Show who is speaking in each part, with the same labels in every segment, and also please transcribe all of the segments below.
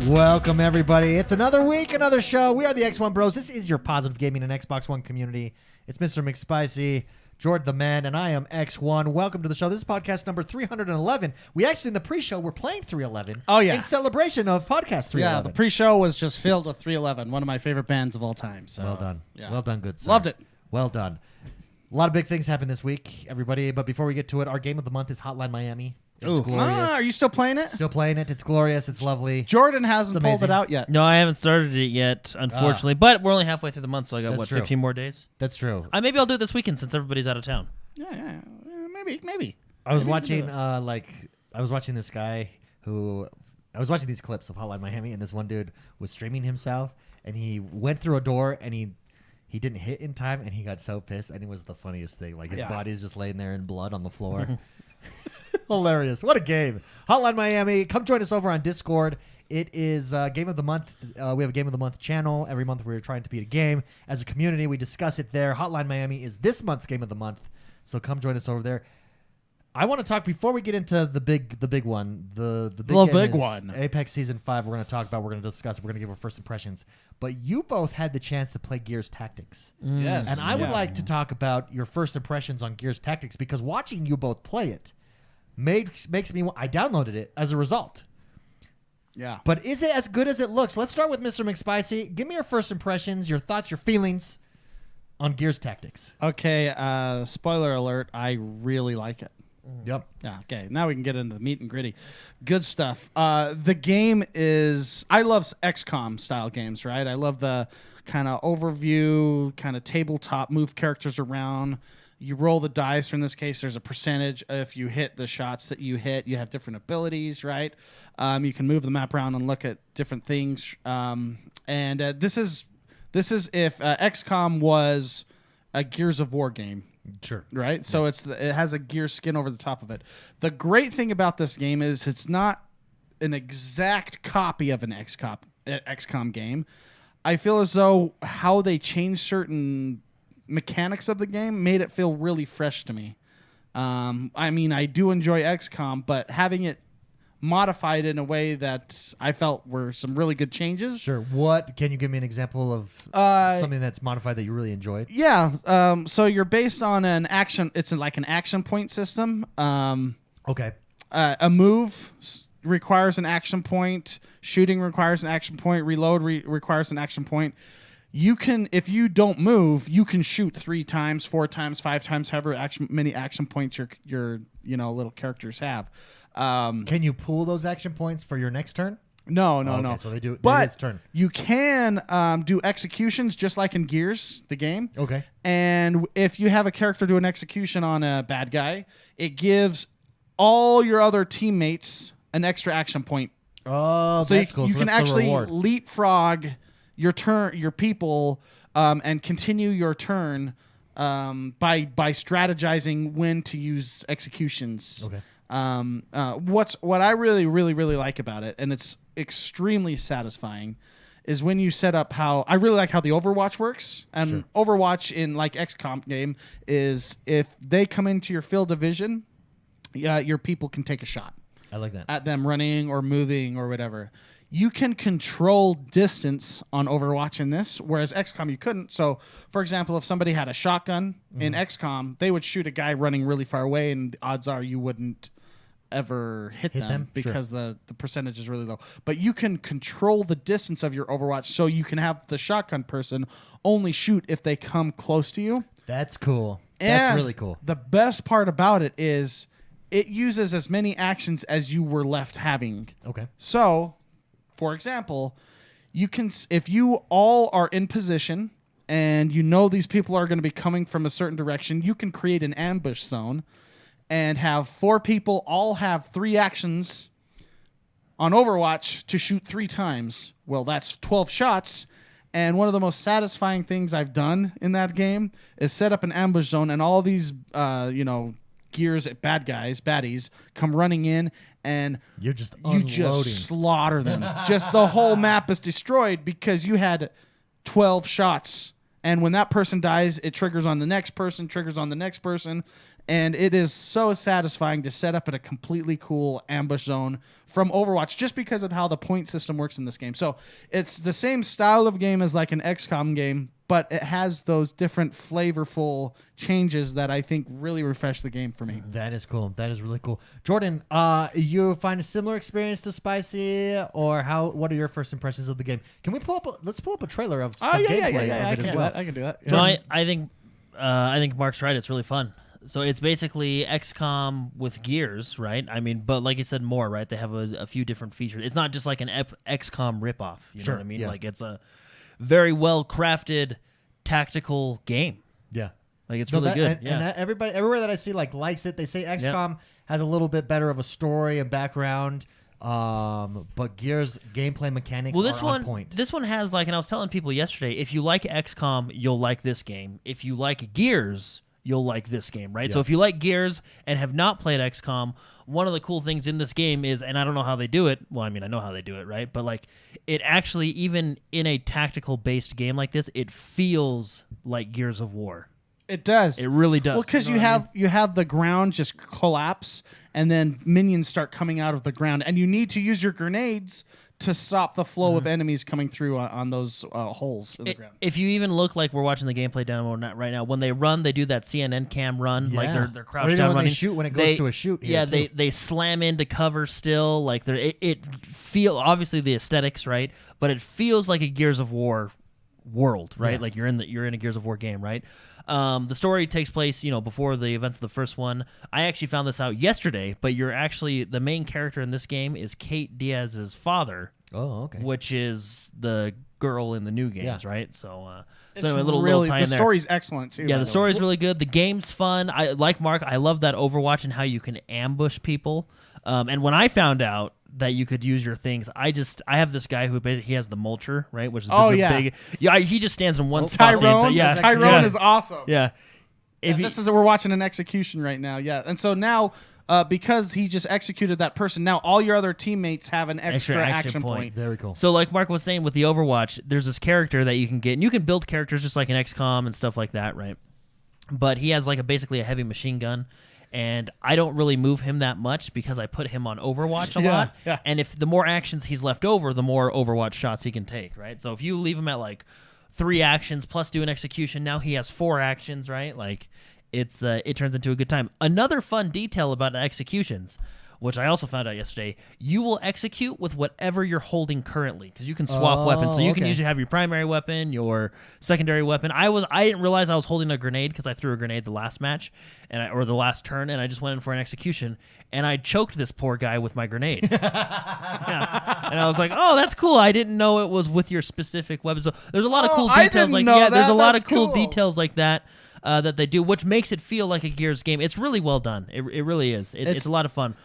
Speaker 1: Welcome, everybody. It's another week, another show. We are the XoneBros. This is your positive gaming and Xbox One community. It's Mr. McSpicy, Jordan the Man, and I am X1. Welcome to the show. This is podcast number 311. We actually, in the pre-show, we're playing 311.
Speaker 2: Oh, yeah.
Speaker 1: In celebration of podcast 311.
Speaker 2: Yeah, the pre-show was just filled with 311, one of my favorite bands of all time. So
Speaker 1: well done.
Speaker 2: Yeah.
Speaker 1: Well done, good sir.
Speaker 2: Loved it.
Speaker 1: Well done. A lot of big things happened this week, everybody. But before we get to it, our game of the month is Hotline Miami. It's glorious.
Speaker 2: Are you still playing it?
Speaker 1: Still playing it. It's glorious. It's lovely.
Speaker 2: Jordan hasn't pulled
Speaker 1: amazing.
Speaker 2: it out yet.
Speaker 3: No, I haven't started it yet, unfortunately. But we're only halfway through the month, so I got,
Speaker 1: That's
Speaker 3: what,
Speaker 1: true.
Speaker 3: 15 more days?
Speaker 1: That's true.
Speaker 3: Maybe I'll do it this weekend since everybody's out of town.
Speaker 2: Yeah, maybe.
Speaker 1: I was watching this guy who I was watching these clips of Hotline Miami, and this one dude was streaming himself, and he went through a door, and he didn't hit in time, and he got so pissed, and it was the funniest thing. Like his body's just laying there in blood on the floor. Hilarious! What a game! Hotline Miami. Come join us over on Discord. It is Game of the Month. We have a Game of the Month channel. Every month we're trying to beat a game. As a community, we discuss it there. Hotline Miami is this month's Game of the Month. So come join us over there. I want to talk before we get into the big one. The big
Speaker 2: one.
Speaker 1: Apex Season 5. We're going to talk about. We're going to discuss. We're going to give our first impressions. But you both had the chance to play Gears Tactics.
Speaker 2: Yes.
Speaker 1: And I would like to talk about your first impressions on Gears Tactics because watching you both play it makes me. I downloaded it as a result.
Speaker 2: Yeah.
Speaker 1: But is it as good as it looks? Let's start with Mr. McSpicy. Give me your first impressions, your thoughts, your feelings on Gears Tactics.
Speaker 2: Okay, spoiler alert, I really like it.
Speaker 1: Yep.
Speaker 2: Yeah, okay, now we can get into the meat and gritty. Good stuff. The game is... I love XCOM style games, right? I love the kind of overview, kind of tabletop, move characters around. You roll the dice. Or in this case, there's a percentage. If you hit the shots that you hit, you have different abilities, right? You can move the map around and look at different things. This is if XCOM was a Gears of War game.
Speaker 1: Sure.
Speaker 2: Right? So it has a Gears skin over the top of it. The great thing about this game is it's not an exact copy of an XCOM game. I feel as though how they changed certain mechanics of the game made it feel really fresh to me. I mean, I do enjoy XCOM, but having it modified in a way that I felt were some really good changes.
Speaker 1: Sure. What can you give me an example of something that's modified that you really enjoyed?
Speaker 2: Yeah. So you're based on an action. It's like an action point system.
Speaker 1: Okay.
Speaker 2: A move requires an action point. Shooting requires an action point. Reload requires an action point. You can, if you don't move, you can shoot 3 times, 4 times, 5 times, however many action points your little characters have.
Speaker 1: Can you pool those action points for your next turn?
Speaker 2: No.
Speaker 1: Okay, so they do.
Speaker 2: But
Speaker 1: it's turn.
Speaker 2: you can do executions just like in Gears, the game.
Speaker 1: Okay.
Speaker 2: And if you have a character do an execution on a bad guy, it gives all your other teammates an extra action point.
Speaker 1: Oh,
Speaker 2: So
Speaker 1: that's cool.
Speaker 2: you
Speaker 1: So
Speaker 2: can
Speaker 1: that's the
Speaker 2: actually
Speaker 1: reward.
Speaker 2: leapfrog your people, and continue your turn by strategizing when to use executions.
Speaker 1: Okay.
Speaker 2: What I really, really, really like about it, and it's extremely satisfying, is when you set up how I really like how the Overwatch works. And
Speaker 1: Sure.
Speaker 2: Overwatch in like XCOM game is if they come into your field of vision, your people can take a shot
Speaker 1: I like that.
Speaker 2: at them running or moving or whatever. You can control distance on Overwatch in this, whereas XCOM you couldn't. So, for example, if somebody had a shotgun in XCOM, they would shoot a guy running really far away, and the odds are you wouldn't ever hit them because the percentage is really low. But you can control the distance of your Overwatch, so you can have the shotgun person only shoot if they come close to you.
Speaker 1: That's cool. That's
Speaker 2: And
Speaker 1: really cool.
Speaker 2: The best part about it is it uses as many actions as you were left having.
Speaker 1: Okay.
Speaker 2: So, for example, you can, if you all are in position and you know these people are going to be coming from a certain direction, you can create an ambush zone and have 4 people all have 3 actions on Overwatch to shoot 3 times. Well, that's 12 shots. And one of the most satisfying things I've done in that game is set up an ambush zone, and all these, Gears baddies come running in, and
Speaker 1: You're just
Speaker 2: you
Speaker 1: unloading.
Speaker 2: just slaughter them. Just the whole map is destroyed because you had 12 shots. And when that person dies, it triggers on the next person, And it is so satisfying to set up in a completely cool ambush zone from Overwatch just because of how the point system works in this game. So it's the same style of game as like an XCOM game, but it has those different flavorful changes that I think really refresh the game for me.
Speaker 1: That is cool. That is really cool. Jordan, you find a similar experience to Spicy, or what are your first impressions of the game? Can we pull up? Let's pull up a trailer of some gameplay of it as well.
Speaker 2: I can do that.
Speaker 3: No, I think Mark's right. It's really fun. So it's basically XCOM with gears, right? I mean, but like you said, more, right? They have a few different features. It's not just like an XCOM ripoff. You know what I mean?
Speaker 1: Yeah.
Speaker 3: Like it's a very well crafted tactical game.
Speaker 1: Yeah.
Speaker 3: Like it's really good.
Speaker 1: And everywhere that I see likes it. They say XCOM has a little bit better of a story and background. But Gears gameplay mechanics are on point.
Speaker 3: This one has and I was telling people yesterday, if you like XCOM, you'll like this game. If you like Gears, you'll like this game, right?
Speaker 1: Yeah.
Speaker 3: So if you like Gears and have not played XCOM, one of the cool things in this game is, and I don't know how they do it. Well, I mean, I know how they do it, right? But it actually, even in a tactical-based game like this, it feels like Gears of War.
Speaker 2: It does.
Speaker 3: It really does.
Speaker 2: Well, because you have the ground just collapse, and then minions start coming out of the ground, and you need to use your grenades to stop the flow of enemies coming through on those holes in the ground.
Speaker 3: If you even look like we're watching the gameplay demo right now, when they run, they do that CNN cam run, like they're crouched
Speaker 1: or even
Speaker 3: down
Speaker 1: when
Speaker 3: running.
Speaker 1: they shoot, when it goes to a shoot.
Speaker 3: They slam into cover still. Like it feel obviously the aesthetics, right? But it feels like a Gears of War world, right?
Speaker 1: Yeah.
Speaker 3: Like you're in a Gears of War game, right? The story takes place, before the events of the first one. I actually found this out yesterday, but you're actually the main character in this game is Kate Diaz's father.
Speaker 1: Oh, okay.
Speaker 3: Which is the girl in the new games, right? So,
Speaker 2: So
Speaker 3: a little tie in
Speaker 2: the
Speaker 3: there.
Speaker 2: story's excellent too.
Speaker 3: Yeah, the story's really good. The game's fun. I like Mark. I love that Overwatch and how you can ambush people. And when I found out that you could use your things, I have this guy who he has the mulcher, right? Which is big. Yeah, he just stands in one spot.
Speaker 2: Tyrone is awesome.
Speaker 3: Yeah.
Speaker 2: We're watching an execution right now. Yeah, and so now. Because he just executed that person, now all your other teammates have an extra action point.
Speaker 1: Very cool.
Speaker 3: So like Mark was saying with the Overwatch, there's this character that you can get, and you can build characters just like in XCOM and stuff like that, right? But he has basically a heavy machine gun, and I don't really move him that much because I put him on Overwatch a lot.
Speaker 2: Yeah.
Speaker 3: And if the more actions he's left over, the more Overwatch shots he can take, right? So if you leave him at 3 actions plus do an execution, now he has 4 actions, right? It turns into a good time. Another fun detail about executions, which I also found out yesterday, you will execute with whatever you're holding currently because you can swap weapons. So you can usually have your primary weapon, your secondary weapon. I didn't realize I was holding a grenade because I threw a grenade the last match or the last turn, and I just went in for an execution, and I choked this poor guy with my grenade. Yeah. And I was like, oh, that's cool. I didn't know it was with your specific weapon. So there's a lot of cool details there's a lot of cool details like that. That they do, which makes it feel like a Gears game. It's really well done. It really is. It's a lot of fun.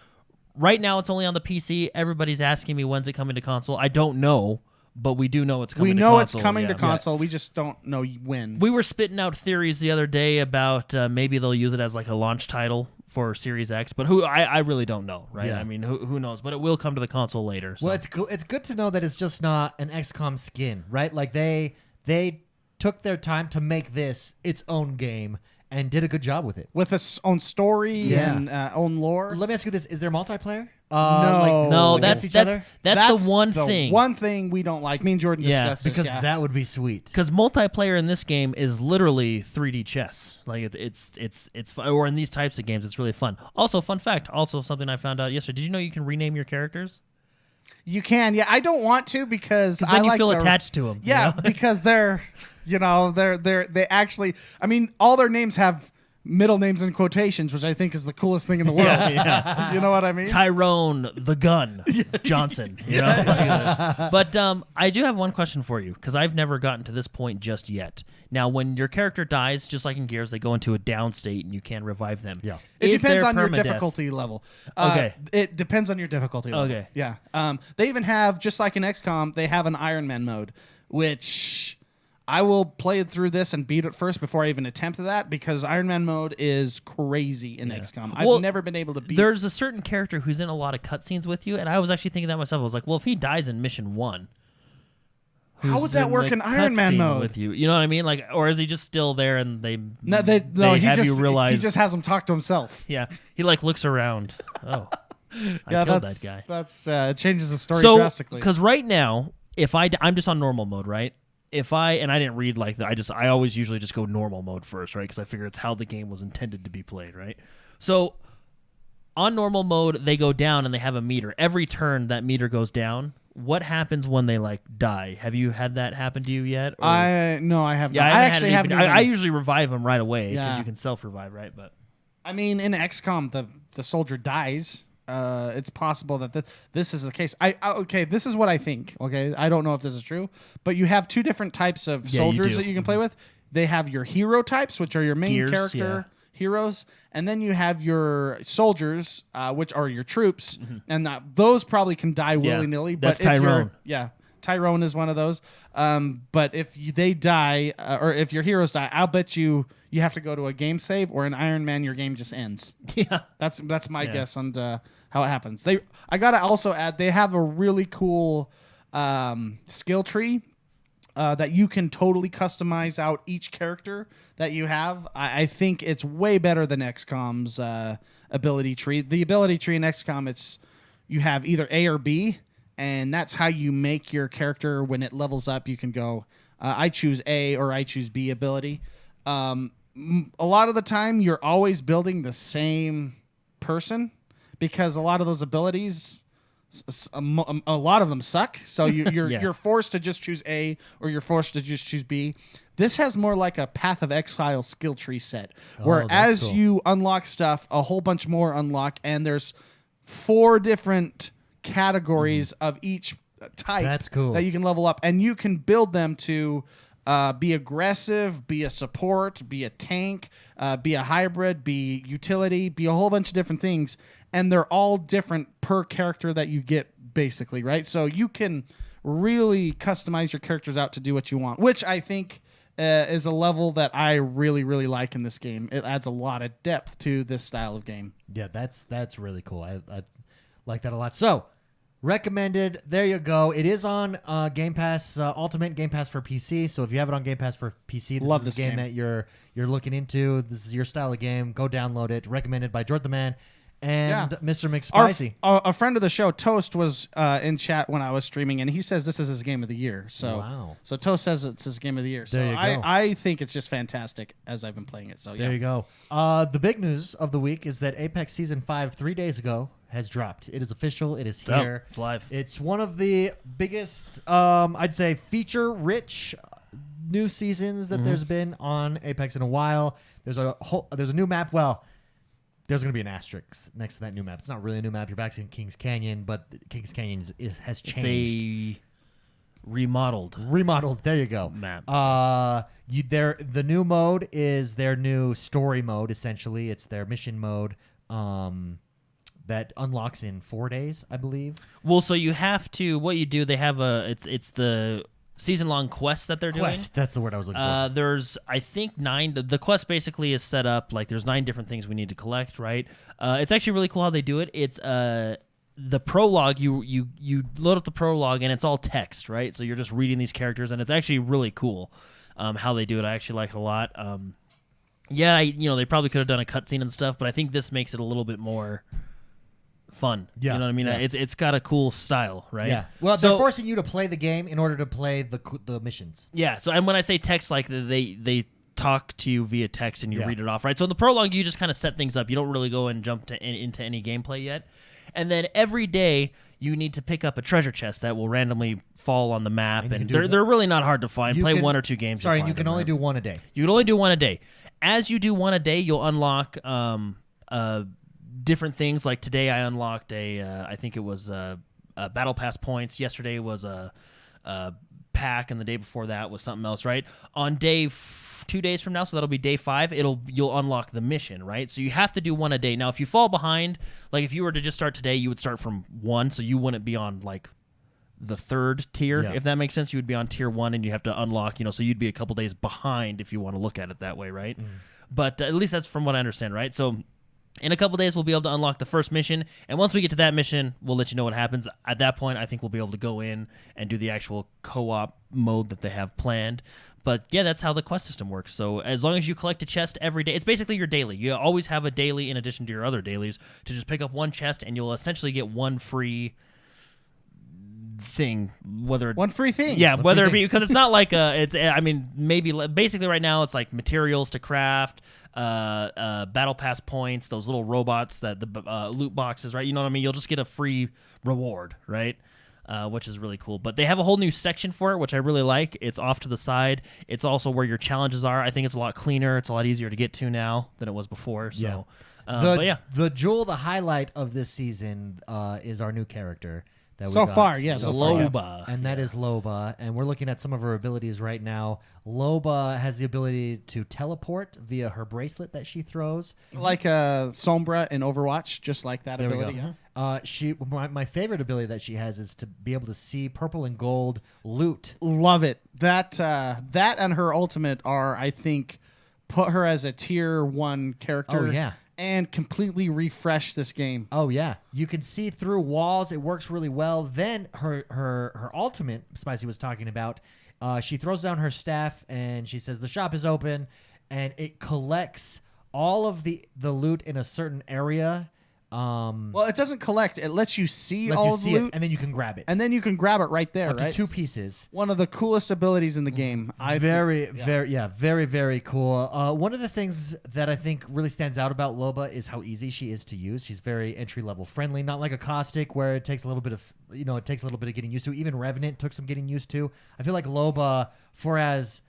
Speaker 3: Right now, it's only on the PC. Everybody's asking me when's it coming to console. I don't know, but we do know it's coming to console.
Speaker 2: We know it's coming to console. We just don't know when.
Speaker 3: We were spitting out theories the other day about maybe they'll use it as a launch title for Series X, but I really don't know, right?
Speaker 1: Yeah.
Speaker 3: I mean, who knows? But it will come to the console later. So.
Speaker 1: Well, it's good to know that it's just not an XCOM skin, right? They took their time to make this its own game and did a good job with it.
Speaker 2: With its own story and own lore.
Speaker 1: Let me ask you this. Is there multiplayer?
Speaker 3: No, that's the one thing.
Speaker 2: One thing we don't like. Me and Jordan discussed
Speaker 1: because
Speaker 2: this.
Speaker 1: that would be sweet.
Speaker 3: Because multiplayer in this game is literally 3D chess. It's or in these types of games, it's really fun. Also, fun fact. Also, something I found out yesterday. Did you know you can rename your characters?
Speaker 2: You can. Yeah, I don't want to because
Speaker 3: then you feel attached to them.
Speaker 2: Yeah, because they're they actually. I mean, all their names have middle names in quotations, which I think is the coolest thing in the world.
Speaker 3: Yeah.
Speaker 2: You know what I mean?
Speaker 3: Tyrone the Gun Johnson. You know? But I do have one question for you because I've never gotten to this point just yet. Now, when your character dies, just like in Gears, they go into a down state and you can revive them.
Speaker 1: Yeah.
Speaker 2: It
Speaker 3: Is
Speaker 2: depends
Speaker 3: there
Speaker 2: on your
Speaker 3: permadeath?
Speaker 2: difficulty level.
Speaker 3: Okay.
Speaker 2: It depends on your difficulty level.
Speaker 3: Okay.
Speaker 2: Yeah. They even have, just like in XCOM, they have an Iron Man mode, which I will play through this and beat it first before I even attempt that because Iron Man mode is crazy in XCOM. I've never been able to beat.
Speaker 3: There's a certain character who's in a lot of cutscenes with you, and I was actually thinking that myself. I was like, well, if he dies in mission 1,
Speaker 2: How
Speaker 3: who's
Speaker 2: would that
Speaker 3: in
Speaker 2: work
Speaker 3: the
Speaker 2: in Iron Man
Speaker 3: cutscene
Speaker 2: mode?
Speaker 3: with you? You know what I mean? Like, or is he just still there and they
Speaker 2: he
Speaker 3: have
Speaker 2: just
Speaker 3: you realize?
Speaker 2: he just has him talk to himself.
Speaker 3: Yeah, he like looks around. Oh, I killed that guy.
Speaker 2: That's it changes the story
Speaker 3: So,
Speaker 2: drastically.
Speaker 3: because right now, if I'm just on normal mode, right? If I didn't read like that, I always usually just go normal mode first, right? Because I figure it's how the game was intended to be played, right? So on normal mode, they go down and they have a meter. Every turn, that meter goes down. What happens when they like die? Have you had that happen to you yet? Or?
Speaker 2: No, I have
Speaker 3: Yeah,
Speaker 2: not.
Speaker 3: I
Speaker 2: I
Speaker 3: haven't
Speaker 2: actually
Speaker 3: had it
Speaker 2: haven't.
Speaker 3: even-
Speaker 2: Even,
Speaker 3: I usually revive them right away because
Speaker 2: Yeah.
Speaker 3: you can self-revive, right? But
Speaker 2: I mean, in XCOM, the soldier dies. It's possible that this is the case. Okay, this is what I think. Okay, I don't know if this is true, but you have two different types of
Speaker 3: Yeah, you
Speaker 2: soldiers
Speaker 3: do.
Speaker 2: that you can play with. They have your hero types, which are your main
Speaker 3: Gears,
Speaker 2: character heroes, and then you have your soldiers, which are your troops, and those probably can die willy nilly.
Speaker 3: that's
Speaker 2: but if
Speaker 3: Tyrone.
Speaker 2: Tyrone is one of those. But if they die, or if your heroes die, I'll bet you have to go to a game save, or in Iron Man, your game just ends.
Speaker 3: yeah,
Speaker 2: That's my guess on how it happens. I gotta also add they have a really cool skill tree that you can totally customize out each character that you have. I think it's way better than XCOM's ability tree. The ability tree in XCOM, you have either A or B, and that's how you make your character when it levels up. You can go, I choose A or I choose B ability. A lot of the time, you're always building the same person because a lot of those abilities, a lot of them suck. So you're forced to just choose A or you're forced to just choose B. This has more like a Path of Exile skill tree set, where as
Speaker 1: cool.
Speaker 2: you unlock stuff, a whole bunch more unlock, and there's 4 different categories of each type
Speaker 1: That's cool.
Speaker 2: that you can level up, and you can build them to be aggressive, be a support, be a tank, be a hybrid, be utility, be a whole bunch of different things, and they're all different per character that you get, basically, right? So you can really customize your characters out to do what you want, which I think is a level that I really, really like in this game. It adds a lot of depth to this style of game.
Speaker 1: Yeah, that's really cool. I like that a lot. So, recommended. There you go. It is on Game Pass, Ultimate Game Pass for PC. So if you have it on Game Pass for PC,
Speaker 2: Love
Speaker 1: is
Speaker 2: this
Speaker 1: the game
Speaker 2: game.
Speaker 1: that you're looking into. This is your style of game. Go download it. Recommended by Jordan the Man and Mr. McSpicy.
Speaker 2: A friend of the show, Toast, was in chat when I was streaming, and he says this is his game of the year. So,
Speaker 1: Wow.
Speaker 2: So Toast says it's his game of the year. So
Speaker 1: There you go.
Speaker 2: I think it's just fantastic as I've been playing it. So
Speaker 1: There you go. The big news of the week is that Apex Season 5, 3 days ago, has dropped. It is official. It is here.
Speaker 3: it's live.
Speaker 1: It's one of the biggest, I'd say, feature-rich new seasons that there's been on Apex in a while. There's a new map. Well, there's going to be an asterisk next to that new map. It's not really a new map. You're back in Kings Canyon, but Kings Canyon has changed.
Speaker 3: It's a remodeled
Speaker 1: There you go.
Speaker 3: map.
Speaker 1: The new mode is their new story mode. Essentially, it's their mission mode. That unlocks in 4 days, I believe.
Speaker 3: Well, so you have to. What you do? They have it's the season-long quest that they're doing.
Speaker 1: That's the word I was looking for.
Speaker 3: There's, I think, 9. The quest basically is set up like there's 9 different things we need to collect, right? It's actually really cool how they do it. It's the prologue. You load up the prologue and it's all text, right? So you're just reading these characters, and it's actually really cool how they do it. I actually like it a lot. They probably could have done a cutscene and stuff, but I think this makes it a little bit more fun.
Speaker 1: Yeah,
Speaker 3: You know what I mean?
Speaker 1: yeah.
Speaker 3: It's got a cool style, right?
Speaker 1: Yeah. Well,
Speaker 3: so,
Speaker 1: they're forcing you to play the game in order to play the missions.
Speaker 3: Yeah. So, and when I say text, like they talk to you via text and you
Speaker 1: Yeah.
Speaker 3: read it off, right? So in the prologue, you just kind of set things up. You don't really go and jump into any gameplay yet. And then every day you need to pick up a treasure chest that will randomly fall on the map,
Speaker 1: And you
Speaker 3: and
Speaker 1: can do
Speaker 3: they're really not hard to find.
Speaker 1: You
Speaker 3: Play
Speaker 1: can-
Speaker 3: 1 or 2 games.
Speaker 1: Sorry,
Speaker 3: you'll
Speaker 1: you
Speaker 3: find
Speaker 1: can
Speaker 3: them,
Speaker 1: only
Speaker 3: right?
Speaker 1: do one a day.
Speaker 3: You can only do one a day. As you do one a day, you'll unlock different things. Like today, I unlocked I think it was a battle pass points. Yesterday was a pack, and the day before that was something else. Right on 2 days from now, so that'll be day 5. You'll unlock the mission. Right, so you have to do one a day. Now, if you fall behind, like if you were to just start today, you would start from 1, so you wouldn't be on like the 3rd tier,
Speaker 1: Yeah.
Speaker 3: if that makes sense. You would be on tier 1, and you have to unlock, so you'd be a couple days behind if you want to look at it that way, right? But at least that's from what I understand, right? So In a couple days, we'll be able to unlock the first mission, and once we get to that mission, we'll let you know what happens. At that point, I think we'll be able to go in and do the actual co-op mode that they have planned. But yeah, that's how the quest system works. So as long as you collect a chest every day, it's basically your daily. You always have a daily in addition to your other dailies to just pick up one chest, and you'll essentially get one free thing.
Speaker 2: One free thing.
Speaker 3: Yeah,
Speaker 1: One
Speaker 3: whether
Speaker 1: free
Speaker 3: it be
Speaker 1: thing.
Speaker 3: because it's not like maybe basically right now it's like materials to craft, battle pass points, those little robots that the loot boxes, right? You know what I mean? You'll just get a free reward, right? Which is really cool. But they have a whole new section for it, which I really like. It's off to the side. It's also where your challenges are. I think it's a lot cleaner. It's a lot easier to get to now than it was before. So, but yeah.
Speaker 1: The jewel, the highlight of this season is our new character. That we
Speaker 2: So
Speaker 1: got.
Speaker 2: far, yes.
Speaker 1: So far,
Speaker 3: Loba.
Speaker 1: And that is Loba. And we're looking at some of her abilities right now. Loba has the ability to teleport via her bracelet that she throws.
Speaker 2: Like Sombra in Overwatch, just like that
Speaker 1: There
Speaker 2: ability.
Speaker 1: we go. My favorite ability that she has is to be able to see purple and gold loot.
Speaker 2: Love it. That and her ultimate are, I think, put her as a tier 1 character.
Speaker 1: Oh, yeah.
Speaker 2: And completely refresh this game.
Speaker 1: Oh yeah, you can see through walls. It works really well. Then her ultimate, Spicy was talking about. She throws down her staff and she says the shop is open, and it collects all of the loot in a certain area.
Speaker 2: Well, it doesn't collect. It lets you see
Speaker 1: Lets
Speaker 2: all
Speaker 1: you
Speaker 2: of
Speaker 1: see
Speaker 2: the loot,
Speaker 1: it, and then you can grab it.
Speaker 2: and then you can grab it right there,
Speaker 1: up to
Speaker 2: right?
Speaker 1: 2 pieces.
Speaker 2: One of the coolest abilities in the game.
Speaker 1: Very, very cool. One of the things that I think really stands out about Loba is how easy she is to use. She's very entry level friendly, not like a Caustic where it takes a little bit of getting used to. Even Revenant took some getting used to. I feel like Loba, for as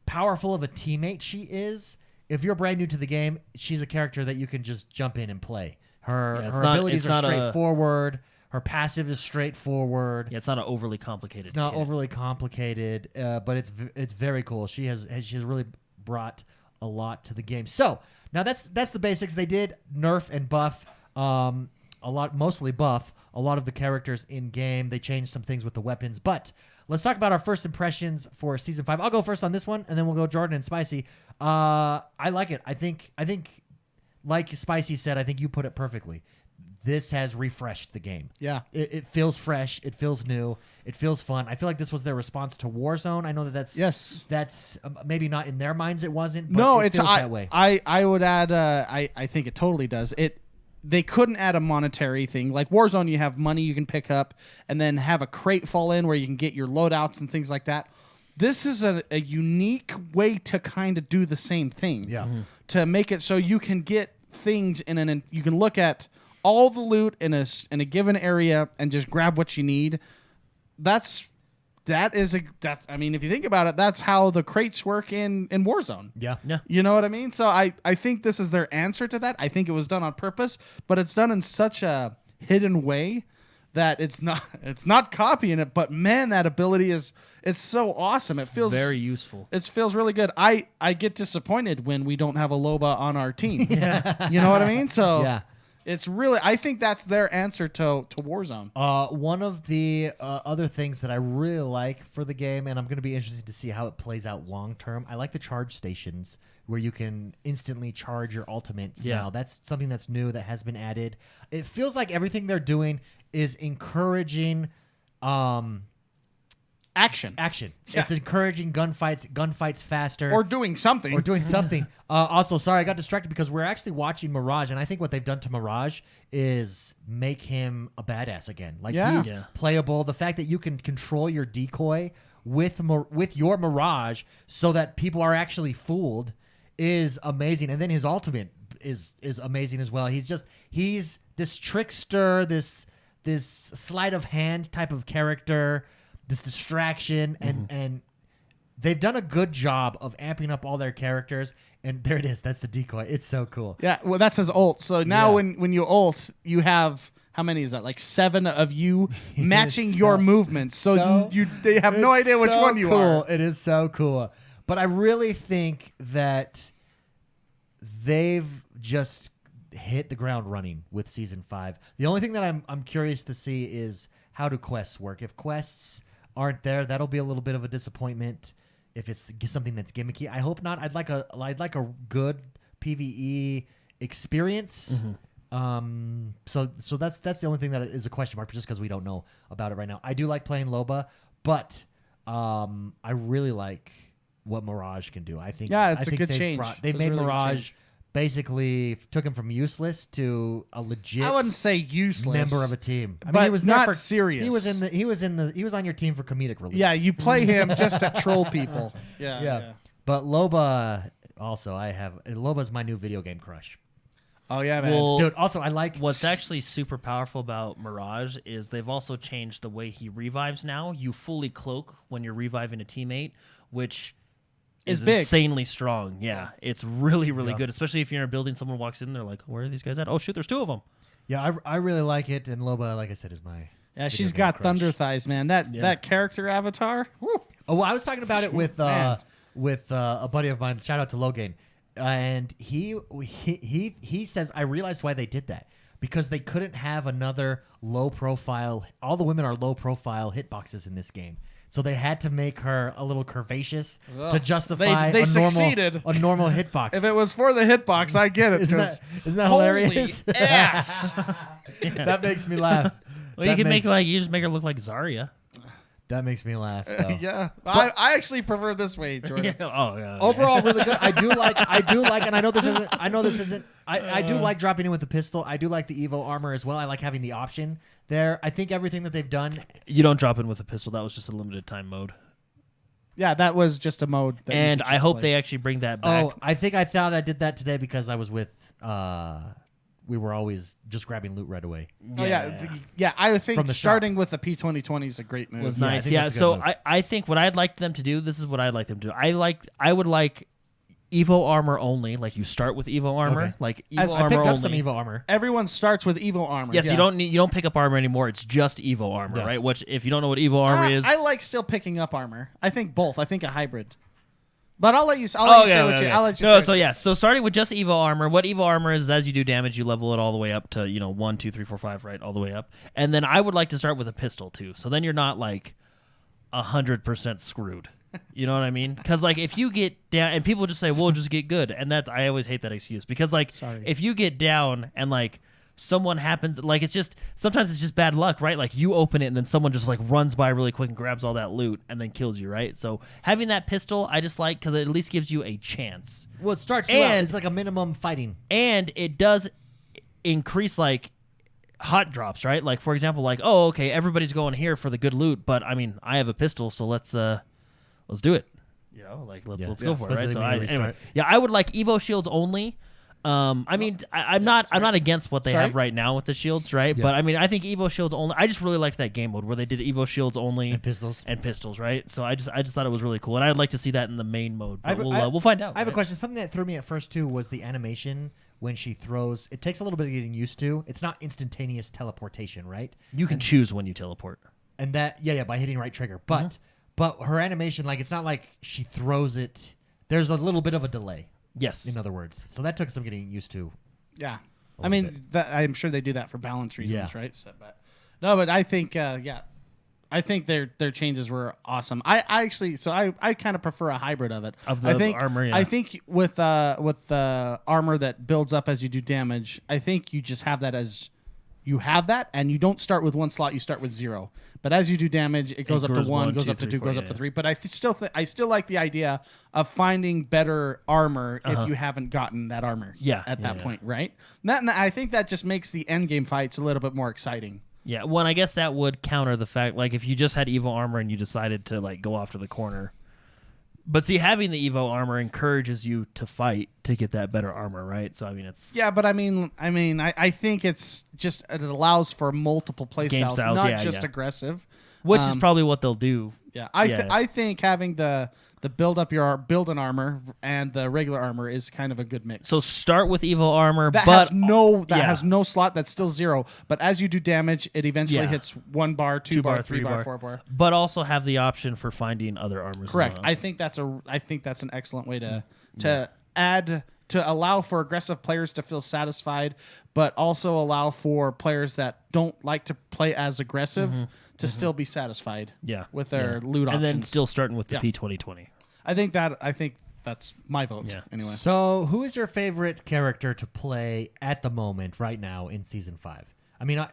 Speaker 1: powerful of a teammate she is, if you're brand new to the game, she's a character that you can just jump in and play. Her abilities are straightforward. Her passive is straightforward.
Speaker 3: Yeah, it's not an overly complicated.
Speaker 1: It's not
Speaker 3: kit.
Speaker 1: overly complicated, but it's very cool. She has really brought a lot to the game. So now that's the basics. They did nerf and buff mostly buff a lot of the characters in game. They changed some things with the weapons, but let's talk about our first impressions for season 5. I'll go first on this one, and then we'll go Jordan and Spicy. I like it. I think. Like Spicy said, I think you put it perfectly. This has refreshed the game.
Speaker 2: Yeah.
Speaker 1: It feels fresh. It feels new. It feels fun. I feel like this was their response to Warzone. I know that's maybe not in their minds. It wasn't. But
Speaker 2: No,
Speaker 1: it feels that way.
Speaker 2: I would add. I think it totally does. They couldn't add a monetary thing like Warzone. You have money you can pick up, and then have a crate fall in where you can get your loadouts and things like that. This is a unique way to kind of do the same thing.
Speaker 1: Yeah.
Speaker 3: Mm-hmm.
Speaker 2: To make it so you can get things you can look at all the loot in a given area and just grab what you need. I mean, if you think about it, that's how the crates work in Warzone.
Speaker 1: Yeah.
Speaker 3: Yeah.
Speaker 2: You know what I mean? So I think this is their answer to that. I think it was done on purpose, but it's done in such a hidden way that it's not copying it, but man, that ability it's so awesome. It feels
Speaker 3: very useful.
Speaker 2: It feels really good. I get disappointed when we don't have a Loba on our team. Yeah. You know what I mean? So
Speaker 1: Yeah.
Speaker 2: it's really, I think that's their answer to Warzone.
Speaker 1: One of the other things that I really like for the game, and I'm going to be interested to see how it plays out long term, I like the charge stations where you can instantly charge your ultimates now. That's something that's new that has been added. It feels like everything they're doing is encouraging
Speaker 2: Action. Yeah.
Speaker 1: It's encouraging gunfights faster.
Speaker 2: Or doing something.
Speaker 1: Also, sorry, I got distracted because we're actually watching Mirage, and I think what they've done to Mirage is make him a badass again. Like, he's playable. The fact that you can control your decoy with your Mirage so that people are actually fooled is amazing. And then his ultimate is amazing as well. He's this trickster, this sleight of hand type of character, this distraction, and they've done a good job of amping up all their characters. And there it is. That's the decoy. It's so cool.
Speaker 2: Yeah, well, that's his ult. So now when you ult, you have, how many is that? Like 7 of you matching your movements. So they have no idea which one you are.
Speaker 1: It is so cool. But I really think that they've just hit the ground running with season 5. The only thing that I'm curious to see is how do quests work. If quests aren't there, that'll be a little bit of a disappointment. If it's something that's gimmicky, I hope not. I'd like a good PvE experience. So that's the only thing that is a question mark, just because we don't know about it right now. I do like playing Loba, but I really like what Mirage can do. I think
Speaker 2: it's a good change.
Speaker 1: They made
Speaker 2: really
Speaker 1: Mirage basically took him from useless to a legit.
Speaker 2: I wouldn't say useless
Speaker 1: member of a team. I mean,
Speaker 2: but
Speaker 1: he was
Speaker 2: not
Speaker 1: there
Speaker 2: serious.
Speaker 1: He was on your team for comedic relief.
Speaker 2: Yeah, you play him just to troll people. Yeah.
Speaker 1: But Loba also, Loba's my new video game crush.
Speaker 2: Oh yeah, man.
Speaker 3: Well,
Speaker 1: Dude, also I like
Speaker 3: what's actually super powerful about Mirage is they've also changed the way he revives now. You fully cloak when you're reviving a teammate, which is
Speaker 2: big.
Speaker 3: insanely strong. Yeah, it's really, really good, especially if you're in a building, someone walks in, they're like, where are these guys at? Oh, shoot, there's 2 of them.
Speaker 1: Yeah, I really like it, and Loba, like I said, is my
Speaker 2: Yeah,
Speaker 1: video
Speaker 2: she's
Speaker 1: game
Speaker 2: got
Speaker 1: crush.
Speaker 2: thunder thighs, man. That character avatar. Woo.
Speaker 1: Oh, well, I was talking about it with
Speaker 2: Man.
Speaker 1: a buddy of mine. Shout out to Logan, and he says I realized why they did that, because they couldn't have another low profile. All the women are low profile hitboxes in this game. So they had to make her a little curvaceous to justify
Speaker 2: They
Speaker 1: a
Speaker 2: succeeded.
Speaker 1: normal hitbox.
Speaker 2: If it was for the hitbox, I get it.
Speaker 1: Isn't that
Speaker 2: holy
Speaker 1: hilarious?
Speaker 2: ass.
Speaker 1: That makes me laugh.
Speaker 3: Well, you can you just make her look like Zarya.
Speaker 1: That makes me laugh. Though.
Speaker 2: Yeah, I actually prefer this way, Jordan.
Speaker 3: Oh, yeah.
Speaker 1: Overall, really good. I do like, and I know this isn't. I do like dropping in with the pistol. I do like the Evo armor as well. I like having the option there. I think everything that they've done.
Speaker 3: You don't drop in with a pistol. That was just a limited time mode.
Speaker 2: Yeah, that was just a mode. That
Speaker 3: And I hope they actually bring that back.
Speaker 1: Oh, I thought I did that today because I was with. We were always just grabbing loot right away.
Speaker 2: Oh yeah. I
Speaker 1: From
Speaker 2: think
Speaker 1: the
Speaker 2: starting with the P2020 is a great move.
Speaker 3: Was
Speaker 1: Yeah, I
Speaker 3: nice.
Speaker 1: think
Speaker 3: Yeah.
Speaker 1: that's a good
Speaker 3: So
Speaker 1: move.
Speaker 3: I think what I'd like them to do. This is what I'd like them to do. I would like Evo armor only. Like you start with Evo armor.
Speaker 1: Okay.
Speaker 3: Like Evo
Speaker 2: As I
Speaker 3: armor
Speaker 1: I picked
Speaker 3: only.
Speaker 1: up some Evo armor.
Speaker 2: Everyone starts with Evo armor.
Speaker 3: Yes,
Speaker 1: Yeah.
Speaker 3: you don't pick up armor anymore. It's just Evo armor,
Speaker 1: Yeah.
Speaker 3: right? Which if you don't know what Evo armor is,
Speaker 2: I like still picking up armor. I think both. I think a hybrid. But I'll let you. I'll let you say what you. I'll let you.
Speaker 3: No,
Speaker 2: say
Speaker 3: so yeah, so starting with just Evo armor. What Evo armor is as you do damage, you level it all the way up to 1, 2, 3, 4, 5, right, all the way up. And then I would like to start with a pistol too. So then you're not like 100% screwed. You know what I mean? Because like if you get down, and people just say, "Well, just get good," and I always hate that excuse because like if you get down and like someone happens, like sometimes it's just bad luck, right? Like you open it and then someone just like runs by really quick and grabs all that loot and then kills you, right? So having that pistol, I just like because it at least gives you a chance.
Speaker 1: Well, it starts you out. It's like a minimum fighting,
Speaker 3: and it does increase like hot drops, right? Like for example, like okay, everybody's going here for the good loot, but I mean I have a pistol, so let's do it. Like let's go for it, right? So anyway, I would like Evo shields only. I mean, I'm not against what they have right now with the shields, right? Yeah. But I mean, I think Evo shields only. I just really liked that game mode where they did Evo shields only
Speaker 1: and pistols,
Speaker 3: right? So I just thought it was really cool, and I'd like to see that in the main mode. But we'll find out.
Speaker 1: I have a question. Something that threw me at first too was the animation when she throws. It takes a little bit of getting used to. It's not instantaneous teleportation, right?
Speaker 3: You can choose when you teleport,
Speaker 1: and that by hitting right trigger, but. But her animation, like, it's not like she throws it. There's a little bit of a delay.
Speaker 3: Yes.
Speaker 1: In other words. So that took some getting used to.
Speaker 2: Yeah. I mean, I'm sure they do that for balance reasons, right? So, but I think, I think their changes were awesome. I kind of prefer a hybrid of it.
Speaker 3: Of the armor, yeah.
Speaker 2: I think with the armor that builds up as you do damage, I think you just have that as... You have that, and you don't start with one slot. You start with 0. But as you do damage, it goes up to 1, goes up to 2, goes up to 3. But I still like the idea of finding better armor if you haven't gotten that armor at that point, right? And I think that just makes the end game fights a little bit more exciting.
Speaker 3: Yeah, well, and I guess that would counter the fact, like, if you just had Evo armor and you decided to, like, go off to the corner. But see, having the Evo armor encourages you to fight to get that better armor, right? So I mean, it's
Speaker 2: but I think it's just it allows for multiple playstyles, not just aggressive,
Speaker 3: which is probably what they'll do.
Speaker 2: Yeah, I think having the build an armor and the regular armor is kind of a good mix.
Speaker 3: So start with Evo armor,
Speaker 2: has no slot. That's still 0. But as you do damage, it eventually hits 1 bar, 2 bar, 3 bar, 4 bar.
Speaker 3: But also have the option for finding other armors.
Speaker 2: Correct.
Speaker 3: As well.
Speaker 2: I think that's an excellent way to add to allow for aggressive players to feel satisfied, but also allow for players that don't like to play as aggressive to still be satisfied. With their loot options,
Speaker 3: and then still starting with the P2020.
Speaker 2: I think that's my vote.
Speaker 3: Yeah.
Speaker 2: Anyway.
Speaker 1: So, who is your favorite character to play at the moment, right now, in Season 5? I mean,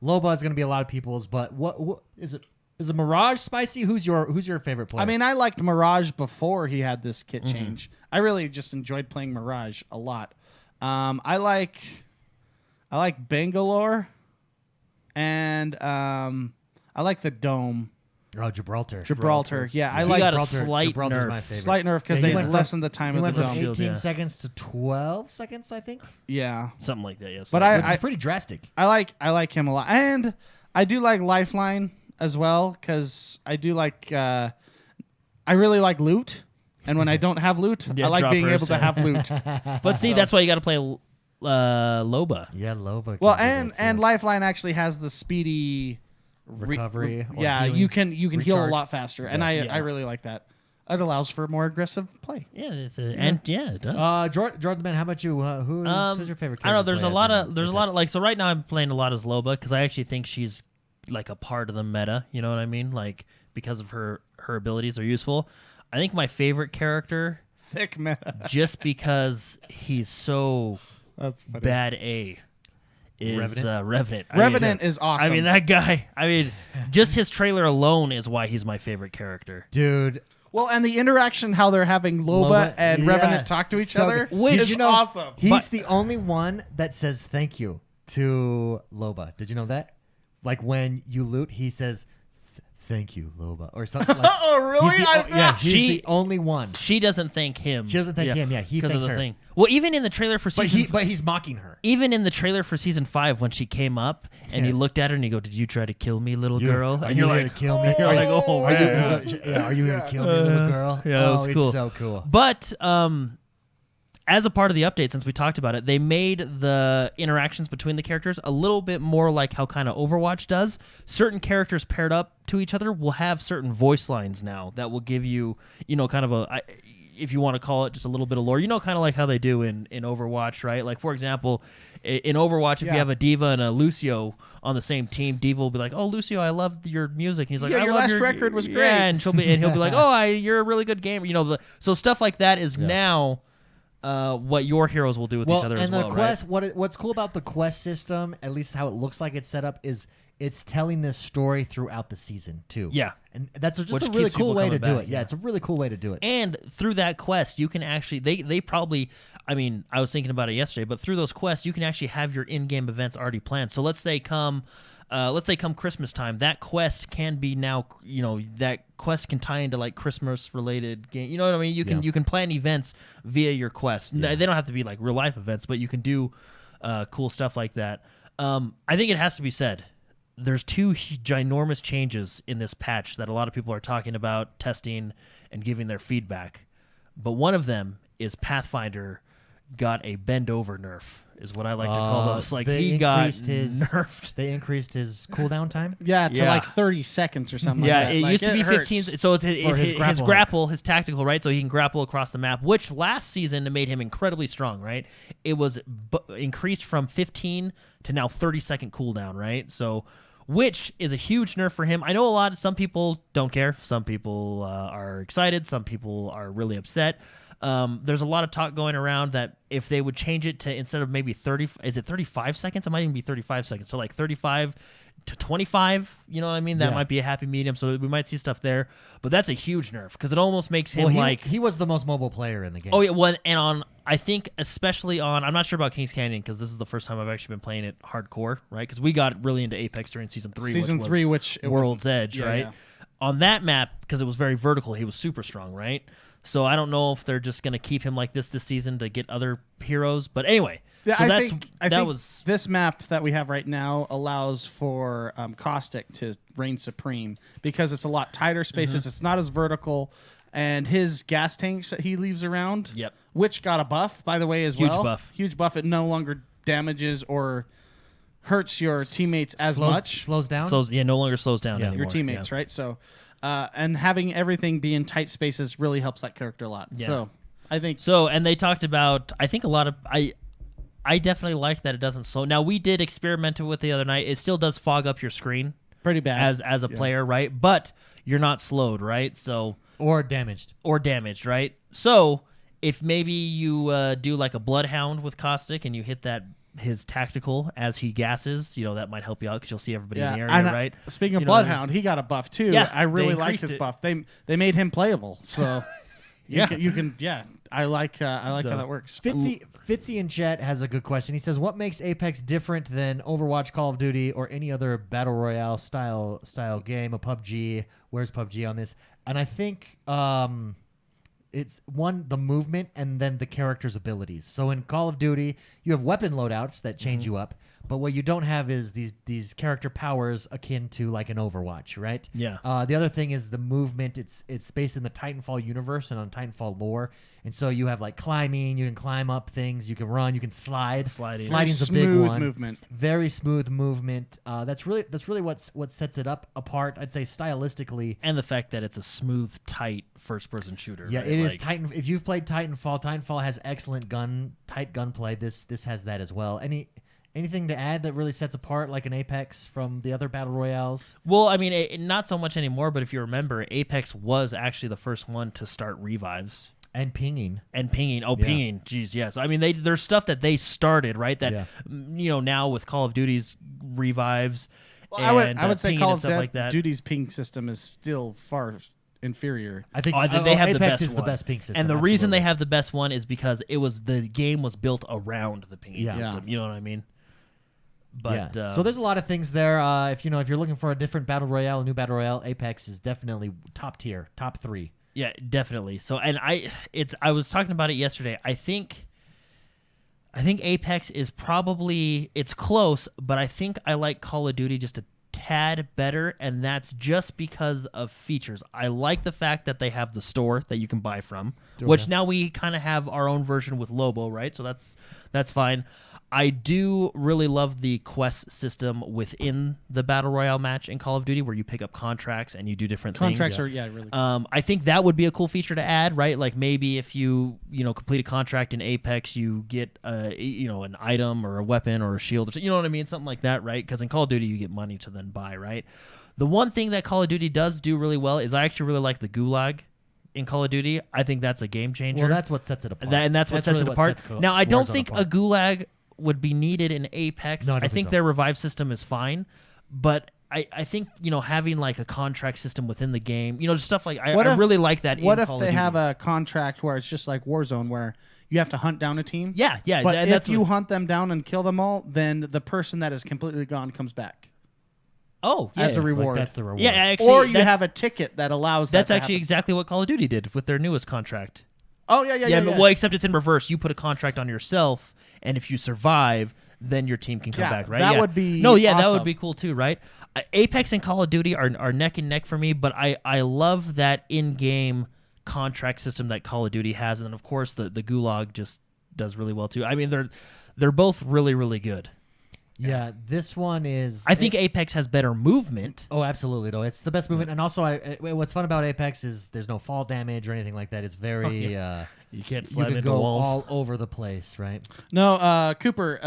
Speaker 1: Loba is going to be a lot of people's, but what is it? Is it Mirage spicy? Who's your favorite player?
Speaker 2: I mean, I liked Mirage before he had this kit change. I really just enjoyed playing Mirage a lot. I like Bangalore, and I like the Dome.
Speaker 1: Oh, Gibraltar.
Speaker 2: Yeah, I
Speaker 3: He
Speaker 2: like
Speaker 3: got a
Speaker 1: Gibraltar.
Speaker 3: slight
Speaker 1: Gibraltar's
Speaker 3: nerf.
Speaker 1: my favorite.
Speaker 2: slight nerf because
Speaker 1: Yeah, he
Speaker 2: they
Speaker 1: went
Speaker 2: lessened the time
Speaker 1: He
Speaker 2: of
Speaker 1: went
Speaker 2: the
Speaker 1: from
Speaker 2: dome.
Speaker 1: 18
Speaker 3: yeah.
Speaker 1: seconds to 12 seconds, I think.
Speaker 2: Yeah,
Speaker 3: Something like that, yes.
Speaker 2: But
Speaker 1: Which is pretty drastic.
Speaker 2: I like him a lot, and I do like Lifeline as well because I do like. I really like loot, and when I don't have loot,
Speaker 3: Yeah,
Speaker 2: I like being
Speaker 3: droppers,
Speaker 2: able to
Speaker 3: yeah.
Speaker 2: have loot.
Speaker 3: But see, that's why you got to play Loba.
Speaker 1: Yeah, Loba.
Speaker 2: Well,
Speaker 1: can do that,
Speaker 2: and
Speaker 1: too.
Speaker 2: Lifeline actually has the speedy
Speaker 1: Recovery or
Speaker 2: yeah,
Speaker 1: healing,
Speaker 2: you can heal a
Speaker 1: recharge.
Speaker 2: lot faster, and
Speaker 1: Yeah.
Speaker 2: I really like that. It allows for more aggressive play.
Speaker 3: Yeah, and it does.
Speaker 1: Jordan, man, how about you? Who's your favorite character?
Speaker 3: I don't know.
Speaker 1: to
Speaker 3: There's
Speaker 1: play
Speaker 3: a lot
Speaker 1: as
Speaker 3: of there's a lot of like. So right now I'm playing a lot as Loba because I actually think she's like a part of the meta. You know what I mean? Like because of her abilities are useful. I think my favorite character,
Speaker 2: Thick meta.
Speaker 3: just because he's so
Speaker 2: That's funny.
Speaker 3: bad A, is
Speaker 1: Revenant?
Speaker 3: Revenant.
Speaker 2: Revenant is awesome.
Speaker 3: I mean that guy. I mean, just his trailer alone is why he's my favorite character.
Speaker 1: dude.
Speaker 2: well, and the interaction, how they're having Loba and
Speaker 1: yeah.
Speaker 2: Revenant talk to each
Speaker 1: So
Speaker 2: other,
Speaker 1: good.
Speaker 3: Which-
Speaker 2: is
Speaker 1: Did you know
Speaker 2: awesome.
Speaker 1: He's
Speaker 3: But-
Speaker 1: the only one that says thank you to Loba. Did you know that? Like when you loot, he says thank you, Loba, or something. Like,
Speaker 2: Oh, really?
Speaker 1: He's he's
Speaker 3: She-
Speaker 1: the only one.
Speaker 3: She doesn't thank him.
Speaker 1: She doesn't thank him, yeah, he
Speaker 3: because of
Speaker 1: thanks
Speaker 3: the
Speaker 1: her.
Speaker 3: thing. Well, even in the trailer for
Speaker 1: But
Speaker 3: season,
Speaker 1: he's mocking her.
Speaker 3: even in the trailer for season 5 when she came up and he looked at her and he go, "Did you try to kill me, little girl?"
Speaker 1: Are
Speaker 3: And
Speaker 1: you
Speaker 3: you're
Speaker 1: here
Speaker 3: like,
Speaker 1: to kill me?
Speaker 3: You're like, "Oh,
Speaker 1: Are
Speaker 3: man."
Speaker 1: you here to kill me, little girl?
Speaker 3: Yeah, that was
Speaker 1: it's
Speaker 3: cool.
Speaker 1: so cool.
Speaker 3: But as a part of the update, since we talked about it, they made the interactions between the characters a little bit more like how kind of Overwatch does. Certain characters paired up to each other will have certain voice lines now that will give you, kind of if you want to call it just a little bit of lore, kind of like how they do in Overwatch, right? Like, for example, in Overwatch, if you have a Diva and a Lucio on the same team, Diva will be like, "Oh, Lucio, I love your music." And he's like,
Speaker 2: Yeah,
Speaker 3: "I
Speaker 2: your
Speaker 3: love
Speaker 2: last record was great."
Speaker 3: Yeah, and he'll be like, "Oh, you're a really good gamer." So stuff like that is now what your heroes will do with each other as
Speaker 1: and the
Speaker 3: well,
Speaker 1: quest,
Speaker 3: right?
Speaker 1: what's cool about the quest system, at least how it looks like it's set up, is it's telling this story throughout the season too.
Speaker 3: Yeah.
Speaker 1: and that's just
Speaker 3: Which
Speaker 1: a really
Speaker 3: keeps
Speaker 1: cool
Speaker 3: people
Speaker 1: way to
Speaker 3: coming
Speaker 1: do
Speaker 3: back,
Speaker 1: it. Yeah,
Speaker 3: yeah.
Speaker 1: it's a really cool way to do it.
Speaker 3: And through that quest, you can actually they probably, I mean, I was thinking about it yesterday, but through those quests, you can actually have your in-game events already planned. So let's say come Christmas time, that quest can be now, that quest can tie into like Christmas related game. You know what I mean? You can plan events via your quest. They don't have to be like real life events, but you can do cool stuff like that. I think it has to be said, there's two ginormous changes in this patch that a lot of people are talking about, testing, and giving their feedback. But one of them is Pathfinder got a bend over nerf, is what I like to call those. Like,
Speaker 1: They
Speaker 3: he got
Speaker 1: increased his-
Speaker 3: nerfed.
Speaker 1: They increased his cooldown time.
Speaker 2: Yeah, to
Speaker 3: Yeah.
Speaker 2: like 30 seconds or something
Speaker 3: Yeah,
Speaker 2: like that.
Speaker 3: it
Speaker 2: Like,
Speaker 3: used to be
Speaker 2: hurts.
Speaker 3: 15. So it's
Speaker 1: For
Speaker 3: his
Speaker 1: his
Speaker 3: grapple, his tactical, right? So he can grapple across the map, which last season made him incredibly strong, right? It was increased from 15 to now 30-second cooldown, right? So, which is a huge nerf for him. I know some people don't care. Some people are excited. Some people are really upset. There's a lot of talk going around that if they would change it to, instead of maybe 30, is it 35 seconds? It might even be 35 seconds. So like 35 to 25, you know what I mean? That
Speaker 1: Yeah.
Speaker 3: might be a happy medium. So we might see stuff there, but that's a huge nerf because it almost makes him
Speaker 1: Well,
Speaker 3: like,
Speaker 1: he was the most mobile player in the game.
Speaker 3: oh yeah, well, and on, I think especially on, I'm not sure about Kings Canyon because this is the first time I've actually been playing it hardcore, right? Because we got really into Apex during season 3,
Speaker 2: which it
Speaker 3: World's
Speaker 2: wasn't-
Speaker 3: Edge,
Speaker 2: yeah,
Speaker 3: right?
Speaker 2: yeah.
Speaker 3: On that map, because it was very vertical, he was super strong, right? So I don't know if they're just going to keep him like this season to get other heroes. But anyway,
Speaker 2: Yeah,
Speaker 3: so
Speaker 2: I think
Speaker 3: was
Speaker 2: this map that we have right now allows for Caustic to reign supreme because it's a lot tighter spaces.
Speaker 3: Mm-hmm.
Speaker 2: It's not as vertical, and his gas tanks that he leaves around,
Speaker 3: Yep.
Speaker 2: which got a buff by the way as
Speaker 3: Huge
Speaker 2: well.
Speaker 3: buff.
Speaker 2: Huge buff. It no longer damages or hurts your teammates as much.
Speaker 1: Slows down.
Speaker 3: no longer slows down anymore.
Speaker 2: Your teammates,
Speaker 3: yeah.
Speaker 2: right? So, and having everything be in tight spaces really helps that character a lot.
Speaker 3: Yeah.
Speaker 2: So, I think
Speaker 3: So, and they talked about, I think a lot of, I definitely like that it doesn't slow. Now, we did experiment with it the other night. It still does fog up your screen
Speaker 2: pretty bad
Speaker 3: as a player, right? But you're not slowed, right? So,
Speaker 1: or damaged.
Speaker 3: or damaged, right? So if maybe you do like a Bloodhound with Caustic and you hit his tactical as he gasses, that might help you out because you'll see everybody in the area, right?
Speaker 2: Speaking of
Speaker 3: You know what I mean?
Speaker 2: Bloodhound, he got a buff too.
Speaker 3: Yeah,
Speaker 2: I really
Speaker 3: they
Speaker 2: like
Speaker 3: increased
Speaker 2: his
Speaker 3: it.
Speaker 2: buff. They made him playable, so
Speaker 3: Yeah.
Speaker 2: you can. I like how that works.
Speaker 1: Fitzy in chat has a good question. He says, "What makes Apex different than Overwatch, Call of Duty, or any other battle royale style game? A PUBG? Where's PUBG on this?" And I think it's one, the movement, and then the character's abilities. So in Call of Duty, you have weapon loadouts that change you up, but what you don't have is these character powers akin to like an Overwatch, right?
Speaker 3: Yeah.
Speaker 1: The other thing is the movement. It's based in the Titanfall universe and on Titanfall lore, and so you have like climbing. You can climb up things. You can run. You can slide. Sliding's a big
Speaker 2: Smooth
Speaker 1: one.
Speaker 2: movement.
Speaker 1: Very smooth movement. That's really what sets it up apart. I'd say stylistically.
Speaker 3: And the fact that it's a smooth, tight first-person shooter.
Speaker 1: Yeah,
Speaker 3: right?
Speaker 1: it is Titan. If you've played Titanfall has excellent tight gunplay. This has that as well. Anything to add that really sets apart like an Apex from the other battle royales?
Speaker 3: Well, I mean, not so much anymore, but if you remember, Apex was actually the first one to start revives.
Speaker 1: And pinging.
Speaker 3: Pinging. Jeez, yes. I mean, there's stuff that they started, right? That, now with Call of Duty's revives
Speaker 2: Well,
Speaker 3: and
Speaker 2: I would say
Speaker 3: pinging
Speaker 2: Call
Speaker 3: and
Speaker 2: of
Speaker 3: stuff like that.
Speaker 2: Duty's ping system is still far inferior.
Speaker 1: I think
Speaker 3: They have
Speaker 1: Apex
Speaker 3: the best
Speaker 1: is the
Speaker 3: one.
Speaker 1: best ping system.
Speaker 3: And the reason they
Speaker 1: absolutely.
Speaker 3: have the best one is because the game was built around the pinging
Speaker 1: Yeah.
Speaker 3: system. You know what I mean? But
Speaker 1: so there's a lot of things there. If you're looking for a different battle royale, a new battle royale, Apex is definitely top tier, top 3.
Speaker 3: yeah, definitely. So, and I was talking about it yesterday. I think Apex is probably, it's close, but I think I like Call of Duty just a tad better, and that's just because of features. I like the fact that they have the store that you can buy from, which now we kind of have our own version with Loba, right? So that's fine. I do really love the quest system within the Battle Royale match in Call of Duty where you pick up contracts and you do different things.
Speaker 2: Contracts are really cool.
Speaker 3: I think that would be a cool feature to add, right? Like maybe if you complete a contract in Apex, you get an item or a weapon or a shield, or you know what I mean, something like that, right? Because in Call of Duty you get money to then buy, right? The one thing that Call of Duty does do really well is I actually really like the Gulag in Call of Duty. I think that's a game changer.
Speaker 1: Well, that's what sets it apart.
Speaker 3: And that's what sets
Speaker 1: really
Speaker 3: it apart.
Speaker 1: sets
Speaker 3: Now, I don't
Speaker 1: Warzone
Speaker 3: think
Speaker 1: apart.
Speaker 3: a Gulag would be needed in Apex.
Speaker 1: No, I
Speaker 3: I
Speaker 1: don't
Speaker 3: think
Speaker 1: think so.
Speaker 3: their revive system is fine, but I think having like a contract system within the game, just stuff like I really like that.
Speaker 2: What
Speaker 3: in
Speaker 2: if
Speaker 3: Call
Speaker 2: they
Speaker 3: of
Speaker 2: have
Speaker 3: Duty.
Speaker 2: a contract where it's just like Warzone, where you have to hunt down a team?
Speaker 3: Yeah.
Speaker 2: But
Speaker 3: that's
Speaker 2: if you
Speaker 3: what-
Speaker 2: hunt them down and kill them all, then the person that is completely gone comes back
Speaker 3: oh yeah,
Speaker 2: as a reward.
Speaker 1: Like that's the reward.
Speaker 3: yeah, actually,
Speaker 2: or you
Speaker 3: that's-
Speaker 2: have a ticket that allows
Speaker 3: That's
Speaker 2: that to
Speaker 3: actually
Speaker 2: happen.
Speaker 3: exactly what Call of Duty did with their newest contract.
Speaker 2: Oh yeah.
Speaker 3: Well, except it's in reverse. You put a contract on yourself, and if you survive, then your team can come
Speaker 2: Yeah,
Speaker 3: back, right?
Speaker 2: that would be
Speaker 3: that would
Speaker 2: awesome.
Speaker 3: be cool too, right? Apex and Call of Duty are neck and neck for me, but I love that in-game contract system that Call of Duty has, and then of course the Gulag just does really well too. I mean, they're both really, really good.
Speaker 1: Yeah, this one is.
Speaker 3: I think Apex has better movement.
Speaker 1: Oh, absolutely. No, it's the best movement, and also, what's fun about Apex is there's no fall damage or anything like that. It's very.
Speaker 3: You can't
Speaker 1: You
Speaker 3: slam
Speaker 1: can
Speaker 3: into
Speaker 1: go
Speaker 3: walls.
Speaker 1: all over the place, right?
Speaker 2: No, Cooper.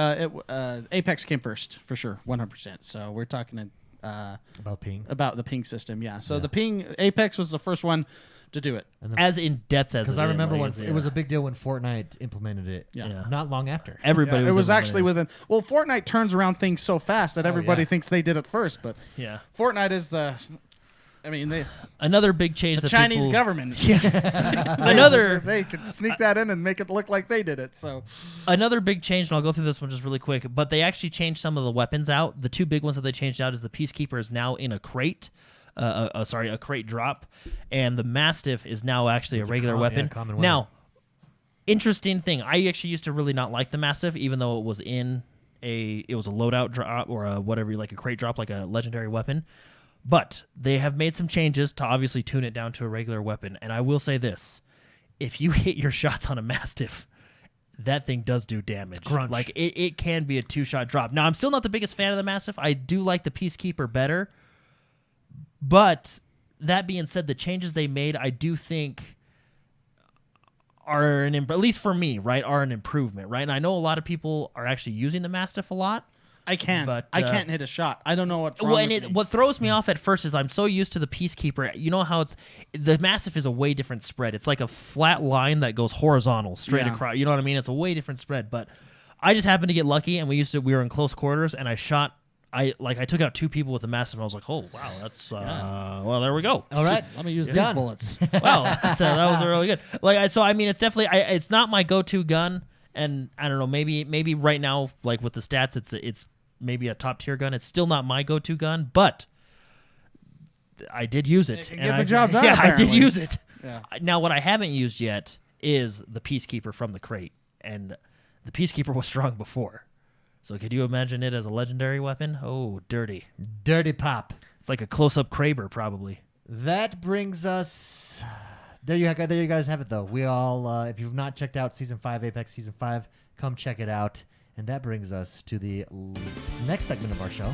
Speaker 2: Apex came first for sure, 100%. So we're talking
Speaker 1: About ping.
Speaker 2: about the ping system. Yeah. So
Speaker 1: Yeah.
Speaker 2: the ping Apex was the first one to do it.
Speaker 3: as in depth as
Speaker 1: Because
Speaker 3: it
Speaker 1: I
Speaker 3: is,
Speaker 1: remember
Speaker 3: like,
Speaker 1: when it was a big deal when Fortnite implemented it.
Speaker 2: Yeah.
Speaker 1: Not long after.
Speaker 3: everybody.
Speaker 2: it was
Speaker 3: implementing
Speaker 2: actually within. Well, Fortnite turns around things so fast that everybody
Speaker 1: yeah.
Speaker 2: thinks they did it first, but
Speaker 3: Yeah.
Speaker 2: Fortnite is the. I mean,
Speaker 3: Another big change.
Speaker 2: the
Speaker 3: that
Speaker 2: Chinese
Speaker 3: people,
Speaker 2: government.
Speaker 3: Another
Speaker 2: they could sneak that in and make it look like they did it. So
Speaker 3: Another big change, and I'll go through this one just really quick, but they actually changed some of the weapons out. The two big ones that they changed out is the Peacekeeper is now in a crate, a crate drop, and the Mastiff is now actually
Speaker 1: It's
Speaker 3: a
Speaker 1: a
Speaker 3: regular
Speaker 1: common
Speaker 3: weapon.
Speaker 1: weapon.
Speaker 3: Now, interesting thing, I actually used to really not like the Mastiff, even though it was a loadout drop or a crate drop, like a legendary weapon. But they have made some changes to obviously tune it down to a regular weapon, and I will say this: if you hit your shots on a Mastiff, that thing does do damage.
Speaker 1: Crunch.
Speaker 3: Like it can be a 2-shot drop. Now I'm still not the biggest fan of the Mastiff. I do like the Peacekeeper better. But that being said, the changes they made, I do think at least for me, right, are an improvement, right? And I know a lot of people are actually using the Mastiff a lot.
Speaker 2: I can't.
Speaker 3: But,
Speaker 2: I can't hit a shot. I don't know what's wrong
Speaker 3: Well, and
Speaker 2: with me.
Speaker 3: what throws me off at first is I'm so used to the Peacekeeper. You know how the Massive is a way different spread. It's like a flat line that goes horizontal straight
Speaker 2: Yeah.
Speaker 3: across. You know what I mean? It's a way different spread. But I just happened to get lucky, and we were in close quarters, and I shot. I took out 2 people with the Massive, and I was like, oh wow, that's well, there we go.
Speaker 1: All right.
Speaker 2: Let me use these
Speaker 1: Done.
Speaker 2: bullets.
Speaker 3: Wow, that was really good. So I mean, it's definitely it's not my go-to gun, and I don't know, maybe right now, like with the stats, it's maybe a top tier gun. It's still not my go-to gun, but I did use it.
Speaker 2: can
Speaker 3: and
Speaker 2: get the
Speaker 3: I-
Speaker 2: job done,
Speaker 3: Yeah, I did
Speaker 2: apparently.
Speaker 3: use it.
Speaker 2: Yeah.
Speaker 3: Now, what I haven't used yet is the Peacekeeper from the crate, and the Peacekeeper was strong before. So could you imagine it as a legendary weapon? Oh, dirty.
Speaker 1: Dirty pop.
Speaker 3: It's like a close-up Kraber, probably.
Speaker 1: That brings us. There you guys have it, though. We all, if you've not checked out Season 5, Apex Season 5, come check it out. And that brings us to the next segment of our show.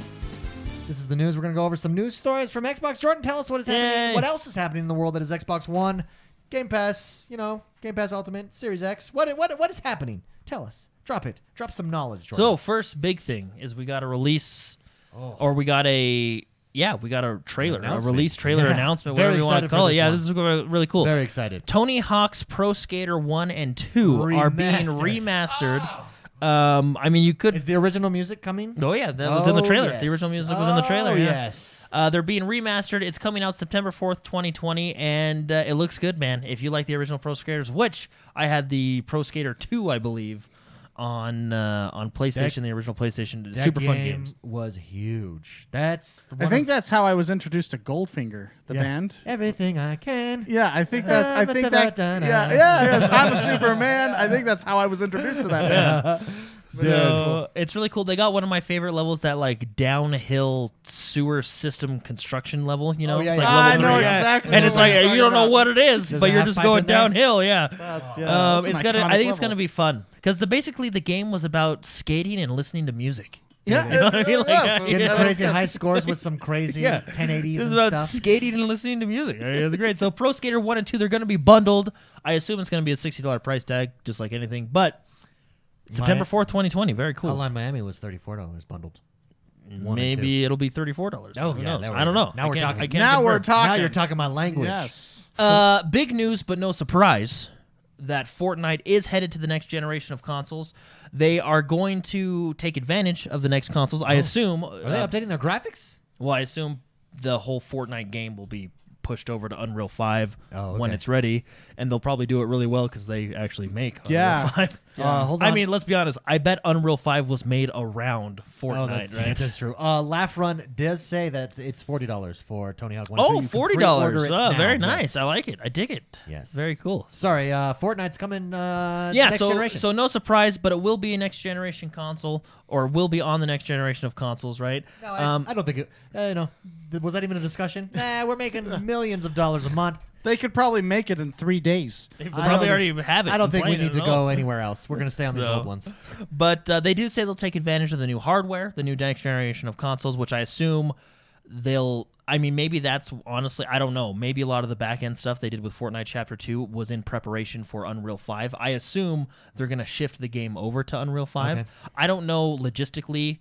Speaker 1: This is the news. We're going to go over some news stories from Xbox. Jordan, tell us what is happening.
Speaker 3: Yay.
Speaker 1: What else is happening in the world that is Xbox One, Game Pass, Game Pass Ultimate, Series X. What is happening? Tell us. Drop it. Drop some knowledge, Jordan.
Speaker 3: So first big thing is we got a release, or we got a trailer, a
Speaker 1: Announcement.
Speaker 3: release trailer
Speaker 1: Yeah.
Speaker 3: announcement,
Speaker 1: Very
Speaker 3: whatever you want to
Speaker 1: excited for
Speaker 3: call it.
Speaker 1: this
Speaker 3: Yeah,
Speaker 1: one.
Speaker 3: this is really cool.
Speaker 1: Very excited.
Speaker 3: Tony Hawk's Pro Skater 1 and 2 are being remastered. I mean, you could.
Speaker 1: Is the original music coming?
Speaker 3: Oh yeah, that was in the trailer.
Speaker 1: yes.
Speaker 3: The original music was in the trailer.
Speaker 1: Oh,
Speaker 3: Yeah.
Speaker 1: yes.
Speaker 3: They're being remastered. It's coming out September 4th, 2020, and it looks good, man. If you like the original Pro Skaters, which I had the Pro Skater 2, I believe, on PlayStation, the original PlayStation.
Speaker 1: That
Speaker 3: Super fun
Speaker 1: game
Speaker 3: games.
Speaker 1: was huge. That's the
Speaker 2: I
Speaker 1: one
Speaker 2: think that's how I was introduced to Goldfinger, the
Speaker 1: Yeah.
Speaker 2: band.
Speaker 1: Everything I can.
Speaker 2: Yeah, I think that. Yes, I'm a Superman. I think that's how I was introduced to that band.
Speaker 3: So it's really cool. They got one of my favorite levels, that like downhill sewer system construction level. You know,
Speaker 1: Oh, yeah,
Speaker 3: it's
Speaker 1: yeah.
Speaker 3: like
Speaker 2: I
Speaker 3: level
Speaker 2: know
Speaker 3: 3,
Speaker 2: exactly
Speaker 3: and
Speaker 2: what
Speaker 3: it's like
Speaker 2: you're
Speaker 3: you
Speaker 2: talking
Speaker 3: don't know
Speaker 2: about.
Speaker 3: what it is,
Speaker 1: There's
Speaker 3: but
Speaker 1: a
Speaker 3: you're
Speaker 1: half
Speaker 3: just
Speaker 1: pipe
Speaker 3: going
Speaker 1: in there?
Speaker 3: downhill. Yeah.
Speaker 2: That's
Speaker 3: It's
Speaker 2: an
Speaker 3: gonna.
Speaker 2: iconic
Speaker 3: I think it's
Speaker 2: level.
Speaker 3: gonna be fun because basically the game was about skating and listening to music.
Speaker 2: Yeah,
Speaker 3: You know what I mean? Like,
Speaker 1: Getting
Speaker 3: Yeah.
Speaker 1: crazy high scores with some crazy 1080s
Speaker 3: This is
Speaker 1: and
Speaker 3: about
Speaker 1: stuff.
Speaker 3: skating and listening to music. It's great. So Pro Skater 1 and 2, they're going to be bundled. I assume it's going to be a $60 price tag, just like anything. But September 4th, 2020. Very cool.
Speaker 1: Hotline Miami was $34 bundled. 1 and
Speaker 3: Maybe it'll be $34.
Speaker 1: Oh,
Speaker 3: Who
Speaker 1: yeah,
Speaker 3: knows?
Speaker 1: now
Speaker 3: I don't know.
Speaker 1: now we're talking.
Speaker 3: I can't
Speaker 2: Now we're
Speaker 3: confirm.
Speaker 2: talking.
Speaker 1: Now you're talking my language.
Speaker 2: Yes.
Speaker 3: Big news, but no surprise, that Fortnite is headed to the next generation of consoles. They are going to take advantage of the next consoles. I assume.
Speaker 1: Are they updating their graphics?
Speaker 3: Well, I assume the whole Fortnite game will be pushed over to Unreal 5
Speaker 1: Oh,
Speaker 3: when
Speaker 1: okay.
Speaker 3: it's ready, and they'll probably do it really well because they actually make
Speaker 2: Yeah.
Speaker 3: Unreal 5.
Speaker 1: Hold on.
Speaker 3: I mean, let's be honest. I bet Unreal 5 was made around Fortnite,
Speaker 1: Oh, that's,
Speaker 3: right?
Speaker 1: that's true. Laugh Run does say that it's $40 for Tony Hawk 1.
Speaker 3: Oh,
Speaker 1: You can
Speaker 3: $40.
Speaker 1: pre-order it
Speaker 3: Oh,
Speaker 1: now.
Speaker 3: very
Speaker 1: Yes.
Speaker 3: nice. I like it. I dig it.
Speaker 1: Yes.
Speaker 3: Very cool.
Speaker 1: Sorry, Fortnite's coming
Speaker 3: Yeah,
Speaker 1: next
Speaker 3: so
Speaker 1: generation.
Speaker 3: so no surprise, but it will be a next generation console, or will be on the next generation of consoles, right?
Speaker 1: No, I don't think it. Was that even a discussion? Nah, we're making millions of dollars a month.
Speaker 2: They could probably make it in 3 days.
Speaker 3: They
Speaker 1: I
Speaker 3: probably
Speaker 1: don't-
Speaker 3: already have it.
Speaker 1: I don't think we
Speaker 3: playing
Speaker 1: need to
Speaker 3: it at
Speaker 1: go
Speaker 3: all.
Speaker 1: anywhere else. We're going to stay on these
Speaker 3: So-
Speaker 1: old ones.
Speaker 3: But they do say they'll take advantage of the new hardware, the new next generation of consoles, which I assume they'll. I mean, maybe that's honestly, I don't know. Maybe a lot of the back end stuff they did with Fortnite Chapter 2 was in preparation for Unreal 5. I assume they're going to shift the game over to Unreal 5.
Speaker 1: Okay.
Speaker 3: I don't know logistically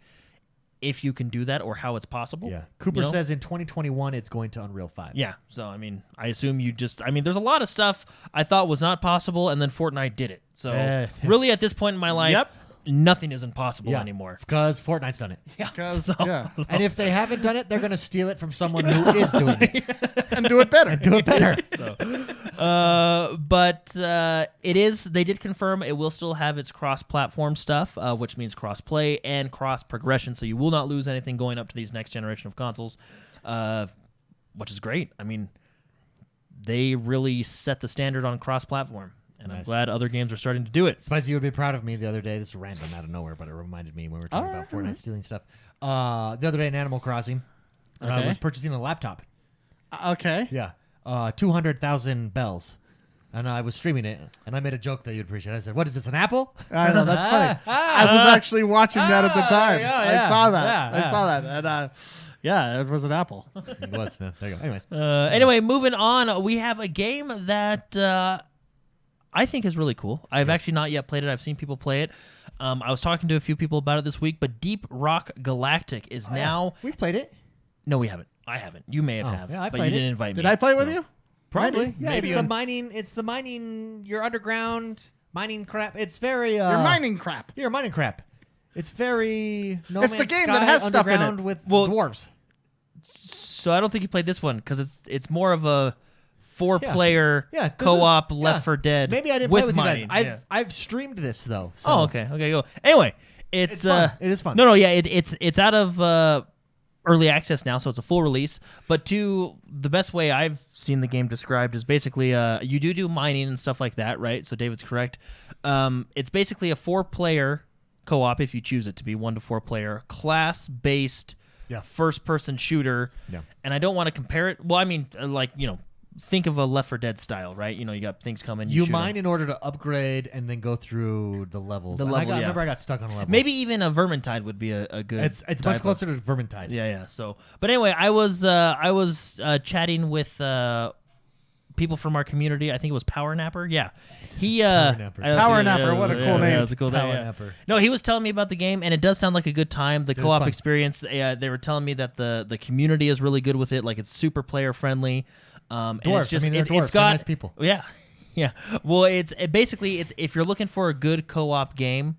Speaker 3: if you can do that or how it's possible.
Speaker 1: Yeah. Cooper
Speaker 3: you know?
Speaker 1: says in 2021 it's going to Unreal 5.
Speaker 3: Yeah. So, I mean, I assume there's a lot of stuff I thought was not possible, and then Fortnite did it. So, really, at this point in my life,
Speaker 2: Yep.
Speaker 3: nothing is impossible anymore.
Speaker 1: Because Fortnite's done it.
Speaker 3: Yeah.
Speaker 2: 'Cause-
Speaker 3: So-
Speaker 2: yeah.
Speaker 1: And if they haven't done it, they're going to steal it from someone who is doing it.
Speaker 2: And do it better.
Speaker 1: Do it better.
Speaker 3: But they did confirm it will still have its cross-platform stuff, which means cross-play and cross-progression, so you will not lose anything going up to these next generation of consoles, which is great. I mean, they really set the standard on cross-platform, and I'm
Speaker 1: Nice.
Speaker 3: glad other games are starting to do it.
Speaker 1: Spicy, you would be proud of me the other day. This is random out of nowhere, but it reminded me when we were talking about Fortnite stealing stuff. The other day in Animal Crossing, I
Speaker 2: Okay.
Speaker 1: was purchasing a laptop.
Speaker 2: Okay.
Speaker 1: Yeah. 200,000 bells. And I was streaming it, and I made a joke that you'd appreciate. I said, "What is this, an apple?"
Speaker 2: I know, that's funny. I was actually watching that at the time.
Speaker 1: there you go,
Speaker 2: I
Speaker 1: yeah.
Speaker 2: saw that.
Speaker 1: Yeah, yeah.
Speaker 2: I saw that. And yeah, it was an apple.
Speaker 1: It was. Yeah, there you go. Anyways.
Speaker 3: Anyway, moving on, we have a game that I think is really cool. I've actually not yet played it. I've seen people play it. I was talking to a few people about it this week, but Deep Rock Galactic is now.
Speaker 1: We've played it.
Speaker 3: No, we haven't. I haven't. You may have,
Speaker 1: yeah, I
Speaker 3: but
Speaker 1: played
Speaker 3: you
Speaker 1: it.
Speaker 3: didn't invite me.
Speaker 2: Did I play with
Speaker 3: No.
Speaker 2: you?
Speaker 1: Probably.
Speaker 2: Maybe.
Speaker 1: Yeah,
Speaker 2: Maybe
Speaker 1: it's the mining. It's the mining. You're underground mining crap. It's very.
Speaker 2: You're mining crap.
Speaker 1: You're mining crap. It's very. No
Speaker 2: It's the
Speaker 1: Man's
Speaker 2: game
Speaker 1: Sky
Speaker 2: that has stuff in it.
Speaker 1: underground with
Speaker 3: Well,
Speaker 1: dwarves.
Speaker 3: So I don't think you played this one because it's more of a 4-player
Speaker 1: Yeah, this
Speaker 3: co-op
Speaker 1: is-
Speaker 3: Left
Speaker 1: yeah.
Speaker 3: 4 Dead.
Speaker 1: Maybe I didn't
Speaker 3: with
Speaker 1: play with
Speaker 3: mining.
Speaker 1: you guys.
Speaker 3: Yeah.
Speaker 1: I've streamed this though. So
Speaker 3: Oh, okay, go. Anyway, it's
Speaker 1: fun. It is fun.
Speaker 3: No, yeah, it's out of early access now, so it's a full release. But the best way I've seen the game described is basically you do mining and stuff like that, right? So David's correct. It's basically a 4-player co-op if you choose it to be 1 to 4 player class-based first-person shooter.
Speaker 1: Yeah.
Speaker 3: And I don't want to compare it. Well, I mean, think of a Left 4 Dead style, right? You got things coming.
Speaker 1: You
Speaker 3: shoot 'em.
Speaker 1: mine in order to upgrade and then go through the levels.
Speaker 3: The
Speaker 1: And
Speaker 3: level,
Speaker 1: I
Speaker 3: yeah.
Speaker 1: remember I got stuck on a level.
Speaker 3: Maybe even a Vermintide would be a good.
Speaker 1: it's
Speaker 3: type
Speaker 1: much
Speaker 3: of-
Speaker 1: closer to Vermintide.
Speaker 3: Yeah. So, but anyway, I was chatting with people from our community. I think it was Power Napper. Yeah, he
Speaker 1: Napper.
Speaker 2: Power Napper, what a cool name.
Speaker 3: Yeah, that's a cool
Speaker 1: Power
Speaker 3: name. Yeah.
Speaker 1: Napper.
Speaker 3: No, he was telling me about the game, and it does sound like a good time. The
Speaker 1: was
Speaker 3: co-op
Speaker 1: fun.
Speaker 3: experience. They were telling me that the community is really good with it. Like it's super player friendly. And
Speaker 1: Dwarves.
Speaker 3: it's just
Speaker 1: I mean, they're
Speaker 3: it's
Speaker 1: dwarves. They're
Speaker 3: got
Speaker 1: nice people.
Speaker 3: Yeah. Well, basically if you're looking for a good co-op game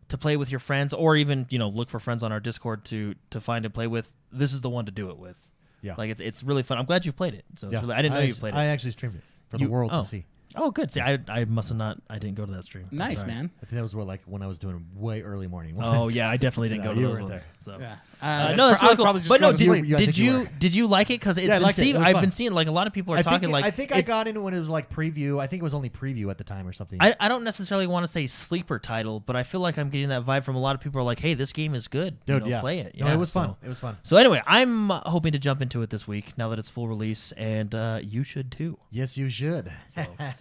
Speaker 3: to play with your friends, or even look for friends on our Discord to find and play with, this is the one to do it with.
Speaker 1: Yeah.
Speaker 3: Like it's really fun. I'm glad you played it. So
Speaker 1: Yeah.
Speaker 3: it's really, I didn't know you played it.
Speaker 1: I actually streamed it for the world to see.
Speaker 3: Oh, good. See, I must have not. I didn't go to that stream. I'm
Speaker 2: Nice,
Speaker 3: sorry.
Speaker 2: man.
Speaker 1: I think that was when I was doing way early morning.
Speaker 3: Oh yeah, I definitely didn't
Speaker 1: No,
Speaker 3: go to
Speaker 1: you
Speaker 3: those
Speaker 1: weren't
Speaker 3: ones.
Speaker 1: there.
Speaker 3: So.
Speaker 2: Yeah.
Speaker 3: No, that's really cool.
Speaker 2: probably just
Speaker 3: But no,
Speaker 2: go to sleep.
Speaker 1: I think you were.
Speaker 3: did you like it? Because
Speaker 1: Yeah, I liked it. It was
Speaker 3: I've
Speaker 1: fun.
Speaker 3: been seeing like a lot of people are
Speaker 1: I
Speaker 3: talking
Speaker 1: think,
Speaker 3: like
Speaker 1: I think I
Speaker 3: it's-
Speaker 1: got in when it was like preview. I think it was only preview at the time or something.
Speaker 3: I don't necessarily want to say sleeper title, but I feel like I'm getting that vibe from a lot of people. Are like, hey, this game is good.
Speaker 1: Dude, yeah.
Speaker 3: Play it.
Speaker 1: No,
Speaker 3: Yeah,
Speaker 1: it was
Speaker 3: so-
Speaker 1: fun. It was fun.
Speaker 3: So anyway, I'm hoping to jump into it this week now that it's full release, and you should too.
Speaker 1: Yes, you should.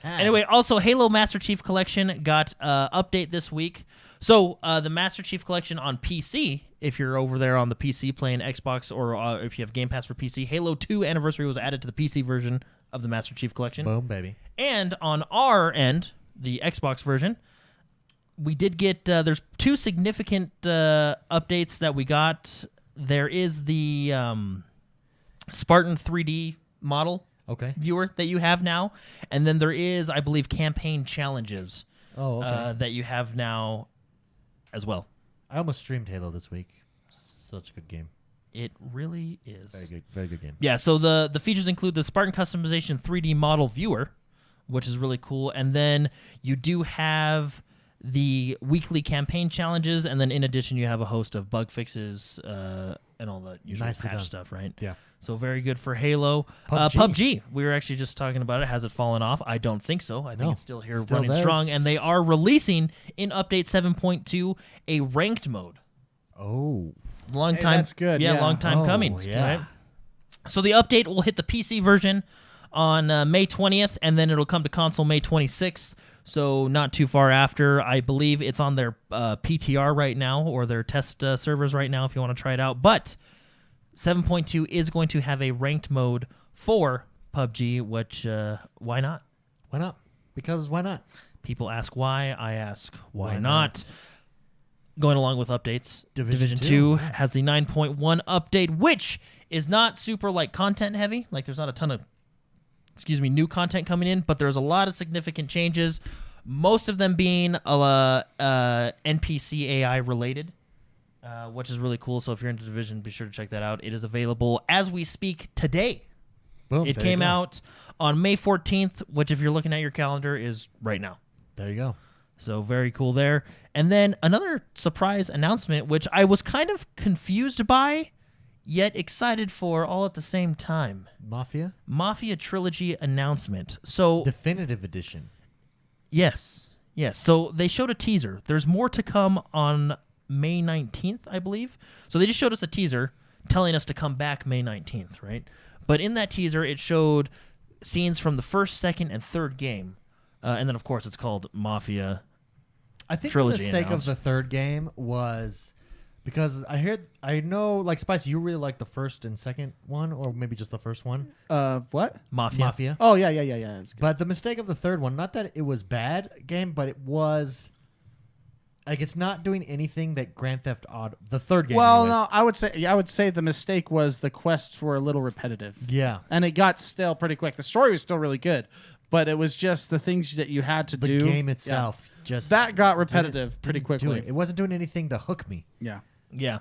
Speaker 3: Anyway, also Halo Master Chief Collection got update this week. So the Master Chief Collection on PC, if you're over there on the PC playing Xbox, or if you have Game Pass for PC, Halo 2 Anniversary was added to the PC version of the Master Chief Collection.
Speaker 1: Boom, baby.
Speaker 3: And on our end, the Xbox version, we did get there's 2 significant updates that we got. There is the Spartan 3D model
Speaker 1: Okay.
Speaker 3: viewer that you have now, and then there is, I believe, campaign challenges
Speaker 1: Oh, okay.
Speaker 3: that you have now as well.
Speaker 1: I almost streamed Halo this week. Such a good game.
Speaker 3: It really is.
Speaker 1: Very good game.
Speaker 3: Yeah, so the features include the Spartan Customization 3D model viewer, which is really cool, and then you do have the weekly campaign challenges, and then in addition you have a host of bug fixes and all the usual
Speaker 1: Nicely
Speaker 3: patch
Speaker 1: done.
Speaker 3: stuff, right?
Speaker 1: Yeah.
Speaker 3: So very good for Halo.
Speaker 1: PUBG.
Speaker 3: PUBG, we were actually just talking about it. Has it fallen off? I don't think so. I think
Speaker 1: No.
Speaker 3: it's still here
Speaker 1: Still
Speaker 3: running
Speaker 1: there.
Speaker 3: strong, and they are releasing in Update 7.2 a ranked mode.
Speaker 1: Oh.
Speaker 3: Long
Speaker 2: Hey,
Speaker 3: time.
Speaker 2: that's good,
Speaker 3: Yeah,
Speaker 2: yeah.
Speaker 3: long time
Speaker 1: Oh,
Speaker 3: coming.
Speaker 1: yeah.
Speaker 3: Right? So the update will hit the PC version on May 20th, and then it'll come to console May 26th. So not too far after. I believe it's on their PTR right now, or their test servers right now if you want to try it out. But 7.2 is going to have a ranked mode for PUBG, which why not?
Speaker 1: Why not? Because why not?
Speaker 3: People ask why. I ask why
Speaker 1: Why
Speaker 3: not?
Speaker 1: not?
Speaker 3: Going along with updates,
Speaker 1: Division
Speaker 3: 2
Speaker 1: 2,
Speaker 3: has the 9.1 update, which is not super like content heavy. Like there's not a ton of new content coming in, but there's a lot of significant changes. Most of them being NPC AI related, which is really cool. So if you're into Division, be sure to check that out. It is available as we speak today.
Speaker 1: Boom.
Speaker 3: It
Speaker 1: there you
Speaker 3: came
Speaker 1: go.
Speaker 3: out on May 14th, which if you're looking at your calendar is right now.
Speaker 1: There you go.
Speaker 3: So very cool there. And then another surprise announcement, which I was kind of confused by, yet excited for all at the same time.
Speaker 1: Mafia
Speaker 3: Mafia Trilogy announcement. So,
Speaker 1: Definitive Edition.
Speaker 3: yes. So they showed a teaser. There's more to come on May 19th, I believe. So they just showed us a teaser telling us to come back May 19th, right? But in that teaser, it showed scenes from the first, second, and third game. And then, of course, it's called Mafia.
Speaker 1: I think
Speaker 3: Trilogy
Speaker 1: the mistake
Speaker 3: announced.
Speaker 1: of the third game was because I know, like, Spice, you really like the first and second one, or maybe just the first one,
Speaker 2: What?
Speaker 3: Mafia.
Speaker 2: Oh, yeah. It's good.
Speaker 1: But the mistake of the third one, not that it was bad game, but it was like it's not doing anything that Grand Theft Auto, the third game.
Speaker 2: Well,
Speaker 1: anyways.
Speaker 2: no, I would say the mistake was the quests were a little repetitive.
Speaker 1: Yeah.
Speaker 2: And it got stale pretty quick. The story was still really good, but it was just the things that you had to
Speaker 1: The
Speaker 2: do.
Speaker 1: game itself just
Speaker 2: That got repetitive pretty
Speaker 1: didn't do
Speaker 2: quickly.
Speaker 1: it. It wasn't doing anything to hook me.
Speaker 2: Yeah.
Speaker 3: Yeah.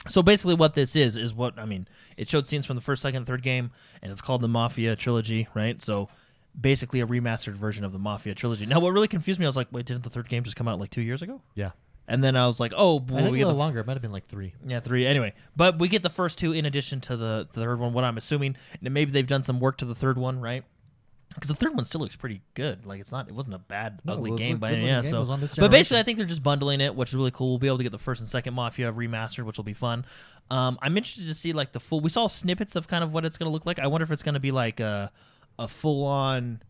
Speaker 3: So basically what this is what, I mean, it showed scenes from the first, second, and third game, and it's called the Mafia trilogy, right? So basically a remastered version of the Mafia trilogy. Now, what really confused me, I was like, wait, didn't the third game just come out like 2 years ago?
Speaker 1: Yeah.
Speaker 3: And then I was like, oh,
Speaker 1: I
Speaker 3: well,
Speaker 1: think
Speaker 3: we
Speaker 1: a
Speaker 3: get
Speaker 1: little
Speaker 3: the
Speaker 1: longer. It might have been like 3.
Speaker 3: Yeah, 3. Anyway, but we get the first 2 in addition to the third one, what I'm assuming. And maybe they've done some work to the third one, right? Because the third one still looks pretty good. Like, it wasn't a bad,
Speaker 1: No,
Speaker 3: ugly
Speaker 1: it was
Speaker 3: game
Speaker 1: a
Speaker 3: by
Speaker 1: good
Speaker 3: any
Speaker 1: looking
Speaker 3: yeah.
Speaker 1: game. It
Speaker 3: So,
Speaker 1: was on this
Speaker 3: but basically,
Speaker 1: generation.
Speaker 3: I think they're just bundling it, which is really cool. We'll be able to get the first and second Mafia remastered, which will be fun. I'm interested to see like the full. We saw snippets of kind of what it's going to look like. I wonder if it's going to be like a full on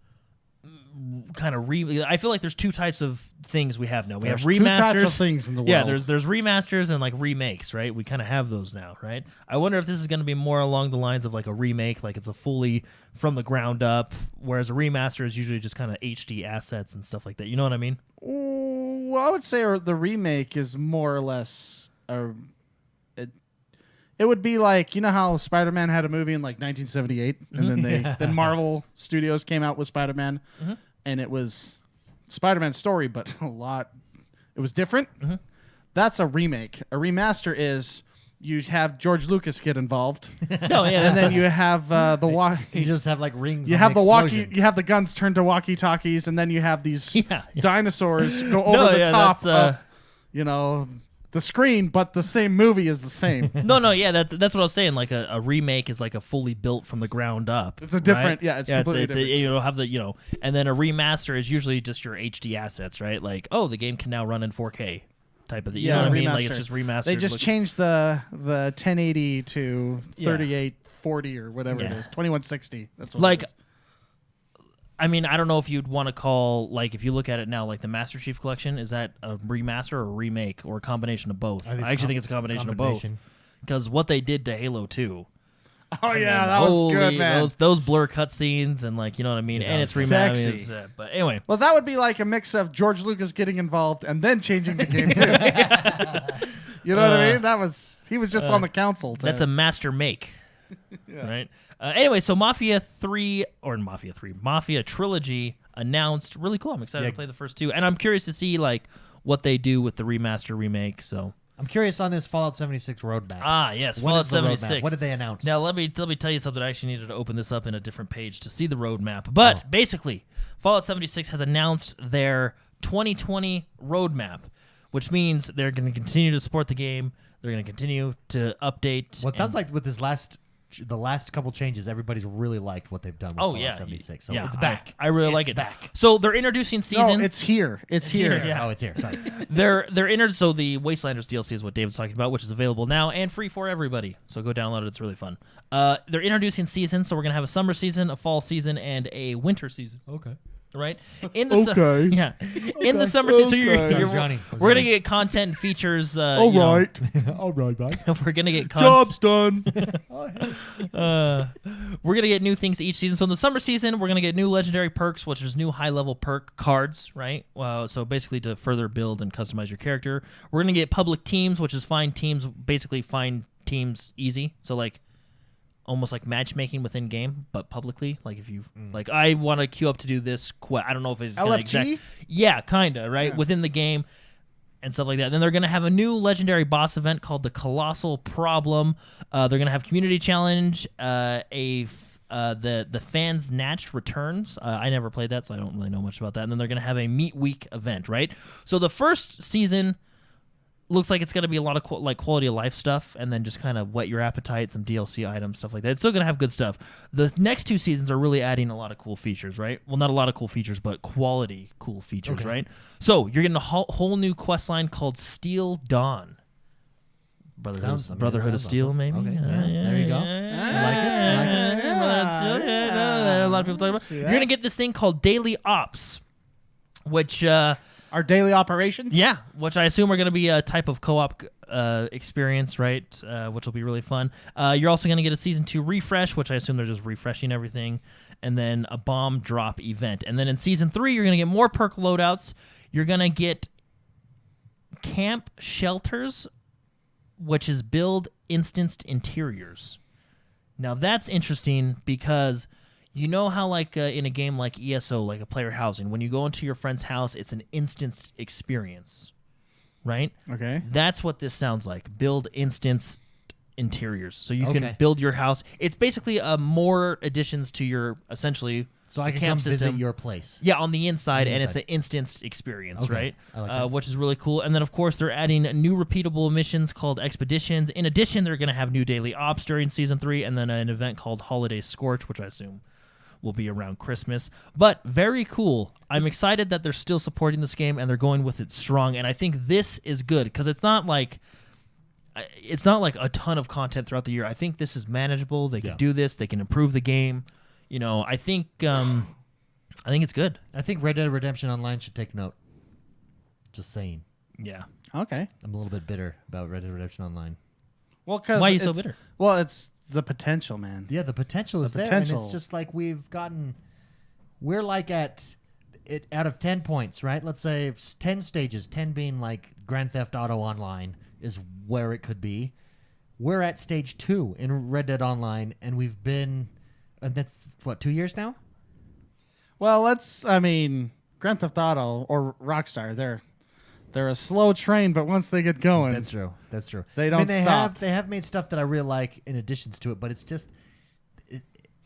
Speaker 3: kind of I feel like there's 2 types of things we have now. We
Speaker 2: There's
Speaker 3: have remasters.
Speaker 2: 2 types of things in the world.
Speaker 3: Yeah, there's remasters and like remakes, right? We kind of have those now, right? I wonder if this is going to be more along the lines of like a remake, like it's a fully from the ground up, whereas a remaster is usually just kind of HD assets and stuff like that. You know what I mean?
Speaker 2: Well, I would say the remake is more or less it would be like, you know how Spider-Man had a movie in like 1978 and then then Marvel Studios came out with Spider-Man and it was Spider-Man's story but it was different. That's a remake. A remaster is you have George Lucas get involved.
Speaker 3: Oh yeah,
Speaker 2: And then you have
Speaker 1: You just have like rings.
Speaker 2: you
Speaker 1: on
Speaker 2: have the
Speaker 1: explosions.
Speaker 2: you have the guns turned to walkie-talkies, and then you have these
Speaker 3: Yeah.
Speaker 2: dinosaurs go over the top
Speaker 3: that's,
Speaker 2: of the screen, but the same movie is the same.
Speaker 3: No, yeah, that's what I was saying. Like a remake is like a fully built from the ground up.
Speaker 2: It's a different-
Speaker 3: right?
Speaker 2: yeah, it's completely different.
Speaker 3: You'll have the and then a remaster is usually just your HD assets, right? Like, oh, the game can now run in 4K type of thing. You know what I mean? Like it's just remastered.
Speaker 2: They just
Speaker 3: looks-
Speaker 2: changed the 1080 to 3840 or whatever it
Speaker 3: Yeah.
Speaker 2: is, 2160. That's what
Speaker 3: like
Speaker 2: it is.
Speaker 3: I mean, I don't know if you'd want to call, like, if you look at it now, like the Master Chief Collection, is that a remaster or a remake or a combination of both? I actually think it's a combination of both. Because what they did to Halo 2.
Speaker 2: Oh yeah, that was good, man.
Speaker 3: Those blur cutscenes and, like, you know what I mean? And it's remastered. I mean,
Speaker 2: Sexy.
Speaker 3: but anyway.
Speaker 2: Well, that would be like a mix of George Lucas getting involved and then changing the game too. You know what I mean? He was just on the council.
Speaker 3: That's a master make. Right? Anyway, so Mafia Trilogy announced. Really cool. I'm excited to play the first 2. And I'm curious to see, like, what they do with the remaster remake, so...
Speaker 1: I'm curious on this Fallout 76 roadmap.
Speaker 3: Ah, yes,
Speaker 1: What
Speaker 3: Fallout
Speaker 1: is the roadmap?
Speaker 3: 76.
Speaker 1: What did they announce?
Speaker 3: Now, let me tell you something. I actually needed to open this up in a different page to see the roadmap. But basically, Fallout 76 has announced their 2020 roadmap, which means they're going to continue to support the game. They're going to continue to update.
Speaker 1: Well, it sounds like with the last couple changes, everybody's really liked what they've done with Fallout 76. So it's back.
Speaker 3: I really like
Speaker 1: It's
Speaker 3: it.
Speaker 1: back.
Speaker 3: So they're introducing season.
Speaker 2: No, it's here. It's here.
Speaker 3: Yeah.
Speaker 1: Oh, it's here. Sorry.
Speaker 3: So the Wastelanders DLC is what David's talking about, which is available now and free for everybody. So go download it; it's really fun. They're introducing seasons, so we're gonna have a summer season, a fall season, and a winter season.
Speaker 1: Okay.
Speaker 3: Right? In the in the summer season, so
Speaker 1: Johnny.
Speaker 3: we're gonna get content and features.
Speaker 2: All right.
Speaker 1: All right, bud.
Speaker 3: We're gonna get
Speaker 2: Job's done.
Speaker 3: we're gonna get new things each season. So in the summer season, we're gonna get new legendary perks, which is new high-level perk cards, right? So basically to further build and customize your character. We're gonna get public teams, which is find teams easy. So like almost like matchmaking within game, but publicly. Like if you like, I want to queue up to do this. I don't know if it's gonna
Speaker 2: LFG?
Speaker 3: Yeah, kinda right
Speaker 2: Yeah.
Speaker 3: within the game. And stuff like that. And then they're going to have a new legendary boss event called the Colossal Problem. They're going to have community challenge. The Fans Natched returns. I never played that, so I don't really know much about that. And then they're going to have a Meat Week event, right? So the first season looks like it's going to be a lot of quality of life stuff, and then just kind of whet your appetite, some DLC items, stuff like that. It's still going to have good stuff. The next 2 seasons are really adding a lot of cool features, right? Well, not a lot of cool features, but quality cool features, right? So you're getting a whole new quest line called Steel Dawn. Brotherhood of Steel,
Speaker 1: awesome.
Speaker 3: maybe.
Speaker 1: Okay, yeah, there you go. I like it.
Speaker 3: A lot of people talking about. You're going to get this thing called Daily Ops, which...
Speaker 2: Our daily operations?
Speaker 3: Yeah, which I assume are going to be a type of co-op experience, right? Which will be really fun. You're also going to get a Season 2 refresh, which I assume they're just refreshing everything, and then a bomb drop event. And then in Season 3, you're going to get more perk loadouts. You're going to get camp shelters, which is build instanced interiors. Now that's interesting because you know how like in a game like ESO, like a player housing, when you go into your friend's house, it's an instanced experience, right?
Speaker 2: Okay.
Speaker 3: That's what this sounds like. Build instanced interiors. So you can build your house. It's basically more additions to your essentially
Speaker 1: So I can
Speaker 3: camp
Speaker 1: come
Speaker 3: system.
Speaker 1: visit your place.
Speaker 3: Yeah, on the inside,
Speaker 1: On the
Speaker 3: and it's
Speaker 1: inside.
Speaker 3: an instanced experience,
Speaker 1: Okay.
Speaker 3: right?
Speaker 1: I like that.
Speaker 3: Which is really cool. And then, of course, they're adding new repeatable missions called expeditions. In addition, they're going to have new daily ops during Season 3, and then an event called Holiday Scorch, which I assume will be around Christmas. But very cool. I'm excited that they're still supporting this game, and they're going with it strong. And I think this is good, because it's not like a ton of content throughout the year. I think this is manageable. They can do this. They can improve the game. You know, I think it's good.
Speaker 1: I think Red Dead Redemption Online should take note. Just saying.
Speaker 3: Yeah.
Speaker 2: Okay.
Speaker 1: I'm a little bit bitter about Red Dead Redemption Online.
Speaker 2: Well, because
Speaker 3: Why are you so bitter?
Speaker 2: Well, it's the potential, man.
Speaker 1: Yeah, the potential is there, and
Speaker 2: potential.
Speaker 1: it's just like we're like at it out of 10 points, right? Let's say it's 10 stages, 10 being like Grand Theft Auto Online is where it could be. We're at stage 2 in Red Dead Online, and we've been, and that's what, 2 years now?
Speaker 2: Well, Grand Theft Auto or Rockstar, they're a slow train, but once they get going,
Speaker 1: That's true. That's true.
Speaker 2: They don't stop.
Speaker 1: They have made stuff that I really like in additions to it, but it's just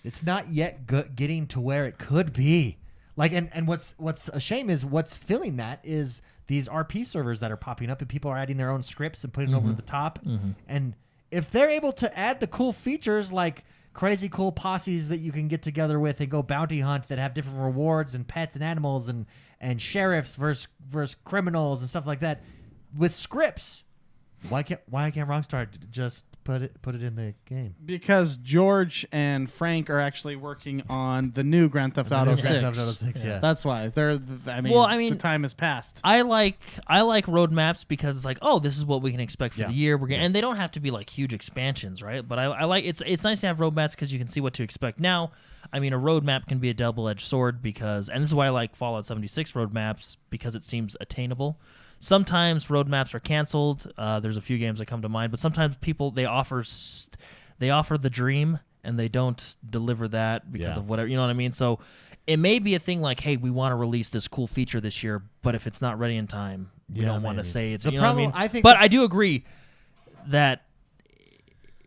Speaker 1: it's not yet getting to where it could be. Like, and what's a shame is what's filling that is these RP servers that are popping up, and people are adding their own scripts and putting it over the top. And if they're able to add the cool features like crazy cool posses that you can get together with and go bounty hunt that have different rewards and pets and animals and sheriffs versus criminals and stuff like that with scripts, why can't Rockstar just put it in the game?
Speaker 2: because George and Frank are actually working on the new Grand Theft Auto 6.
Speaker 1: Grand Theft Auto 6, yeah.
Speaker 2: That's why the time has passed.
Speaker 3: I like roadmaps because it's like, oh, this is what we can expect for the year. And they don't have to be like huge expansions, right? But I like it's nice to have roadmaps because you can see what to expect. Now, a roadmap can be a double-edged sword because, and this is why I like Fallout 76 roadmaps, because it seems attainable. Sometimes roadmaps are canceled. There's a few games that come to mind, but sometimes people they offer the dream and they don't deliver that because of whatever, you know what I mean? So it may be a thing like, hey, we want to release this cool feature this year, but if it's not ready in time, we don't want to say it's.
Speaker 1: The
Speaker 3: you know
Speaker 1: problem,
Speaker 3: what I mean?
Speaker 1: I think,
Speaker 3: but I do agree that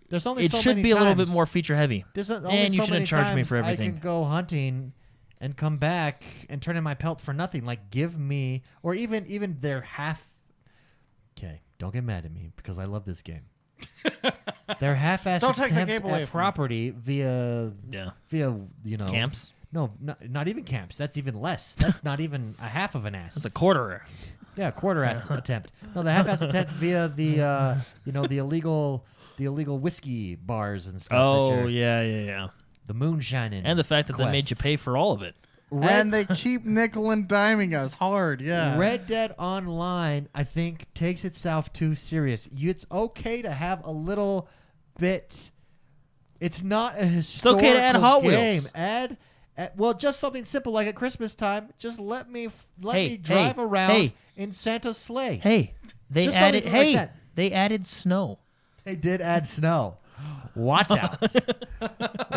Speaker 1: there's only
Speaker 3: it
Speaker 1: so
Speaker 3: should
Speaker 1: many
Speaker 3: be a little bit
Speaker 1: times-
Speaker 3: more feature heavy.
Speaker 1: There's only
Speaker 3: And you
Speaker 1: so many
Speaker 3: shouldn't charge me
Speaker 1: times
Speaker 3: for everything.
Speaker 1: I can go hunting and come back and turn in my pelt for nothing. Like, give me, or even their half. Okay, don't get mad at me because I love this game. Their half-assed
Speaker 2: Don't take the
Speaker 1: attempt
Speaker 2: game away
Speaker 1: at
Speaker 2: from me.
Speaker 1: property via
Speaker 3: Camps.
Speaker 1: No, not even camps. That's even less. That's not even a half of an ass.
Speaker 3: It's a quarter.
Speaker 1: Yeah, quarter-ass attempt. No, the half-ass attempt via the the illegal whiskey bars and stuff.
Speaker 3: Oh yeah.
Speaker 1: The moonshining
Speaker 3: And the fact that they made you
Speaker 1: quests.
Speaker 3: pay for all of it.
Speaker 2: And they keep nickel and diming us hard, yeah.
Speaker 1: Red Dead Online, I think, takes itself too serious. It's okay to have a little bit. It's not a historical
Speaker 3: okay to add Hot
Speaker 1: game.
Speaker 3: Wheels.
Speaker 1: Add well, just something simple like at Christmas time. Just let me
Speaker 3: Hey,
Speaker 1: drive around
Speaker 3: hey.
Speaker 1: in Santa's sleigh.
Speaker 3: Hey, they
Speaker 1: Just
Speaker 3: added.
Speaker 1: something like
Speaker 3: Hey,
Speaker 1: that.
Speaker 3: they added snow.
Speaker 1: They did add snow. Watch out.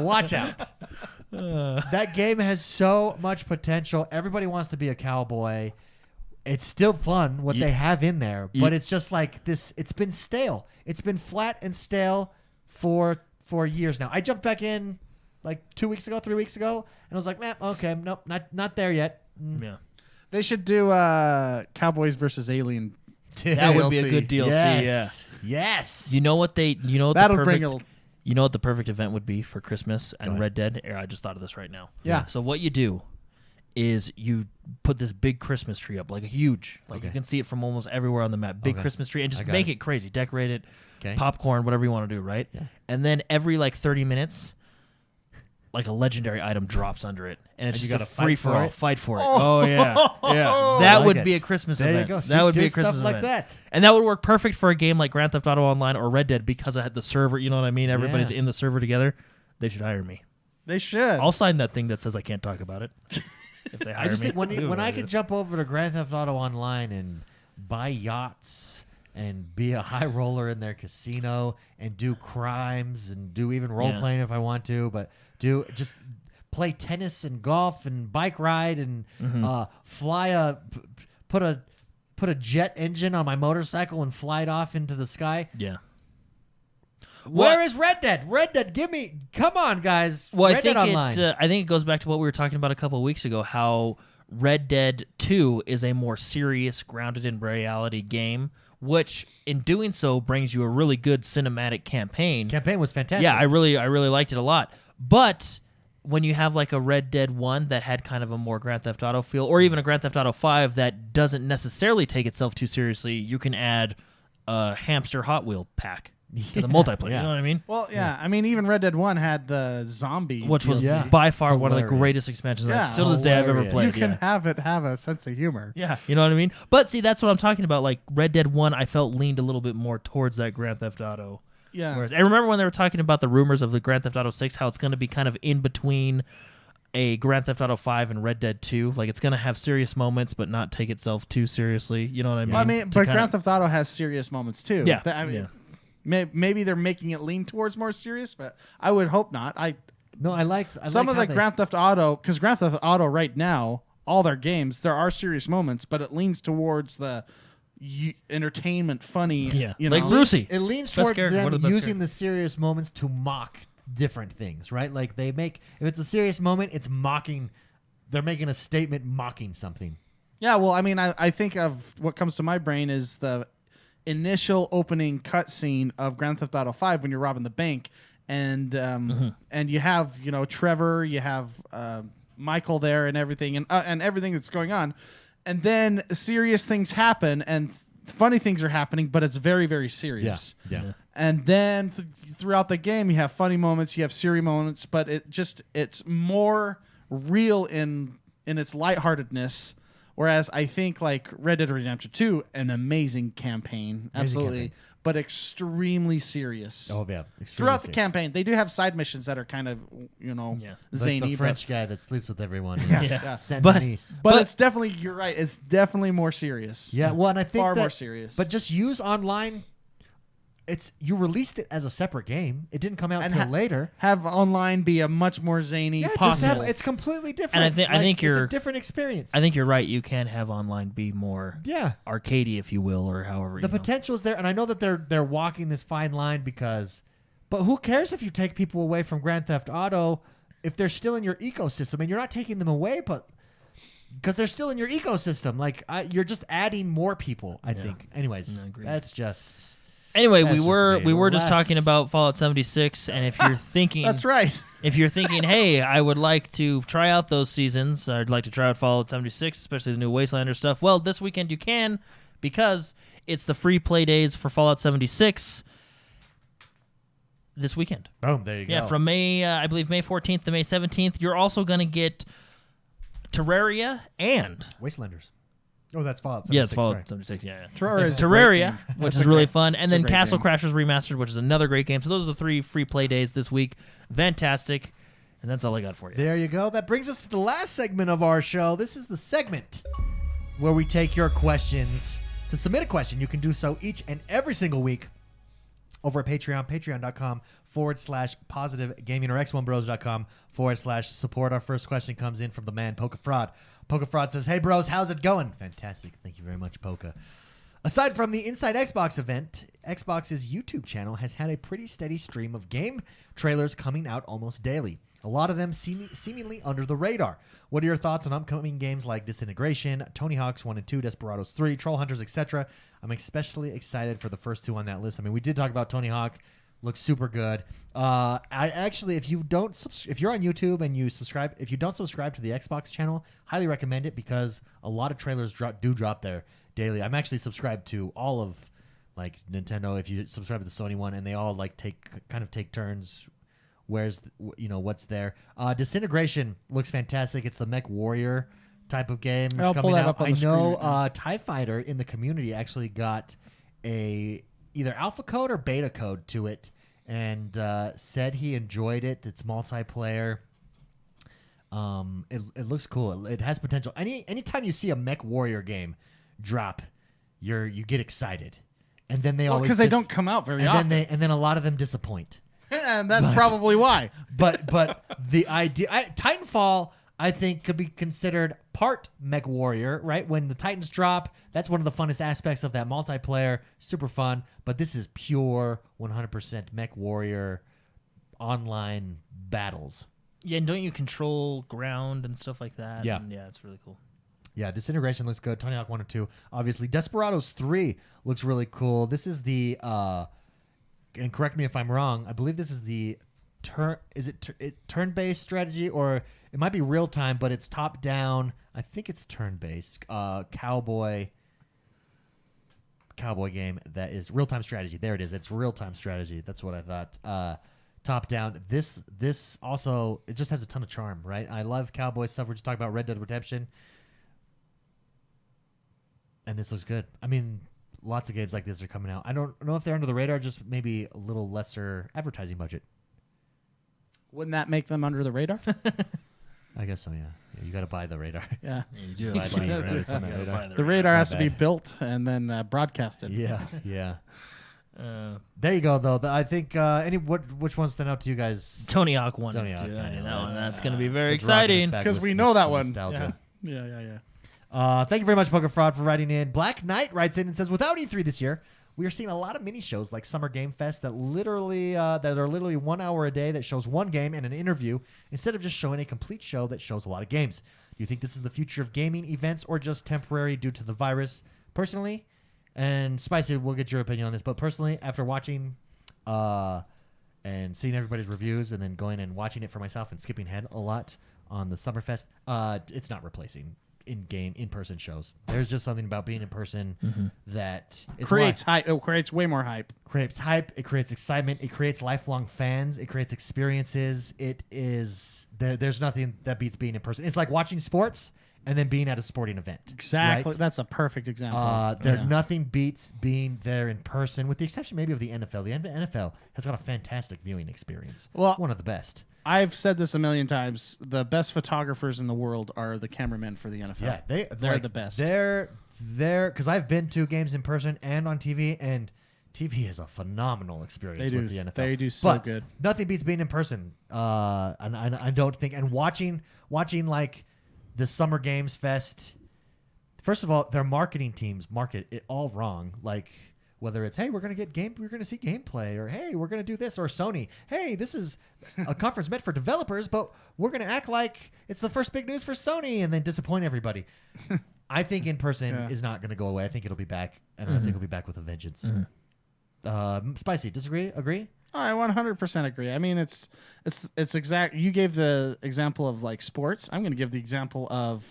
Speaker 1: Watch out. That game has so much potential. Everybody wants to be a cowboy. It's still fun what they have in there, but it's just like this. It's been stale. It's been flat and stale for years now. I jumped back in like 3 weeks ago, and I was like, man, okay, nope, not there yet.
Speaker 3: Yeah,
Speaker 2: They should do Cowboys versus Alien.
Speaker 3: that would be a
Speaker 2: DLC.
Speaker 3: good DLC.
Speaker 1: Yes.
Speaker 3: Yeah.
Speaker 1: Yes.
Speaker 3: You know what
Speaker 2: That'll
Speaker 3: the
Speaker 2: bring
Speaker 3: perfect, You know what the perfect event would be for Christmas and
Speaker 1: ahead.
Speaker 3: Red Dead? I just thought of this right now.
Speaker 2: Yeah.
Speaker 3: So what you do is you put this big Christmas tree up, like a huge, like you
Speaker 1: Okay.
Speaker 3: can see it from almost everywhere on the map. Big
Speaker 1: Okay.
Speaker 3: Christmas tree, and
Speaker 1: I
Speaker 3: just
Speaker 1: got
Speaker 3: make
Speaker 1: it.
Speaker 3: it crazy. Decorate it,
Speaker 1: Okay.
Speaker 3: popcorn, whatever you want to do, right?
Speaker 1: Yeah.
Speaker 3: And then every like 30 minutes, like a legendary item drops under it, and it's
Speaker 1: And you
Speaker 3: just a
Speaker 1: gotta fight
Speaker 3: free
Speaker 1: for
Speaker 3: for all.
Speaker 1: it?
Speaker 3: Fight for it. Oh yeah, yeah. That
Speaker 1: like
Speaker 3: would
Speaker 1: it.
Speaker 3: be a Christmas
Speaker 1: There you
Speaker 3: event.
Speaker 1: go.
Speaker 3: That would be
Speaker 1: Do
Speaker 3: a Christmas
Speaker 1: stuff like
Speaker 3: event.
Speaker 1: that.
Speaker 3: And that would work perfect for a game like Grand Theft Auto Online or Red Dead because I had the server. You know what I mean? Everybody's
Speaker 1: Yeah.
Speaker 3: in the server together. They should hire me.
Speaker 2: They should.
Speaker 3: I'll sign that thing that says I can't talk about it. If they hire
Speaker 1: I just
Speaker 3: me.
Speaker 1: think when I could jump over to Grand Theft Auto Online and buy yachts and be a high roller in their casino and do crimes and do even role playing if I want to, but do just play tennis and golf and bike ride and fly put a jet engine on my motorcycle and fly it off into the sky.
Speaker 3: Yeah.
Speaker 1: Where is Red Dead? Red Dead, come on, guys.
Speaker 3: Well,
Speaker 1: Red Dead Online.
Speaker 3: I think it goes back to what we were talking about a couple of weeks ago, how Red Dead 2 is a more serious, grounded in reality game, which in doing so brings you a really good cinematic campaign.
Speaker 1: Campaign was fantastic.
Speaker 3: Yeah, I really liked it a lot. But when you have like a Red Dead 1 that had kind of a more Grand Theft Auto feel, or even a Grand Theft Auto 5 that doesn't necessarily take itself too seriously, you can add a hamster Hot Wheel pack to the multiplayer.
Speaker 1: Yeah.
Speaker 3: You know what I mean?
Speaker 2: Well, yeah. I mean, even Red Dead 1 had the zombie,
Speaker 3: Which was
Speaker 2: DLC.
Speaker 3: by far one of the
Speaker 1: Hilarious.
Speaker 3: greatest expansions
Speaker 2: Yeah.
Speaker 3: till this day I've ever
Speaker 1: Hilarious.
Speaker 3: played.
Speaker 2: You can
Speaker 3: yeah.
Speaker 2: have a sense of humor.
Speaker 3: Yeah, you know what I mean? But see, that's what I'm talking about. Like Red Dead 1, I felt leaned a little bit more towards that Grand Theft Auto.
Speaker 2: Yeah.
Speaker 3: Whereas, I remember when they were talking about the rumors of the Grand Theft Auto 6, how it's going to be kind of in between a Grand Theft Auto 5 and Red Dead 2. Like, it's going to have serious moments, but not take itself too seriously. You know what I mean?
Speaker 2: Well, I mean,
Speaker 3: To
Speaker 2: but
Speaker 3: kinda-
Speaker 2: Grand Theft Auto has serious moments too.
Speaker 3: Yeah.
Speaker 2: I mean,
Speaker 3: Yeah.
Speaker 2: maybe they're making it lean towards more serious, but I would hope not. I
Speaker 1: like
Speaker 2: some of
Speaker 1: how
Speaker 2: the
Speaker 1: they-
Speaker 2: Grand Theft Auto, because Grand Theft Auto right now, all their games, there are serious moments, but it leans towards the entertainment, funny.
Speaker 3: Yeah.
Speaker 2: You
Speaker 3: Like
Speaker 2: know?
Speaker 3: Brucey.
Speaker 1: It leans
Speaker 3: Best
Speaker 1: towards
Speaker 3: character, one
Speaker 1: them
Speaker 3: of the best
Speaker 1: using the serious moments to mock different things, right? Like they make, if it's a serious moment, it's mocking. They're making a statement mocking something.
Speaker 2: Yeah, well, I mean, I think of what comes to my brain is the initial opening cutscene of Grand Theft Auto 5 when you're robbing the bank, and and you have Trevor, you have Michael there, and everything, and everything that's going on, and then serious things happen and funny things are happening, but it's very, very serious.
Speaker 1: Yeah.
Speaker 2: And then throughout the game, you have funny moments, you have serious moments, but it's more real in its lightheartedness. Whereas I think like Red Dead Redemption 2, an amazing campaign, absolutely,
Speaker 1: campaign.
Speaker 2: but extremely serious.
Speaker 1: Oh yeah.
Speaker 2: Throughout the campaign, they do have side missions that are kind of
Speaker 3: Yeah.
Speaker 1: Like
Speaker 2: zany,
Speaker 1: the French guy that sleeps with everyone.
Speaker 3: Yeah.
Speaker 1: Saint
Speaker 3: But-
Speaker 1: Denis.
Speaker 2: but it's definitely, you're right, it's definitely more serious.
Speaker 1: Yeah, well, and I think
Speaker 2: Far
Speaker 1: that,
Speaker 2: more serious.
Speaker 1: But just use online. You released it as a separate game. It didn't come out
Speaker 2: And
Speaker 1: until later.
Speaker 2: Have online be a much more zany
Speaker 1: Yeah, just
Speaker 2: possible.
Speaker 1: have, it's completely different.
Speaker 3: And I think
Speaker 1: it's
Speaker 3: you're-
Speaker 1: a different experience.
Speaker 3: I think you're right. You can have online be more
Speaker 1: Yeah,
Speaker 3: arcadey, if you will, or however.
Speaker 1: the
Speaker 3: you know.
Speaker 1: potential is there, and I know that they're walking this fine line but who cares if you take people away from Grand Theft Auto if they're still in your ecosystem, and you're not taking them away, but because they're still in your ecosystem, like you're just adding more people. I think. Anyways,
Speaker 3: I agree.
Speaker 1: that's just.
Speaker 3: Anyway,
Speaker 1: That's
Speaker 3: we
Speaker 1: just
Speaker 3: were
Speaker 1: me.
Speaker 3: we were just
Speaker 1: Last-
Speaker 3: talking about Fallout 76, and if you're thinking
Speaker 2: That's right.
Speaker 3: if you're thinking, hey, I would like to try out those seasons, I'd like to try out Fallout 76, especially the new Wastelanders stuff. Well, this weekend you can, because it's the free play days for Fallout 76 this weekend.
Speaker 1: Boom! There you go.
Speaker 3: Yeah, from May, I believe May 14th to May 17th. You're also going to get Terraria and
Speaker 1: Wastelanders. Oh, that's Fallout 76.
Speaker 3: yeah, it's Fallout
Speaker 1: sorry.
Speaker 3: 76. Yeah,
Speaker 2: Terraria is a great
Speaker 3: Terraria,
Speaker 2: game.
Speaker 3: which
Speaker 2: That's
Speaker 3: is
Speaker 2: a
Speaker 3: really
Speaker 2: great-
Speaker 3: fun, and
Speaker 2: it's a
Speaker 3: then
Speaker 2: great
Speaker 3: Castle
Speaker 2: game.
Speaker 3: Crashers Remastered, which is another great game. So those are the 3 free play days this week. Fantastic, and that's all I got for you.
Speaker 1: There you go. That brings us to the last segment of our show. This is the segment where we take your questions. To submit a question, you can do so each and every single week over at Patreon, patreon.com/positive gaming or XoneBros.com/support. Our first question comes in from the man, Polka Fraud. Polka Fraud says, "Hey bros, how's it going?" Fantastic. Thank you very much, Polka. Aside from the Inside Xbox event, Xbox's YouTube channel has had a pretty steady stream of game trailers coming out almost daily. A lot of them seemingly under the radar. What are your thoughts on upcoming games like Disintegration, Tony Hawk's 1 and 2, Desperados 3, Troll Hunters, etc.? I'm especially excited for the first 2 on that list. I mean, we did talk about Tony Hawk. Looks super good. I actually, if you're on YouTube and you subscribe, if you don't subscribe to the Xbox channel, highly recommend it because a lot of trailers do drop there daily. I'm actually subscribed to all of like Nintendo. If you subscribe to the Sony one, and they all like take turns. What's there? Disintegration looks fantastic. It's the Mech Warrior type of game. It's
Speaker 2: I'll pull
Speaker 1: coming
Speaker 2: that
Speaker 1: out.
Speaker 2: up on
Speaker 1: I
Speaker 2: the screen
Speaker 1: know
Speaker 2: right now.
Speaker 1: TIE Fighter in the community actually got a either alpha code or beta code to it, and said he enjoyed it. It's multiplayer. It looks cool. It has potential. Anytime you see a Mech Warrior game drop, you get excited, and then they
Speaker 2: Well,
Speaker 1: always
Speaker 2: because they don't come out very often.
Speaker 1: and then a lot of them disappoint.
Speaker 2: And that's probably why.
Speaker 1: But the idea, Titanfall, I think, could be considered part Mech Warrior, right? When the Titans drop, that's one of the funnest aspects of that multiplayer. Super fun. But this is pure 100% Mech Warrior online battles.
Speaker 3: Yeah, and don't you control ground and stuff like that?
Speaker 1: Yeah.
Speaker 3: And yeah, it's really cool.
Speaker 1: Yeah, Disintegration looks good. Tony Hawk 1 and 2, obviously. Desperados 3 looks really cool. This is the, and correct me if I'm wrong, I believe this is the turn-based strategy, or it might be real-time, but it's top-down. I think it's turn-based. Cowboy game that is real-time strategy. There it is. It's real-time strategy. That's what I thought. Top-down. This also, it just has a ton of charm, right? I love cowboy stuff. We're just talking about Red Dead Redemption. And this looks good. I mean, lots of games like this are coming out. I don't know if they're under the radar, just maybe a little lesser advertising budget.
Speaker 2: Wouldn't that make them under the radar?
Speaker 1: I guess so, yeah. You got to buy the radar.
Speaker 2: Yeah.
Speaker 3: Yeah, you do.
Speaker 1: Buy money, right? It's on the
Speaker 3: You gotta
Speaker 1: radar.
Speaker 3: buy
Speaker 2: The radar has
Speaker 1: Not
Speaker 2: to be
Speaker 1: bad.
Speaker 2: built and then broadcasted.
Speaker 1: Yeah, yeah.
Speaker 3: Uh,
Speaker 1: There you go, though. I think which ones stand out to you guys?
Speaker 3: Tony Hawk 1
Speaker 1: Tony
Speaker 3: and
Speaker 1: Hawk,
Speaker 3: 2.
Speaker 1: I
Speaker 3: I mean,
Speaker 1: know.
Speaker 3: that's going to be very
Speaker 1: It's rocking us
Speaker 3: exciting.
Speaker 1: back
Speaker 2: 'Cause
Speaker 1: with
Speaker 2: we know that
Speaker 1: some
Speaker 2: one.
Speaker 1: nostalgia.
Speaker 2: Yeah.
Speaker 1: Thank you very much, Poker Fraud, for writing in. Black Knight writes in and says, without E3 this year, we are seeing a lot of mini shows like Summer Game Fest that are literally 1 hour a day that shows one game and an interview instead of just showing a complete show that shows a lot of games. Do you think this is the future of gaming events or just temporary due to the virus? Personally, and Spicy, we'll get your opinion on this, but personally, after watching and seeing everybody's reviews and then going and watching it for myself and skipping ahead a lot on the Summerfest, it's not replacing in-person shows. There's just something about being in person that it's
Speaker 2: Creates hype. It creates way more hype.
Speaker 1: creates hype, it creates excitement, it creates lifelong fans, it creates experiences. It is there's nothing that beats being in person. It's like watching sports and then being at a sporting event.
Speaker 2: Exactly.
Speaker 1: right?
Speaker 2: That's a perfect example.
Speaker 1: Nothing beats being there in person, with the exception maybe of the NFL. The NFL has got a fantastic viewing experience.
Speaker 2: Well,
Speaker 1: one of the best.
Speaker 2: I've said this a million times. The best photographers in the world are the cameramen for the NFL.
Speaker 1: Yeah,
Speaker 2: they're the best.
Speaker 1: They're because I've been to games in person and on TV, and TV is a phenomenal experience with the NFL.
Speaker 2: They do so
Speaker 1: but
Speaker 2: good.
Speaker 1: Nothing beats being in person. And I don't think, and watching like the Summer Games Fest. First of all, their marketing teams market it all wrong. Like, whether it's, hey, we're gonna see gameplay, or hey, we're gonna do this, or Sony, hey, this is a conference meant for developers, but we're gonna act like it's the first big news for Sony, and then disappoint everybody. I think in person is not gonna go away. I think it'll be back, and I think it'll be back with a vengeance. Spicy, disagree? Agree?
Speaker 2: I 100% agree. I mean, it's exact. You gave the example of like sports. I'm going to give the example of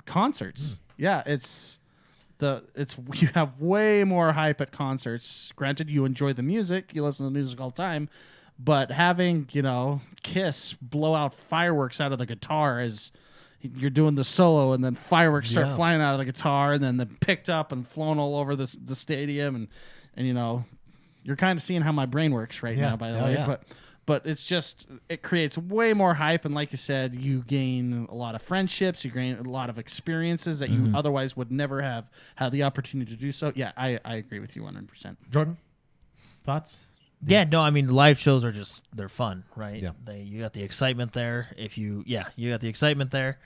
Speaker 1: Concerts?
Speaker 2: Yeah, you have way more hype at concerts. Granted, you enjoy the music, you listen to the music all the time, but having Kiss blow out fireworks out of the guitar as you're doing the solo, and then fireworks start flying out of the guitar, and then they're picked up and flown all over the stadium, and you're kind of seeing how my brain works right now, by the way.
Speaker 1: Yeah.
Speaker 2: But it's just, it creates way more hype. And like you said, you gain a lot of friendships. You gain a lot of experiences that you otherwise would never have had the opportunity to do so. Yeah, I agree with you 100%.
Speaker 1: Jordan, thoughts?
Speaker 3: Yeah, no, I mean, live shows are they're fun, right?
Speaker 1: Yeah.
Speaker 3: You got the excitement there. You got the excitement there.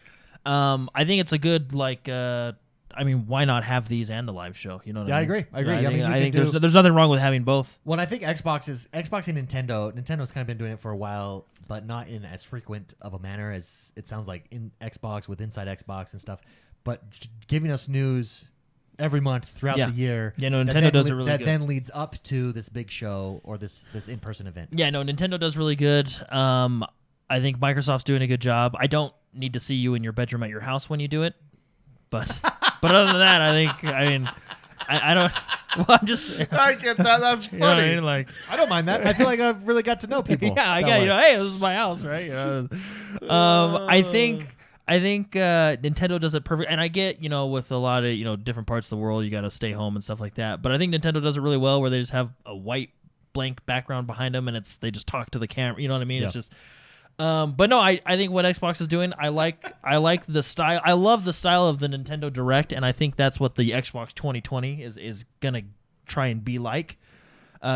Speaker 3: I think it's a good, why not have these and the live show? You know what I mean?
Speaker 1: I agree.
Speaker 3: I think there's nothing wrong with having both.
Speaker 1: Well, I think Xbox and Nintendo's kind of been doing it for a while, but not in as frequent of a manner as it sounds like in Xbox with Inside Xbox and stuff. But giving us news every month throughout the year.
Speaker 3: Yeah, no, Nintendo does it really good.
Speaker 1: That then leads up to this big show or this in-person event.
Speaker 3: Yeah, no, Nintendo does really good. I think Microsoft's doing a good job. I don't need to see you in your bedroom at your house when you do it, but other than that, I don't. Well, I'm just.
Speaker 2: I get that. That's funny.
Speaker 3: You know what I mean? Like,
Speaker 1: I don't mind that. I feel like I've really got to know people.
Speaker 3: yeah, I get. Hey, this is my house, right? I think Nintendo does it perfect, and I get with a lot of different parts of the world, you got to stay home and stuff like that. But I think Nintendo does it really well, where they just have a white blank background behind them, and they just talk to the camera. You know what I mean?
Speaker 1: Yeah.
Speaker 3: It's just. But no, I think what Xbox is doing, I like the style. I love the style of the Nintendo Direct, and I think that's what the Xbox 2020 is gonna try and be like.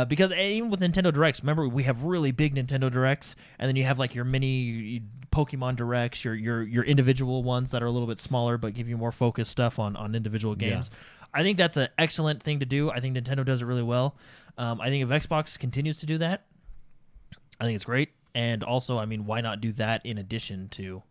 Speaker 3: Because even with Nintendo Directs, remember we have really big Nintendo Directs, and then you have like your mini Pokemon Directs, your individual ones that are a little bit smaller but give you more focused stuff on individual games. Yeah. I think that's an excellent thing to do. I think Nintendo does it really well. I think if Xbox continues to do that, I think it's great. And also, I mean, why not do that in addition to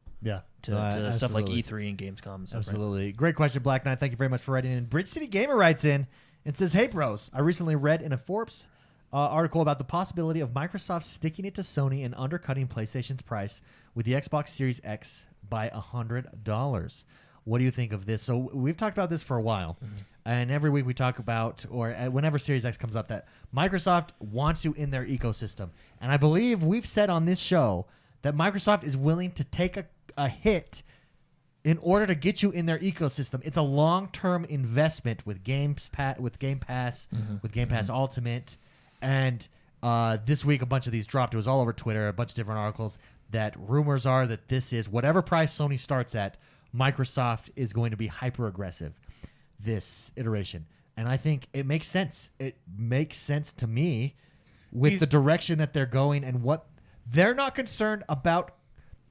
Speaker 3: stuff like E3 and Gamescom and stuff,
Speaker 1: absolutely.
Speaker 3: Right?
Speaker 1: Great question, Black Knight. Thank you very much for writing in. Bridge City Gamer writes in and says, "Hey, bros, I recently read in a Forbes article about the possibility of Microsoft sticking it to Sony and undercutting PlayStation's price with the Xbox Series X by $100. What do you think of this?" So we've talked about this for a while, and every week we talk about, or whenever Series X comes up, that Microsoft wants you in their ecosystem. And I believe we've said on this show that Microsoft is willing to take a hit in order to get you in their ecosystem. It's a long-term investment with Game Pass, with Game Pass Ultimate. And this week, a bunch of these dropped. It was all over Twitter, a bunch of different articles, that rumors are that this is whatever price Sony starts at, Microsoft is going to be hyper-aggressive this iteration. And I think it makes sense. It makes sense to me with the direction that they're going and what they're not concerned about.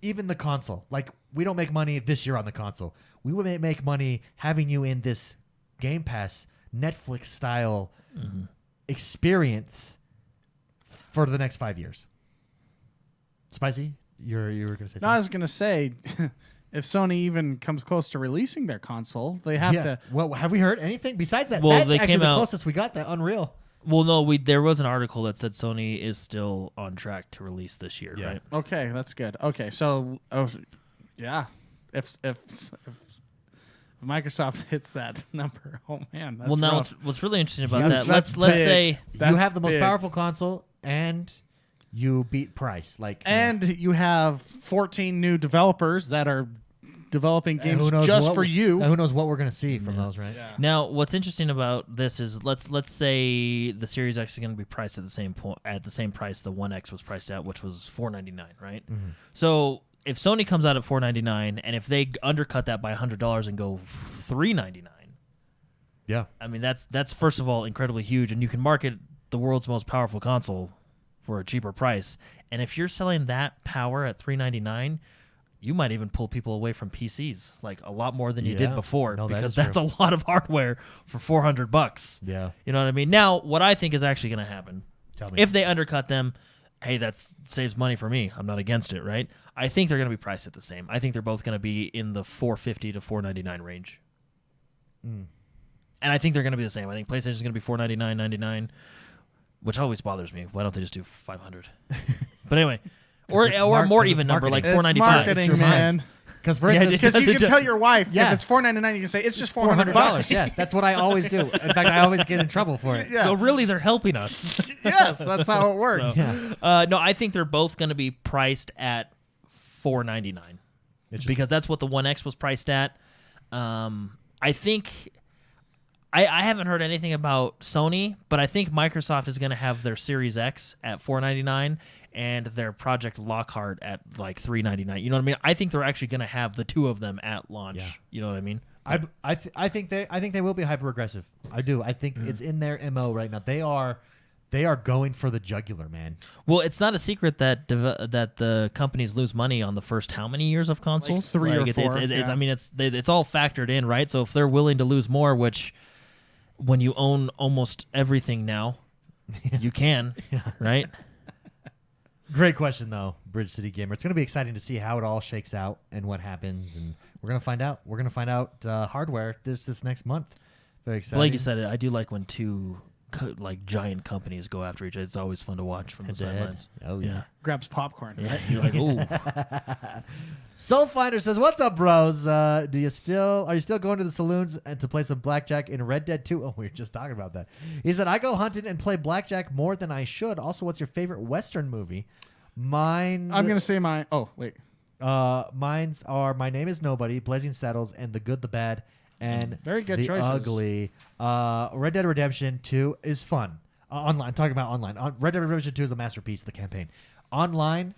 Speaker 1: Even the console. Like, we don't make money this year on the console. We would make money having you in this Game Pass, Netflix-style experience for the next 5 years. Spicy, you were going to say something?
Speaker 2: No, I was going to say, if Sony even comes close to releasing their console, they have to...
Speaker 1: Well, have we heard anything besides that?
Speaker 3: Well,
Speaker 1: that's
Speaker 3: they
Speaker 1: actually
Speaker 3: came
Speaker 1: the
Speaker 3: out,
Speaker 1: closest we got, that Unreal.
Speaker 3: Well, no, there was an article that said Sony is still on track to release this year, right?
Speaker 2: Okay, that's good. Okay, so if Microsoft hits that number, oh man, that's
Speaker 3: now
Speaker 2: rough.
Speaker 3: what's really interesting about that? Let's say
Speaker 1: you have the most powerful console and you beat price,
Speaker 2: and you have 14 new developers that are developing games just for you.
Speaker 1: Who knows what we're going to see from those, right?
Speaker 2: Yeah.
Speaker 3: Now, what's interesting about this is let's say the Series X is going to be priced at the same price the One X was priced at, which was $499, right? Mm-hmm. So if Sony comes out at $499, and if they undercut that by $100 and go $399,
Speaker 1: yeah, I
Speaker 3: mean that's first of all incredibly huge, and you can market the world's most powerful console for a cheaper price. And if you're selling that power at $399, you might even pull people away from PCs, like a lot more than you did before, because that's a lot of hardware for $400.
Speaker 1: Yeah,
Speaker 3: you know what I mean. Now, what I think is actually going to happen, if they undercut them, hey, that saves money for me. I'm not against it, right? I think they're going to be priced at the same. I think they're both going to be in the $450 to $499 range, and I think they're going to be the same. I think PlayStation is going to be $499.99, which always bothers me. Why don't they just do $500? But anyway. Or a more even number, like $495.
Speaker 2: It's marketing, man.
Speaker 1: Because
Speaker 2: you can tell your wife, if it's $499, you can say it's just $400.
Speaker 1: Yeah, that's what I always do. In fact, I always get in trouble for it.
Speaker 2: Yeah.
Speaker 3: So really, they're helping us.
Speaker 2: Yes, that's how it works.
Speaker 3: So, no, I think they're both going to be priced at $499 because that's what the One X was priced at. I think. I haven't heard anything about Sony, but I think Microsoft is going to have their Series X at $499 and their Project Lockhart at like $399. You know what I mean? I think they're actually going to have the two of them at launch. Yeah. You know what I mean?
Speaker 1: I think they will be hyper aggressive. I do. I think it's in their MO right now. They are going for the jugular, man.
Speaker 3: Well, it's not a secret that the companies lose money on the first how many years of consoles?
Speaker 2: Like 3 or 4.
Speaker 3: I mean, it's all factored in, right? So if they're willing to lose more, which when you own almost everything now, you can, right?
Speaker 1: Great question, though, Bridge City Gamer. It's going to be exciting to see how it all shakes out and what happens, and we're going to find out. We're going to find out hardware this next month. Very exciting.
Speaker 3: Like you said, I do like when two giant companies go after each other. It's always fun to watch from the sidelines.
Speaker 1: Oh yeah.
Speaker 2: Grabs popcorn.
Speaker 3: Yeah. You're like, ooh.
Speaker 1: Soulfinder says, "What's up, bros? Are you still going to the saloons and to play some blackjack in Red Dead 2?" Oh, we were just talking about that. He said, "I go hunting and play blackjack more than I should. Also, what's your favorite Western movie?" Mine.
Speaker 2: I'm gonna say mine. Oh wait.
Speaker 1: Mine's are My Name Is Nobody, Blazing Saddles, and The Good, the Bad, and
Speaker 2: very good
Speaker 1: the
Speaker 2: choices.
Speaker 1: Ugly. Red Dead Redemption 2 is fun. Online, I'm talking about online. Red Dead Redemption 2 is a masterpiece of the campaign. Online,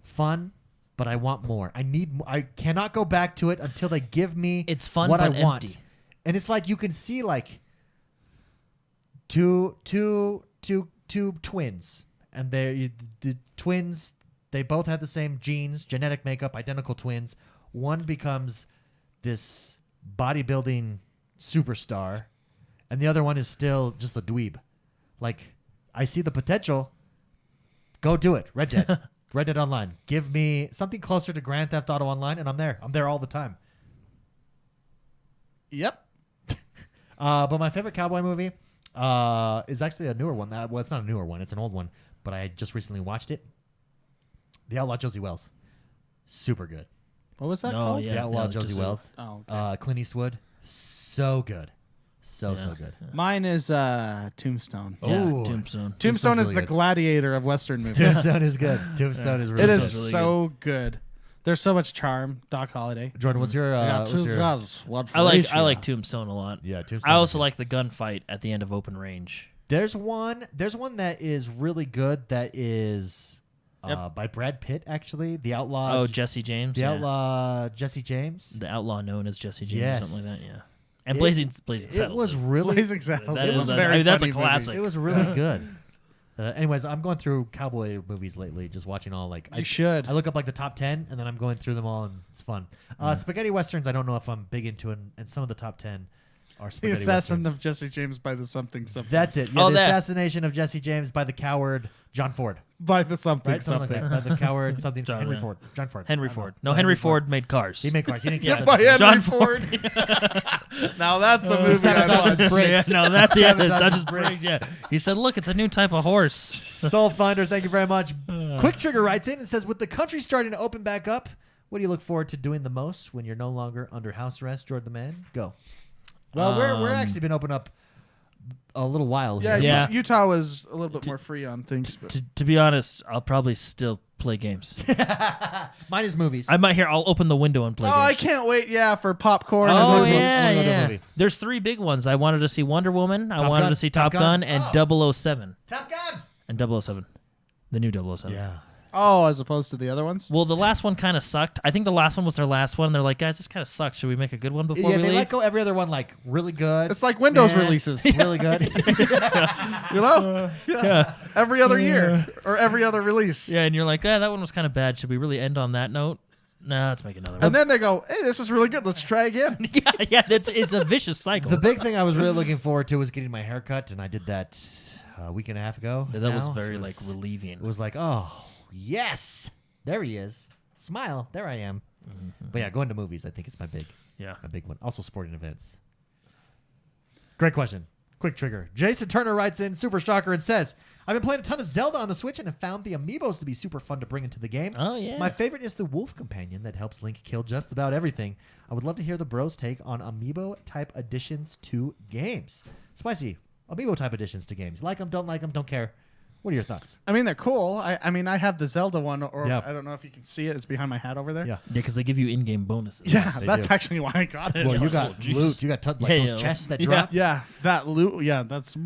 Speaker 1: fun, but I want more. I cannot go back to it until they give me
Speaker 3: It's fun,
Speaker 1: what
Speaker 3: but
Speaker 1: I want.
Speaker 3: empty.
Speaker 1: And it's like you can see like two twins, and the twins. They both have the same genes, genetic makeup, identical twins. One becomes this bodybuilding superstar, and the other one is still just a dweeb. Like, I see the potential. Go do it. Red Dead. Red Dead Online. Give me something closer to Grand Theft Auto Online, and I'm there. I'm there all the time.
Speaker 2: Yep.
Speaker 1: But my favorite cowboy movie is actually a newer one. Well, it's not a newer one. It's an old one, but I just recently watched it. The Outlaw Josie Wells. Super good.
Speaker 2: What was that
Speaker 3: No,
Speaker 2: called?
Speaker 3: yeah.
Speaker 1: The Outlaw
Speaker 3: just
Speaker 1: Josie Wells.
Speaker 2: Oh, okay.
Speaker 1: Clint Eastwood. So good. So good.
Speaker 2: Mine is Tombstone.
Speaker 3: Yeah,
Speaker 1: Ooh.
Speaker 3: Tombstone.
Speaker 2: Tombstone is
Speaker 1: really
Speaker 2: the
Speaker 1: good.
Speaker 2: gladiator of Western movies.
Speaker 1: Tombstone is good. Tombstone is really
Speaker 2: It
Speaker 1: good.
Speaker 2: is
Speaker 3: really
Speaker 2: so good. There's so much charm. Doc Holliday.
Speaker 1: Jordan, what's your...
Speaker 2: One for
Speaker 3: I
Speaker 2: each
Speaker 3: like
Speaker 2: year.
Speaker 3: Tombstone a lot.
Speaker 1: Yeah, Tombstone.
Speaker 3: I
Speaker 1: is
Speaker 3: also
Speaker 1: good.
Speaker 3: like the gunfight at the end of Open Range.
Speaker 1: There's one that is really good that is
Speaker 3: Yep.
Speaker 1: by Brad Pitt, actually. The Outlaw...
Speaker 3: Oh, Jesse James.
Speaker 1: The
Speaker 3: yeah.
Speaker 1: Outlaw Jesse James.
Speaker 3: The outlaw known as Jesse James
Speaker 1: Yes.
Speaker 3: or something like that. Yeah. And
Speaker 1: It-
Speaker 3: Blazing
Speaker 1: It
Speaker 3: Saddles.
Speaker 1: was really...
Speaker 2: Blazing Saddles.
Speaker 3: That
Speaker 2: It
Speaker 3: is
Speaker 2: was
Speaker 3: a-
Speaker 2: very
Speaker 3: I mean, that's a
Speaker 2: funny movie.
Speaker 3: classic.
Speaker 1: It was really good. Anyways, I'm going through cowboy movies lately, just watching all like...
Speaker 2: You should.
Speaker 1: I look up like the top 10, and then I'm going through them all, and it's fun. Spaghetti westerns, I don't know if I'm big into, and some of the top 10 are
Speaker 2: The
Speaker 1: spaghetti
Speaker 2: assassin
Speaker 1: westerns.
Speaker 2: of Jesse James by the something.
Speaker 1: That's it. Yeah,
Speaker 3: Oh,
Speaker 1: the
Speaker 3: that.
Speaker 1: assassination of Jesse James by the coward John Ford.
Speaker 2: By the something.
Speaker 1: Right? Something like that. By the coward something.
Speaker 3: John,
Speaker 1: Henry
Speaker 3: yeah.
Speaker 1: Ford. John Ford.
Speaker 3: Henry
Speaker 1: I don't
Speaker 3: Ford.
Speaker 1: know.
Speaker 3: No, Henry Ford made cars.
Speaker 1: He made cars. He didn't
Speaker 3: Yeah.
Speaker 1: kill
Speaker 2: By
Speaker 1: Jesse
Speaker 2: Henry
Speaker 1: James.
Speaker 3: John
Speaker 2: Ford. Now that's a movie. I
Speaker 1: Sabotages
Speaker 2: watched.
Speaker 1: brakes.
Speaker 3: Yeah, no, that's the
Speaker 1: Sabotages
Speaker 3: Dodge's
Speaker 1: brakes.
Speaker 3: brakes. Yeah. He said, look, it's a new type of horse.
Speaker 1: Soul Finder, thank you very much. Quick Trigger writes in and says, with the country starting to open back up, what do you look forward to doing the most when you're no longer under house arrest, Jordan the Man? Go. Well, we're actually been open up a little while
Speaker 2: Yeah,
Speaker 1: here.
Speaker 3: Yeah.
Speaker 2: Utah was a little bit more free on things. But
Speaker 3: To be honest, I'll probably still play games.
Speaker 1: Mine is movies.
Speaker 3: I'll open the window and play games.
Speaker 2: I can't wait. Yeah, for popcorn.
Speaker 3: Oh,
Speaker 2: and
Speaker 3: yeah,
Speaker 1: I'm gonna go to a
Speaker 3: yeah.
Speaker 1: movie.
Speaker 3: There's 3 big ones. I wanted to see Wonder Woman, I
Speaker 1: Top
Speaker 3: wanted
Speaker 1: Gun,
Speaker 3: to see
Speaker 1: Top
Speaker 3: Top
Speaker 1: Gun.
Speaker 3: Gun, and
Speaker 1: Oh.
Speaker 3: 007.
Speaker 1: Top Gun.
Speaker 3: And 007. The new 007.
Speaker 1: Yeah.
Speaker 2: Oh, as opposed to the other ones.
Speaker 3: Well, the last one kind of sucked. I think the last one was their last one. They're like, guys, this kind of sucks. Should we make a good one before
Speaker 1: Yeah,
Speaker 3: we
Speaker 1: they
Speaker 3: leave?
Speaker 1: let go every other one like really good.
Speaker 2: It's like Windows
Speaker 1: Eh,
Speaker 2: releases.
Speaker 1: Really good.
Speaker 2: You know,
Speaker 3: Yeah.
Speaker 2: every other year or every other release.
Speaker 3: Yeah, and you're like, that one was kind of bad. Should we really end on that note? Nah, let's make another one.
Speaker 2: And then they go, "Hey, this was really good. Let's try again."
Speaker 3: yeah, it's a vicious cycle.
Speaker 1: The big thing I was really looking forward to was getting my hair cut, and I did that a week and a half ago.
Speaker 3: that was
Speaker 1: now.
Speaker 3: very
Speaker 1: It
Speaker 3: like relieving.
Speaker 1: It was like, oh yes, there he is. Smile, there I am. But yeah, going to movies, I think it's my big one. Also sporting events. Great question. Quick trigger. Jason Turner writes in, Super Shocker, and says, I've been playing a ton of Zelda on the Switch and have found the amiibos to be super fun to bring into the game.
Speaker 3: Oh, yeah.
Speaker 1: My favorite is the Wolf Companion that helps Link kill just about everything. I would love to hear the bros take on amiibo-type additions to games. Spicy, amiibo-type additions to games. Like them, don't care. What are your thoughts?
Speaker 2: I mean, they're cool. I mean, I have the Zelda one, or
Speaker 1: Yeah.
Speaker 2: I don't know if you can see it. It's behind my hat over there.
Speaker 1: Yeah.
Speaker 3: Yeah, because they give you in-game bonuses.
Speaker 2: Yeah,
Speaker 1: They
Speaker 2: that's
Speaker 1: do.
Speaker 2: actually why I got it.
Speaker 1: Well, you
Speaker 3: Oh,
Speaker 1: got
Speaker 3: jeez.
Speaker 1: loot. You got like
Speaker 3: Yeah,
Speaker 1: those
Speaker 3: yeah.
Speaker 1: chests that
Speaker 3: Yeah.
Speaker 1: drop.
Speaker 2: Yeah, that loot. Yeah, that's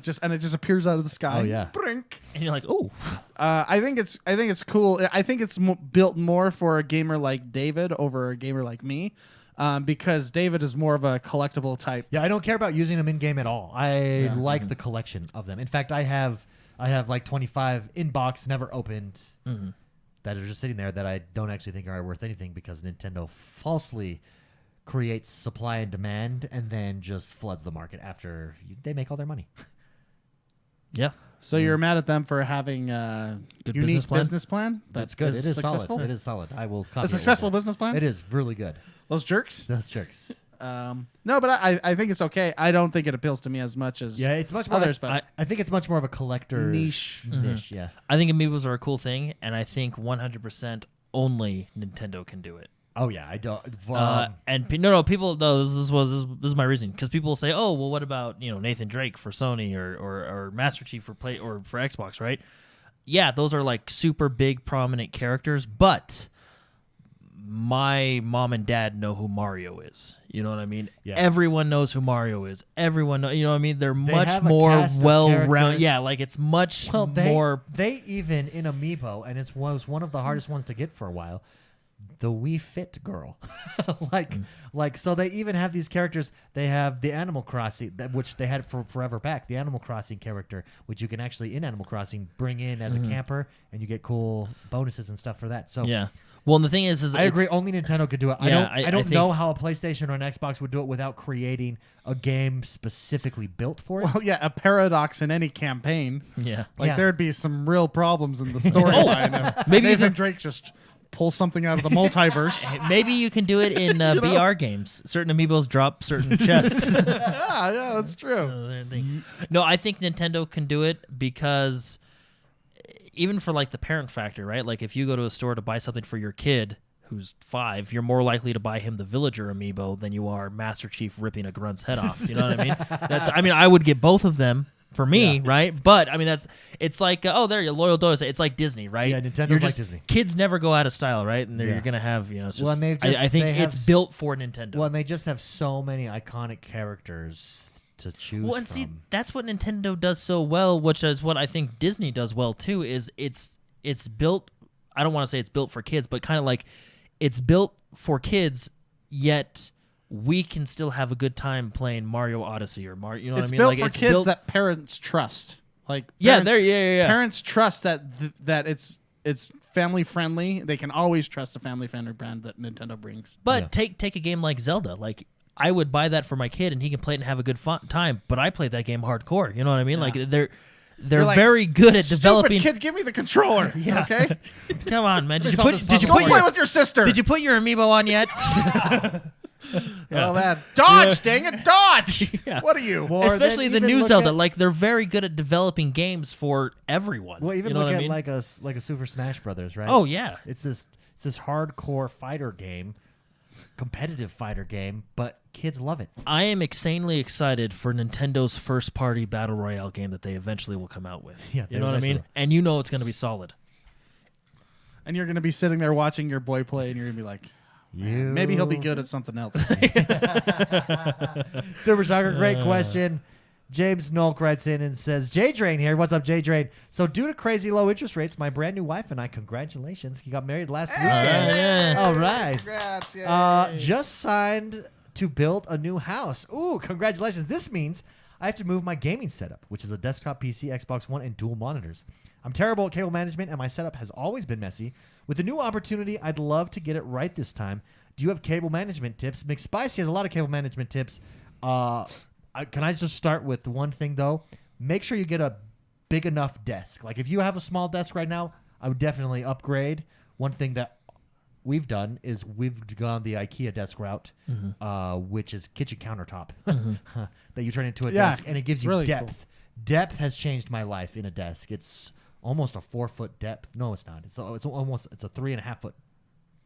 Speaker 2: just and it just appears out of the sky.
Speaker 1: Oh, yeah.
Speaker 2: Brink.
Speaker 3: And you're like, oh.
Speaker 2: I think it's cool. I think it's built more for a gamer like David over a gamer like me, because David is more of a collectible type.
Speaker 1: Yeah, I don't care about using them in game at all. I like the collection of them. In fact, I have like 25 in box, never opened, that are just sitting there that I don't actually think are worth anything because Nintendo falsely creates supply and demand and then just floods the market after they make all their money.
Speaker 3: Yeah.
Speaker 2: So you're mad at them for having a
Speaker 3: Good
Speaker 2: unique
Speaker 3: business plan?
Speaker 2: business plan?
Speaker 1: That's good. It is
Speaker 2: successful?
Speaker 1: solid. It is solid. I will copy
Speaker 2: A successful business plan?
Speaker 1: It is really good.
Speaker 2: Those jerks?
Speaker 1: Those tricks.
Speaker 2: No, but I think it's okay. I don't think it appeals to me as much as
Speaker 1: Yeah, it's much more.
Speaker 2: others,
Speaker 1: like,
Speaker 2: but
Speaker 1: I think it's much more of a collector
Speaker 2: Niche.
Speaker 1: Niche, yeah.
Speaker 3: I think amiibos are a cool thing, and I think 100% only Nintendo can do it.
Speaker 1: Oh yeah, I don't.
Speaker 3: And people. No, this is my reason, because people will say, "Oh, well, what about Nathan Drake for Sony or Master Chief for Play or for Xbox?" Right? Yeah, those are like super big, prominent characters, but my mom and dad know who Mario is. You know what I mean?
Speaker 1: Yeah.
Speaker 3: Everyone knows who Mario is. Everyone know, you know what I mean? They're much
Speaker 1: have a
Speaker 3: more
Speaker 1: cast of
Speaker 3: well-rounded.
Speaker 1: characters.
Speaker 3: Yeah, like it's much
Speaker 1: Well,
Speaker 3: more.
Speaker 1: they even in Amiibo, and it was one of the hardest ones to get for a while. The Wii Fit girl, like so they even have these characters. They have the Animal Crossing, which they had for forever back. The Animal Crossing character, which you can actually in Animal Crossing bring in as a camper, and you get cool bonuses and stuff for that. So
Speaker 3: Yeah. Well, and the thing is
Speaker 1: I agree. Only Nintendo could do it.
Speaker 3: Yeah,
Speaker 1: I
Speaker 3: I
Speaker 1: don't
Speaker 3: think-
Speaker 1: know how a PlayStation or an Xbox would do it without creating a game specifically built for it.
Speaker 2: Well, yeah, a paradox in any campaign.
Speaker 3: Yeah.
Speaker 2: Like
Speaker 1: Yeah.
Speaker 2: there'd be some real problems in the storyline. if
Speaker 3: Maybe you
Speaker 2: Nathan
Speaker 3: can-
Speaker 2: Drake just pull something out of the multiverse.
Speaker 3: Maybe you can do it in VR games. Certain amiibos drop certain chests.
Speaker 2: yeah, that's true.
Speaker 3: No, I think Nintendo can do it because even for like the parent factor, right? Like if you go to a store to buy something for your kid who's 5, you're more likely to buy him the Villager amiibo than you are Master Chief ripping a grunt's head off. You know what I mean? I would get both of them for me, right? But I mean, it's like there you loyal doors. It's like Disney, right?
Speaker 1: Yeah, Nintendo's
Speaker 3: You're
Speaker 1: like
Speaker 3: just-
Speaker 1: Disney.
Speaker 3: Kids never go out of style, right? And
Speaker 1: Yeah.
Speaker 3: you're gonna have it's
Speaker 1: Well,
Speaker 3: just,
Speaker 1: and they've just-
Speaker 3: I think
Speaker 1: they have
Speaker 3: it's built for Nintendo.
Speaker 1: Well, and they just have so many iconic characters to choose
Speaker 3: Well, and
Speaker 1: from.
Speaker 3: see, that's what Nintendo does so well, which is what I think Disney does well too. Is it's built. I don't want to say it's built for kids, but kind of like it's built for kids, yet we can still have a good time playing Mario Odyssey or Mario. You know
Speaker 2: It's
Speaker 3: what I mean?
Speaker 2: built
Speaker 3: Like
Speaker 2: for
Speaker 3: it's
Speaker 2: kids
Speaker 3: built,
Speaker 2: that parents trust. Like
Speaker 3: yeah,
Speaker 2: parents, Parents trust that that it's family friendly. They can always trust a family friendly brand that Nintendo brings.
Speaker 3: But take a game like Zelda. Like I would buy that for my kid, and he can play it and have a good time. But I played that game hardcore. You know what I mean? Like they're
Speaker 2: like,
Speaker 3: very good at
Speaker 2: Stupid
Speaker 3: developing.
Speaker 2: kid, give me the controller.
Speaker 3: Yeah.
Speaker 2: Okay,
Speaker 3: Come on, man. Did you
Speaker 1: solve
Speaker 3: put
Speaker 1: this
Speaker 3: did you
Speaker 1: puzzle
Speaker 2: go
Speaker 3: put
Speaker 2: play
Speaker 3: your,
Speaker 2: with your sister.
Speaker 3: did you put your amiibo on yet?
Speaker 2: Oh man, dodge! Dang it, dodge!
Speaker 3: Yeah.
Speaker 2: What are you?
Speaker 1: Or
Speaker 3: Especially the
Speaker 1: then even
Speaker 3: new
Speaker 1: look
Speaker 3: Zelda.
Speaker 1: at-
Speaker 3: Like they're very good at developing games for everyone.
Speaker 1: Well, even
Speaker 3: you know
Speaker 1: look
Speaker 3: what
Speaker 1: at
Speaker 3: I mean?
Speaker 1: like a Super Smash Brothers, right?
Speaker 3: Oh yeah.
Speaker 1: It's this hardcore fighter game, competitive fighter game, but kids love it.
Speaker 3: I am insanely excited for Nintendo's first party battle royale game that they eventually will come out with.
Speaker 1: Yeah,
Speaker 3: you know what I mean?
Speaker 1: eventually.
Speaker 3: And you know it's going to be solid.
Speaker 2: And you're gonna be sitting there watching your boy play, and you're gonna be like, "Man, maybe he'll be good at something else."
Speaker 1: Super Shocker, great question. James Nolk writes in and says, J Drain here. What's up, J Drain? So, due to crazy low interest rates, my brand new wife and I, congratulations, he got married last weekend.
Speaker 3: yeah.
Speaker 1: All right.
Speaker 2: Congrats, yay.
Speaker 1: Just signed to build a new house. Ooh, congratulations. This means I have to move my gaming setup, which is a desktop PC, Xbox One, and dual monitors. I'm terrible at cable management, and my setup has always been messy. With the new opportunity, I'd love to get it right this time. Do you have cable management tips? McSpicy has a lot of cable management tips. Can I just start with one thing, though? Make sure you get a big enough desk. Like, if you have a small desk right now, I would definitely upgrade. One thing that we've done is we've gone the IKEA desk route, which is kitchen countertop that you turn into a
Speaker 2: Yeah,
Speaker 1: desk, and it gives you
Speaker 2: really
Speaker 1: depth.
Speaker 2: cool.
Speaker 1: Depth has changed my life in a desk. It's almost a 4-foot depth. No, it's not. It's a 3.5 foot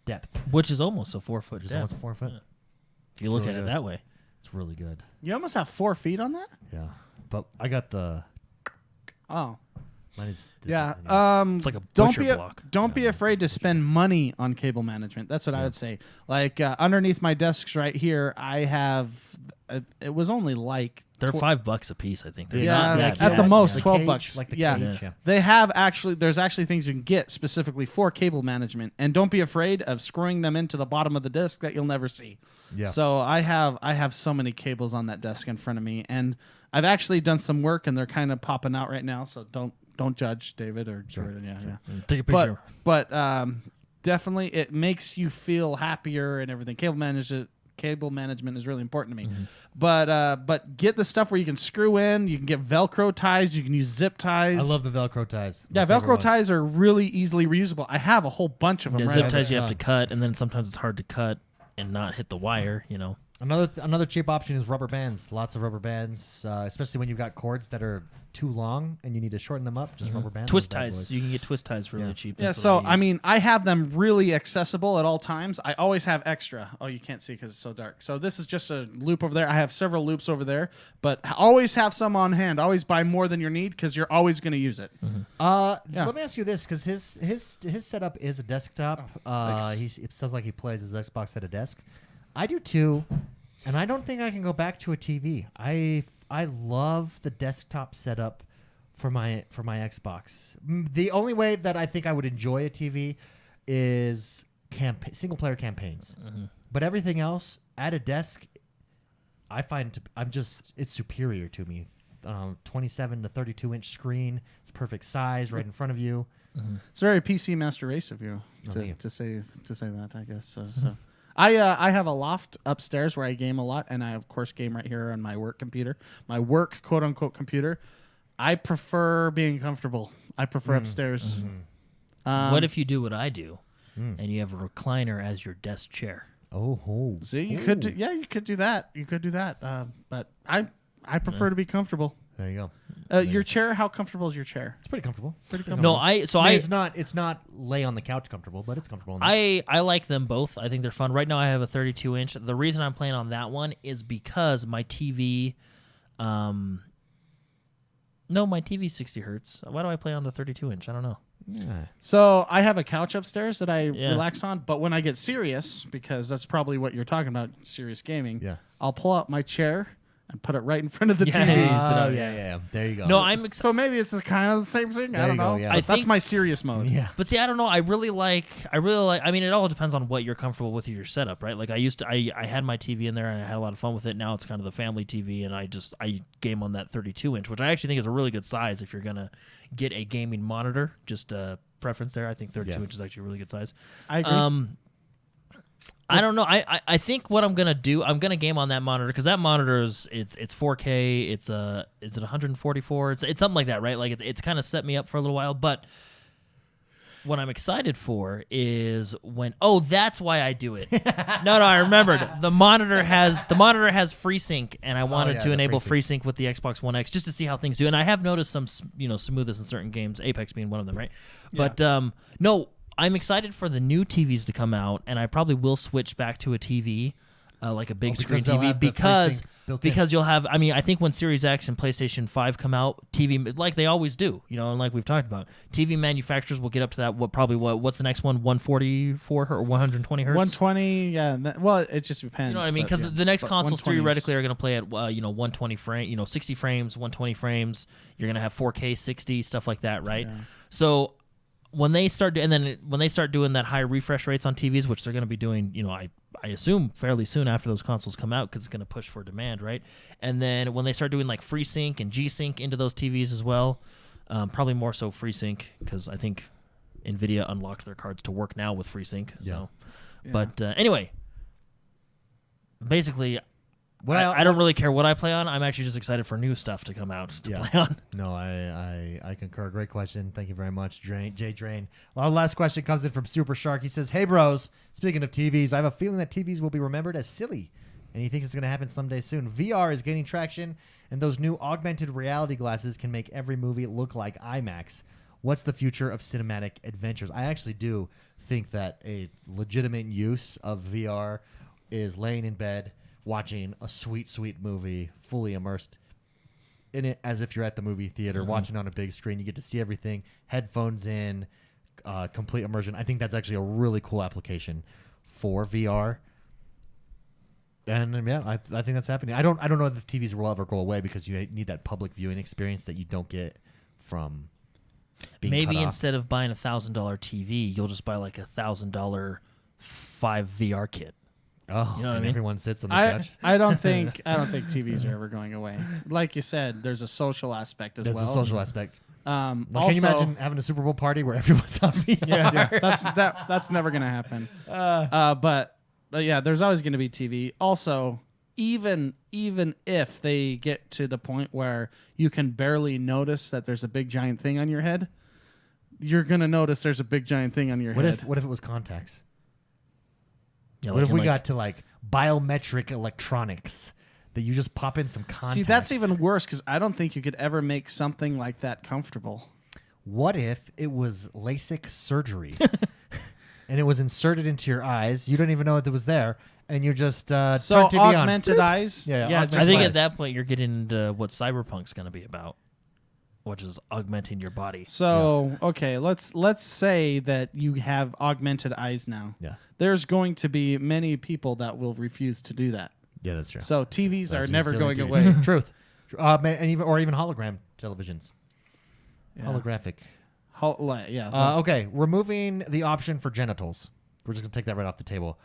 Speaker 1: depth.
Speaker 3: Which is almost a 4-foot
Speaker 1: It's
Speaker 3: depth.
Speaker 1: almost 4 foot.
Speaker 3: If you look
Speaker 1: really
Speaker 3: at it
Speaker 1: good.
Speaker 3: that way.
Speaker 1: It's really good.
Speaker 2: You almost have 4 feet on that.
Speaker 1: Yeah, but I got the
Speaker 2: Oh,
Speaker 1: mine is
Speaker 2: yeah.
Speaker 3: It's like a
Speaker 2: don't
Speaker 3: butcher
Speaker 2: be
Speaker 3: block.
Speaker 2: don't be afraid to spend money on cable management. That's what I would say. Like underneath my desks right here, I have. It was only like
Speaker 3: They're $5 a piece, I think. They're
Speaker 2: Yeah,
Speaker 3: not
Speaker 2: like,
Speaker 3: that
Speaker 2: at the
Speaker 3: bad.
Speaker 2: most,
Speaker 1: The
Speaker 2: 12
Speaker 1: cage,
Speaker 2: bucks.
Speaker 1: like the
Speaker 2: Yeah.
Speaker 1: cage. Yeah.
Speaker 2: They have there's actually things you can get specifically for cable management, and don't be afraid of screwing them into the bottom of the disc that you'll never see.
Speaker 1: Yeah.
Speaker 2: So I have so many cables on that desk in front of me, and I've actually done some work, and they're kind of popping out right now. So don't judge David or Jordan. Yeah.
Speaker 3: Take a picture.
Speaker 2: But definitely it makes you feel happier and everything. Cable management is really important to me. But get the stuff where you can screw in, you can get Velcro ties, you can use zip ties.
Speaker 1: I love the Velcro ties.
Speaker 2: Yeah,
Speaker 1: My favorite
Speaker 2: Velcro
Speaker 1: ones.
Speaker 2: ties are really easily reusable. I have a whole bunch of them.
Speaker 3: Yeah,
Speaker 2: right
Speaker 3: zip
Speaker 2: now.
Speaker 3: ties you have
Speaker 1: ton.
Speaker 3: to cut, and then sometimes it's hard to cut and not hit the wire,
Speaker 1: Another cheap option is rubber bands. Lots of rubber bands, especially when you've got cords that are too long and you need to shorten them up. Just rubber bands.
Speaker 3: Twist ties. You can get twist ties for really cheap.
Speaker 2: Yeah,
Speaker 3: That's
Speaker 2: so
Speaker 3: what I use.
Speaker 2: mean, I have them really accessible at all times. I always have extra. Oh, you can't see because it's so dark. So this is just a loop over there. I have several loops over there, but always have some on hand. Always buy more than you need because you're always going to use it.
Speaker 1: Let me ask you this, because his setup is a desktop. It sounds like he plays his Xbox at a desk. I do too, and I don't think I can go back to a TV. I love the desktop setup for my Xbox. The only way that I think I would enjoy a TV is single player campaigns. But everything else at a desk, I find it's superior to me. 27 to 32 inch screen. It's perfect size, right in front of you.
Speaker 2: It's very PC Master Race of you
Speaker 1: thank you.
Speaker 2: to say that. I guess so. I have a loft upstairs where I game a lot, and I of course game right here on my work computer, my work quote unquote computer. I prefer being comfortable. I prefer upstairs.
Speaker 3: What if you do what I do, and you have a recliner as your desk chair?
Speaker 2: See, you could do that. You could do that. But I prefer to be comfortable.
Speaker 1: There you go.
Speaker 2: Your chair, how comfortable is your chair?
Speaker 1: It's pretty comfortable.
Speaker 3: No,
Speaker 1: It's not lay on the couch comfortable, but it's comfortable.
Speaker 3: I like them both. I think they're fun. Right now I have a 32 inch. The reason I'm playing on that one is because my TV my TV's 60 hertz. Why do I play on the 32 inch? I don't know.
Speaker 1: Yeah.
Speaker 2: So I have a couch upstairs that I relax on, but when I get serious, because that's probably what you're talking about, serious gaming, I'll pull out my chair and put it right in front of the TV.
Speaker 1: Yeah. There you go.
Speaker 3: No,
Speaker 2: So maybe it's kind of the same thing. I don't know.
Speaker 1: Yeah.
Speaker 2: That's my serious mode.
Speaker 1: Yeah.
Speaker 3: But see, I don't know. I really like. I mean, it all depends on what you're comfortable with your setup, right? Like I had my TV in there and I had a lot of fun with it. Now it's kind of the family TV, and I game on that 32 inch, which I actually think is a really good size if you're gonna get a gaming monitor. Just a preference there. I think 32 inch is actually a really good size.
Speaker 2: I agree.
Speaker 3: I don't know. I think what I'm gonna do, I'm gonna game on that monitor because that monitor it's 4K. Is it 144? It's something like that, right? Like it's kind of set me up for a little while. But what I'm excited for is that's why I do it. No, I remembered. The monitor has FreeSync, and I wanted to enable FreeSync with the Xbox One X just to see how things do. And I have noticed some smoothness in certain games, Apex being one of them, right? But no. I'm excited for the new TVs to come out, and I probably will switch back to a TV, like a big screen TV, because you'll have. I mean, I think when Series X and PlayStation 5 come out, TV like they always do, and like we've talked about, TV manufacturers will get up to that. What's the next one? 144 or 120 hertz?
Speaker 2: 120. Yeah. Well, it just depends.
Speaker 3: You know what I mean? Because the next consoles theoretically are going to play at 120 frame, 60 frames, 120 frames. You're going to have 4K 60 stuff like that, right? Yeah. So. When they start doing that high refresh rates on TVs, which they're going to be doing, I assume fairly soon after those consoles come out, because it's going to push for demand, right? And then when they start doing like FreeSync and G-Sync into those TVs as well, probably more so FreeSync, because I think NVIDIA unlocked their cards to work now with FreeSync. Yeah. So, but anyway, basically. I don't really care what I play on. I'm actually just excited for new stuff to come out to play on.
Speaker 1: No, I concur. Great question. Thank you very much, Jay Drain. Our last question comes in from Super Shark. He says, "Hey bros, speaking of TVs, I have a feeling that TVs will be remembered as silly, and he thinks it's going to happen someday soon. VR is gaining traction, and those new augmented reality glasses can make every movie look like IMAX. What's the future of cinematic adventures?" I actually do think that a legitimate use of VR is laying in bed, watching a sweet movie, fully immersed in it as if you're at the movie theater, watching on a big screen. You get to see everything, headphones in, complete immersion. I think that's actually a really cool application for VR. And I think that's happening. I don't know if TVs will ever go away, because you need that public viewing experience that you don't get from being
Speaker 3: maybe
Speaker 1: cut off.
Speaker 3: Instead of buying $1,000 TV, you'll just buy like $1,000 5 VR kit.
Speaker 1: Oh,
Speaker 3: you know what I mean?
Speaker 1: Everyone sits on the couch.
Speaker 2: I don't think TVs are ever going away. Like you said, there's a social aspect as well.
Speaker 1: There's a social aspect.
Speaker 2: Also,
Speaker 1: can you imagine having a Super Bowl party where everyone's on VR?
Speaker 2: Yeah, that's never gonna happen. But yeah, there's always gonna be TV. Also, even if they get to the point where you can barely notice that there's a big giant thing on your head, you're gonna notice there's a big giant thing on your head.
Speaker 1: What if it was contacts?
Speaker 3: Yeah,
Speaker 1: what if we got to like biometric electronics that you just pop in some contacts.
Speaker 2: See, that's even worse because I don't think you could ever make something like that comfortable.
Speaker 1: What if it was LASIK surgery and it was inserted into your eyes? You don't even know that it was there, and you just turn TV
Speaker 2: augmented
Speaker 1: on.
Speaker 2: eyes.
Speaker 1: Yeah,
Speaker 3: I
Speaker 1: augmented
Speaker 3: think
Speaker 1: eyes.
Speaker 3: at that point you're getting into what Cyberpunk's going to be about, which is augmenting your body.
Speaker 2: So okay, let's say that you have augmented eyes now.
Speaker 1: Yeah.
Speaker 2: There's going to be many people that will refuse to do that.
Speaker 1: Yeah, that's true.
Speaker 2: So TVs are
Speaker 1: That's
Speaker 2: never
Speaker 1: silly
Speaker 2: going
Speaker 1: dude.
Speaker 2: away.
Speaker 1: Truth. And even hologram televisions.
Speaker 2: Yeah.
Speaker 1: Holographic.
Speaker 2: Yeah.
Speaker 1: Okay, removing the option for genitals. We're just gonna take that right off the table.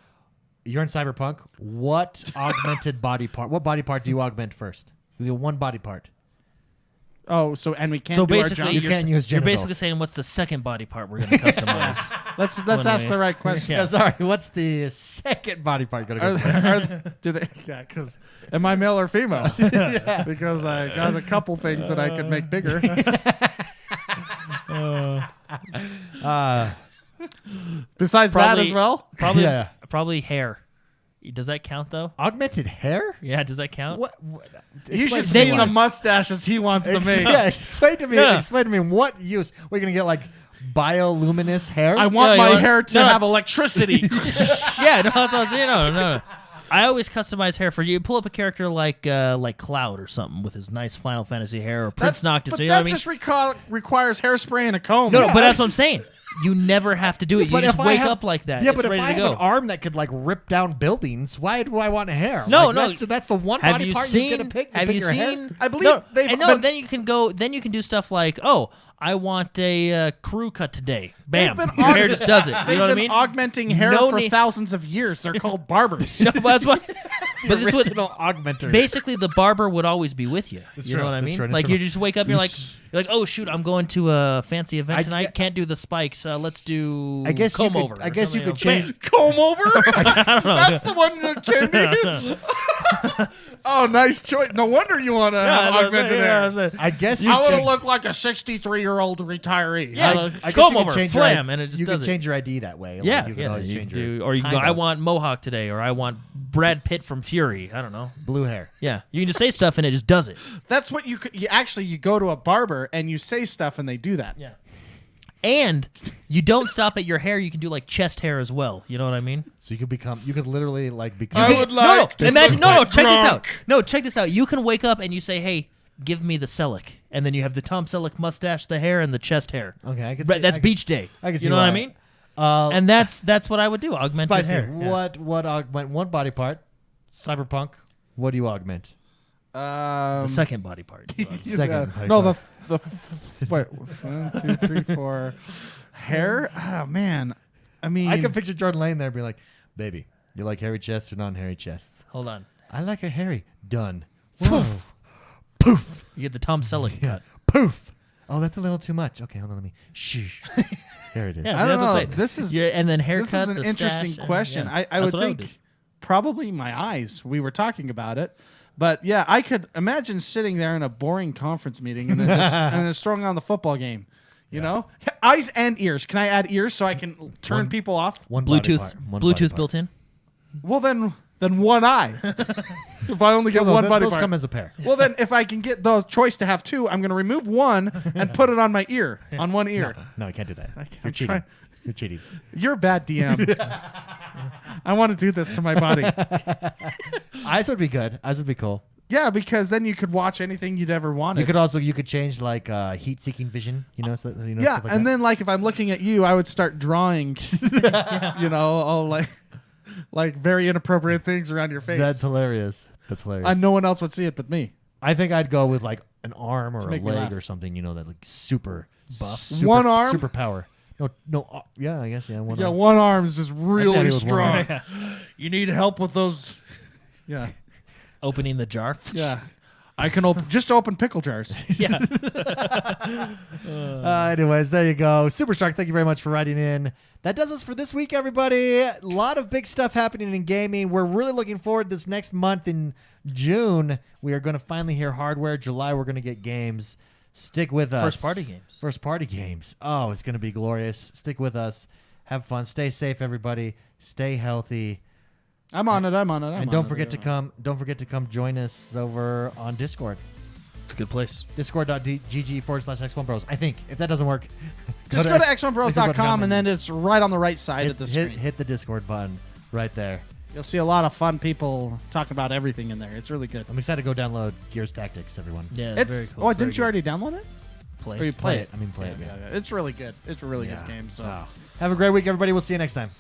Speaker 1: You're in Cyberpunk. What augmented body part? What body part do you augment first? You get one body part.
Speaker 2: Oh, so and we can't
Speaker 3: So
Speaker 2: do our
Speaker 3: basically,
Speaker 2: jump?
Speaker 1: You
Speaker 3: you're,
Speaker 1: can't use
Speaker 3: you're
Speaker 1: genitals.
Speaker 3: basically saying, what's the second body part we're going to customize?
Speaker 2: Let's
Speaker 3: When
Speaker 2: ask
Speaker 3: we-
Speaker 2: the right question.
Speaker 3: Yeah.
Speaker 1: Sorry. What's the second body part gonna go?
Speaker 2: Do they? Yeah, because am I male or female? Because I got a couple things that I could make bigger. Besides that
Speaker 3: Probably-
Speaker 2: as well.
Speaker 3: Probably,
Speaker 1: Yeah.
Speaker 3: probably hair. Does that count though?
Speaker 1: Augmented hair?
Speaker 3: Yeah, does that count?
Speaker 1: What?
Speaker 2: You should
Speaker 1: explain
Speaker 2: see
Speaker 1: to
Speaker 2: the
Speaker 1: me.
Speaker 2: mustaches he wants to make.
Speaker 1: Yeah, explain to me.
Speaker 3: Yeah.
Speaker 1: Explain to me what use. We're gonna get like bioluminescent hair.
Speaker 2: I want
Speaker 3: No, you
Speaker 2: my
Speaker 3: want-
Speaker 2: hair to
Speaker 3: no.
Speaker 2: have electricity.
Speaker 3: Yeah, no, that's what I'm saying. No. I always customize hair for you. Pull up a character like Cloud or something with his nice Final Fantasy hair, or Prince Noctis.
Speaker 2: But
Speaker 3: You know
Speaker 2: that
Speaker 3: what I mean?
Speaker 2: just requires hairspray and a comb.
Speaker 3: No, but that's what I'm saying. You never have to do it. You
Speaker 1: But
Speaker 3: just
Speaker 1: if I
Speaker 3: wake
Speaker 1: have-
Speaker 3: up like that.
Speaker 1: Yeah,
Speaker 3: It's
Speaker 1: but if
Speaker 3: ready
Speaker 1: I
Speaker 3: to
Speaker 1: have
Speaker 3: go.
Speaker 1: an arm that could like rip down buildings, why do I want hair?
Speaker 3: No,
Speaker 1: Like,
Speaker 3: no.
Speaker 1: That's the one
Speaker 3: Have
Speaker 1: body
Speaker 3: you
Speaker 1: part
Speaker 3: seen?
Speaker 1: you get to pick.
Speaker 3: Have
Speaker 1: pick
Speaker 3: you
Speaker 1: your hair.
Speaker 3: seen?
Speaker 2: I believe
Speaker 3: no,
Speaker 2: they've
Speaker 3: and no.
Speaker 2: been-
Speaker 3: Then you can go. Then you can do stuff like, oh, I want a crew cut today. Bam,
Speaker 2: been
Speaker 3: your hair just does it. You
Speaker 2: They've
Speaker 3: know what I
Speaker 2: been
Speaker 3: mean?
Speaker 2: augmenting hair
Speaker 3: No
Speaker 2: for
Speaker 3: need-
Speaker 2: thousands of years. They're called barbers.
Speaker 3: No, but that's what. But this would
Speaker 1: Original augmenter.
Speaker 3: basically the barber would always be with you. You
Speaker 1: true.
Speaker 3: know what I
Speaker 1: That's
Speaker 3: mean?
Speaker 1: true.
Speaker 3: Like you just wake up, you're like, oh shoot, I'm going to a fancy event
Speaker 1: I-
Speaker 3: tonight. Can't do the spikes. Let's do
Speaker 1: I guess you
Speaker 3: comb
Speaker 1: could-
Speaker 3: over.
Speaker 1: I
Speaker 3: or
Speaker 1: guess you
Speaker 3: something,
Speaker 1: could
Speaker 3: know?
Speaker 1: change-
Speaker 2: Comb over? That's the one that candy. Oh, nice choice. No wonder you want to have augmented hair.
Speaker 1: I guess
Speaker 2: I want to
Speaker 1: change-
Speaker 2: look like a 63-year-old retiree.
Speaker 3: Yeah,
Speaker 1: I guess
Speaker 3: comb
Speaker 1: you could
Speaker 3: over,
Speaker 1: change
Speaker 3: flam,
Speaker 1: your,
Speaker 3: and it just
Speaker 1: you
Speaker 3: does
Speaker 1: can
Speaker 3: it.
Speaker 1: change your ID that way. Like,
Speaker 3: Yeah,
Speaker 1: you can
Speaker 3: yeah,
Speaker 1: always
Speaker 3: you
Speaker 1: change
Speaker 3: can
Speaker 1: your
Speaker 3: do, or you can go.
Speaker 1: kind
Speaker 3: I
Speaker 1: of
Speaker 3: want Mohawk today, or I want Brad Pitt from Fury. I don't know.
Speaker 1: blue hair.
Speaker 3: Yeah, you can just say stuff and it just does it.
Speaker 2: That's what you could. You go to a barber and you say stuff and they do that.
Speaker 3: Yeah, and you don't stop at your hair. You can do like chest hair as well. You know what I mean?
Speaker 1: So you could literally like become.
Speaker 2: I would like to
Speaker 3: Imagine.
Speaker 2: look
Speaker 3: No,
Speaker 2: like
Speaker 3: check this
Speaker 2: Gronk.
Speaker 3: out. No, check this out. You can wake up and you say, "Hey, give me the Selleck," and then you have the Tom Selleck mustache, the hair, and the chest hair.
Speaker 1: Okay, I can.
Speaker 3: But
Speaker 1: see,
Speaker 3: that's
Speaker 1: I can-
Speaker 3: beach day.
Speaker 1: I can see
Speaker 3: You know what I
Speaker 1: why.
Speaker 3: mean?
Speaker 1: Uh,
Speaker 3: And that's what I would do. Augmented
Speaker 1: Spicy.
Speaker 3: hair. Yeah.
Speaker 1: What augment one body part? Cyberpunk. What do you augment?
Speaker 3: The second body part.
Speaker 1: Second body
Speaker 2: No,
Speaker 1: part.
Speaker 2: the wait. 1, 2, 3, 4. Hair. Oh man. I mean,
Speaker 1: I can picture Jordan Lane there being like, "Baby, you like hairy chests or non-hairy chests?"
Speaker 3: Hold on.
Speaker 1: I like a hairy. Done. Poof. Poof.
Speaker 3: You get the Tom Selleck
Speaker 1: Yeah.
Speaker 3: cut.
Speaker 1: Poof. Oh, that's a little too much. Okay, hold on. Let me. Shh. There it is.
Speaker 3: Yeah,
Speaker 2: I don't
Speaker 3: that's what I'm
Speaker 2: know.
Speaker 3: saying.
Speaker 2: This is
Speaker 3: Yeah, and then haircut.
Speaker 2: this is an
Speaker 3: the
Speaker 2: interesting
Speaker 3: stash, and-
Speaker 2: question.
Speaker 3: yeah.
Speaker 2: I
Speaker 3: That's
Speaker 2: would
Speaker 3: what
Speaker 2: think
Speaker 3: do.
Speaker 2: probably my eyes. We were talking about it. But yeah, I could imagine sitting there in a boring conference meeting and then just throwing on the football game. You know, eyes and ears. Can I add ears so I can turn
Speaker 1: One-
Speaker 2: people off?
Speaker 1: One body
Speaker 3: Bluetooth.
Speaker 1: part. One body
Speaker 3: Bluetooth
Speaker 1: part.
Speaker 3: built in.
Speaker 2: Well, then one eye. If I only get
Speaker 1: No,
Speaker 2: one
Speaker 1: th-
Speaker 2: body
Speaker 1: those
Speaker 2: part.
Speaker 1: come as a pair.
Speaker 2: Well, then if I can get the choice to have two, I'm going to remove one and put it on my ear, on one ear.
Speaker 1: No, I can't do that.
Speaker 2: I'm
Speaker 1: You're cheating.
Speaker 2: trying-
Speaker 1: You're cheating.
Speaker 2: You're a bad DM. I want to do this to my body.
Speaker 1: Eyes would be good. Eyes would be cool.
Speaker 2: Yeah, because then you could watch anything you'd ever wanted.
Speaker 1: You could change like heat-seeking vision. You know,
Speaker 2: yeah,
Speaker 1: stuff like
Speaker 2: and
Speaker 1: that.
Speaker 2: then like if I'm looking at you, I would start drawing, you know, all like very inappropriate things around your face.
Speaker 1: That's hilarious. That's hilarious.
Speaker 2: And no one else would see it but me.
Speaker 1: I think I'd go with like an arm or a
Speaker 2: make me
Speaker 1: leg
Speaker 2: laugh.
Speaker 1: or something. You know, that like super buff.
Speaker 2: One arm?
Speaker 1: super power. No. Yeah, I guess one.
Speaker 2: Yeah,
Speaker 1: arm.
Speaker 2: one arm is just
Speaker 1: I'd
Speaker 2: really
Speaker 1: have it with one
Speaker 2: strong. You need help with those. Yeah,
Speaker 3: Opening the jar.
Speaker 2: yeah. I can open pickle jars.
Speaker 3: Yeah.
Speaker 1: Anyways, there you go. Super Shark, thank you very much for writing in. That does us for this week, everybody. A lot of big stuff happening in gaming. We're really looking forward this next month in June. We are going to finally hear hardware. July, we're going to get games. Stick with us.
Speaker 3: First party games.
Speaker 1: First party games. Oh, it's going to be glorious. Stick with us. Have fun. Stay safe, everybody. Stay healthy.
Speaker 2: I'm on it.
Speaker 1: And don't forget to come join us over on Discord.
Speaker 3: It's a good place.
Speaker 1: Discord.gg/XoneBros. I think if that doesn't work,
Speaker 2: Just go to XoneBros.com and then it's right on the right side of the screen.
Speaker 1: Hit the Discord button right there.
Speaker 2: You'll see a lot of fun people talking about everything in there. It's really good.
Speaker 1: I'm excited to go download Gears Tactics, everyone.
Speaker 3: Yeah,
Speaker 2: It's
Speaker 3: very cool.
Speaker 2: Oh,
Speaker 3: It's very
Speaker 2: didn't you already download it?
Speaker 3: play?
Speaker 2: Or you play it?
Speaker 1: I mean, play it.
Speaker 2: Yeah. It's really good. It's a really good game. So.
Speaker 1: Wow. Have a great week, everybody. We'll see you next time.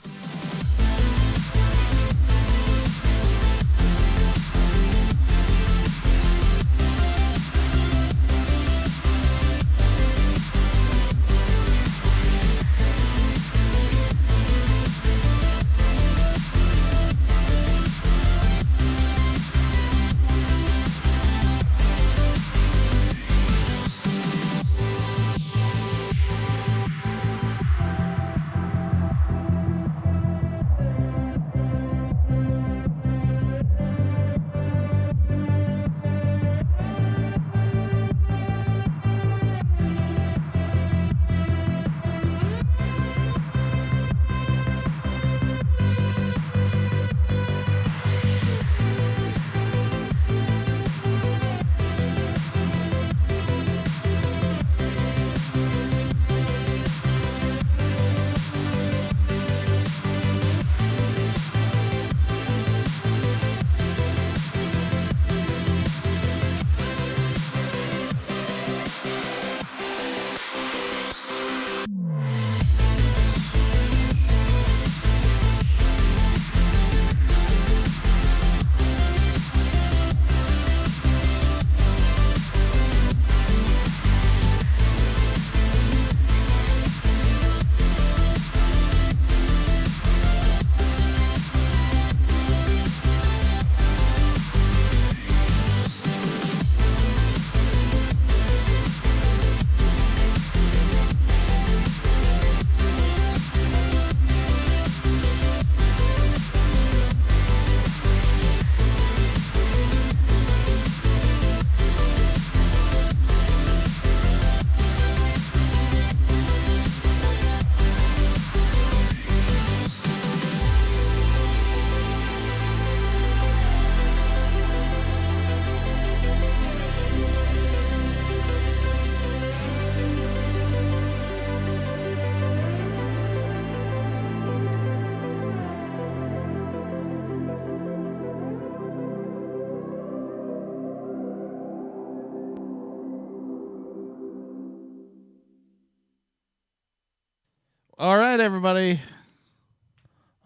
Speaker 2: All right, everybody.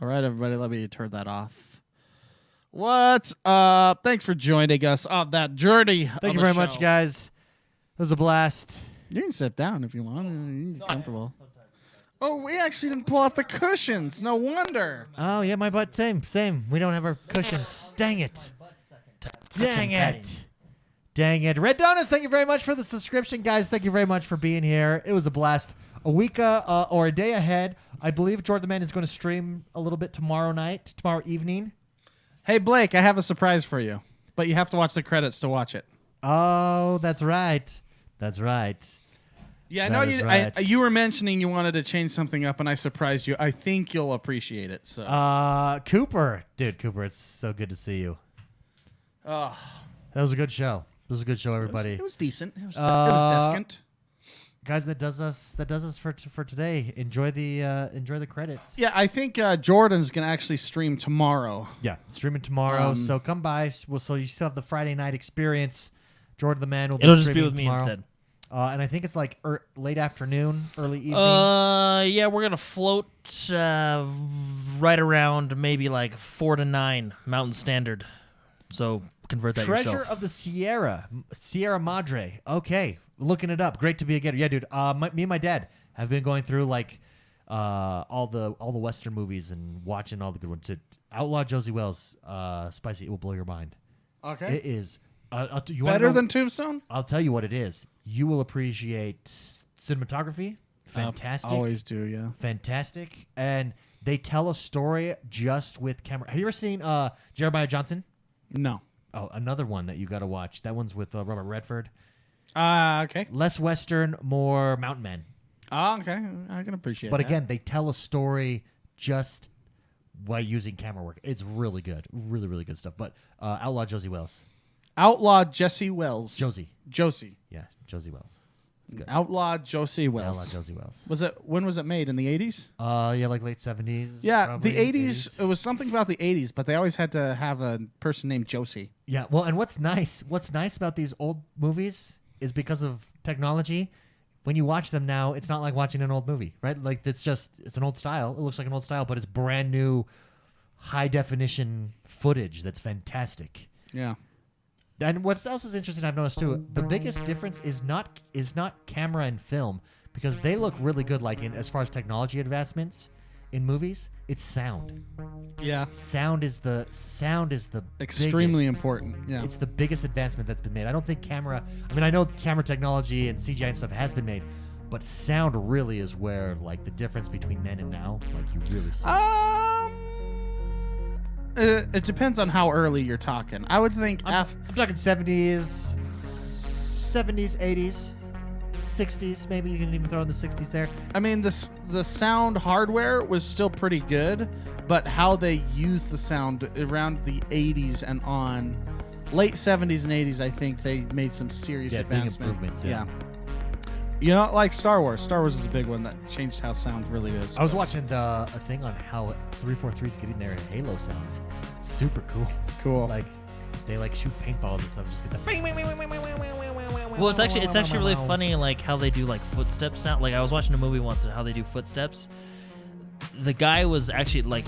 Speaker 2: Let me turn that off. What's up? Thanks for joining us on that journey.
Speaker 1: Thank you very much, guys. It was a blast.
Speaker 2: You can sit down if you want. You can get comfortable. Oh, we actually didn't pull out the cushions. No wonder.
Speaker 1: Oh, yeah, my butt. Same. We don't have our cushions. Dang it. Dang it. Dang it. Red Donuts, thank you very much for the subscription, guys. Thank you very much for being here. It was a blast. A week or a day ahead, I believe Jordan the Man is going to stream a little bit tomorrow evening.
Speaker 2: Hey, Blake, I have a surprise for you, but you have to watch the credits to watch it.
Speaker 1: Oh, that's right. That's right.
Speaker 2: Yeah, I know you.
Speaker 1: Right.
Speaker 2: You were mentioning you wanted to change something up, and I surprised you. I think you'll appreciate it. So,
Speaker 1: Cooper, it's so good to see you. That was a good show. It was a good show, everybody.
Speaker 2: It was decent. It was decent.
Speaker 1: Guys, that does us for today. Enjoy the credits.
Speaker 2: Yeah, I think Jordan's gonna actually stream tomorrow.
Speaker 1: Yeah, streaming tomorrow. So come by. So you still have the Friday night experience. Jordan the Man will be.
Speaker 3: It'll just be
Speaker 1: streaming
Speaker 3: with me
Speaker 1: tomorrow.
Speaker 3: instead.
Speaker 1: And I think it's like late afternoon, early evening.
Speaker 3: Yeah, we're gonna float right around maybe like 4 to 9 Mountain Standard. So convert that
Speaker 1: Treasure
Speaker 3: yourself.
Speaker 1: of the Sierra Madre. Okay, looking it up. Great to be a getter. Yeah, dude. Me and my dad have been going through like all the Western movies and watching all the good ones. Outlaw Josie Wells, Spicy. It will blow your mind.
Speaker 2: Okay.
Speaker 1: It is
Speaker 2: Better than Tombstone?
Speaker 1: I'll tell you what it is. You will appreciate cinematography. Fantastic.
Speaker 2: Always do, yeah.
Speaker 1: Fantastic. And they tell a story just with camera. Have you ever seen Jeremiah Johnson?
Speaker 2: No.
Speaker 1: Oh, another one that you got to watch. That one's with Robert Redford.
Speaker 2: Okay.
Speaker 1: Less Western, more Mountain Man.
Speaker 2: Oh, okay. I can appreciate
Speaker 1: But
Speaker 2: that.
Speaker 1: again, they tell a story just by using camera work. It's really good, really good stuff. But Outlaw Josie Wells,
Speaker 2: Outlaw Jesse Wells.
Speaker 1: Josie,
Speaker 2: Yeah.
Speaker 1: Josie Wells. It's good.
Speaker 2: Outlaw Josie Wells.
Speaker 1: Outlaw Josie Wells.
Speaker 2: When was it made? In the 80s?
Speaker 1: Yeah, like late 70s.
Speaker 2: Yeah,
Speaker 1: probably,
Speaker 2: the 80s. It was something about the 80s, but they always had to have a person named Josie.
Speaker 1: Yeah, well, and what's nice about these old movies is because of technology. When you watch them now, it's not like watching an old movie, right? Like it's an old style. It looks like an old style, but it's brand new, high definition footage that's fantastic.
Speaker 2: Yeah.
Speaker 1: And what else is interesting, I've noticed too, the biggest difference is not camera and film, because they look really good. Like as far as technology advancements in movies, it's sound.
Speaker 2: Yeah.
Speaker 1: Sound is the
Speaker 2: Extremely
Speaker 1: biggest.
Speaker 2: important. Yeah.
Speaker 1: It's the biggest advancement that's been made. I don't think camera. I mean, I know camera technology and CGI and stuff has been made, but sound really is where like the difference between then and now, like you really see.
Speaker 2: It depends on how early you're talking. I would think
Speaker 1: I'm talking 70s, 80s, 60s. Maybe you can even throw in the 60s there.
Speaker 2: I mean, the sound hardware was still pretty good, but how they used the sound around the 80s and on, late 70s and 80s, I think they made some serious
Speaker 1: Big
Speaker 2: advancement.
Speaker 1: improvements. Yeah.
Speaker 2: You know, like Star Wars. Star Wars is a big one that changed how sound really is.
Speaker 1: I was watching a thing on how 343 is getting their Halo sounds. Super cool.
Speaker 2: Cool.
Speaker 1: Like they like shoot paintballs and stuff. Just get the.
Speaker 3: Well, it's actually really funny, like how they do like footstep sound. Like I was watching a movie once and how they do footsteps. The guy was actually like it was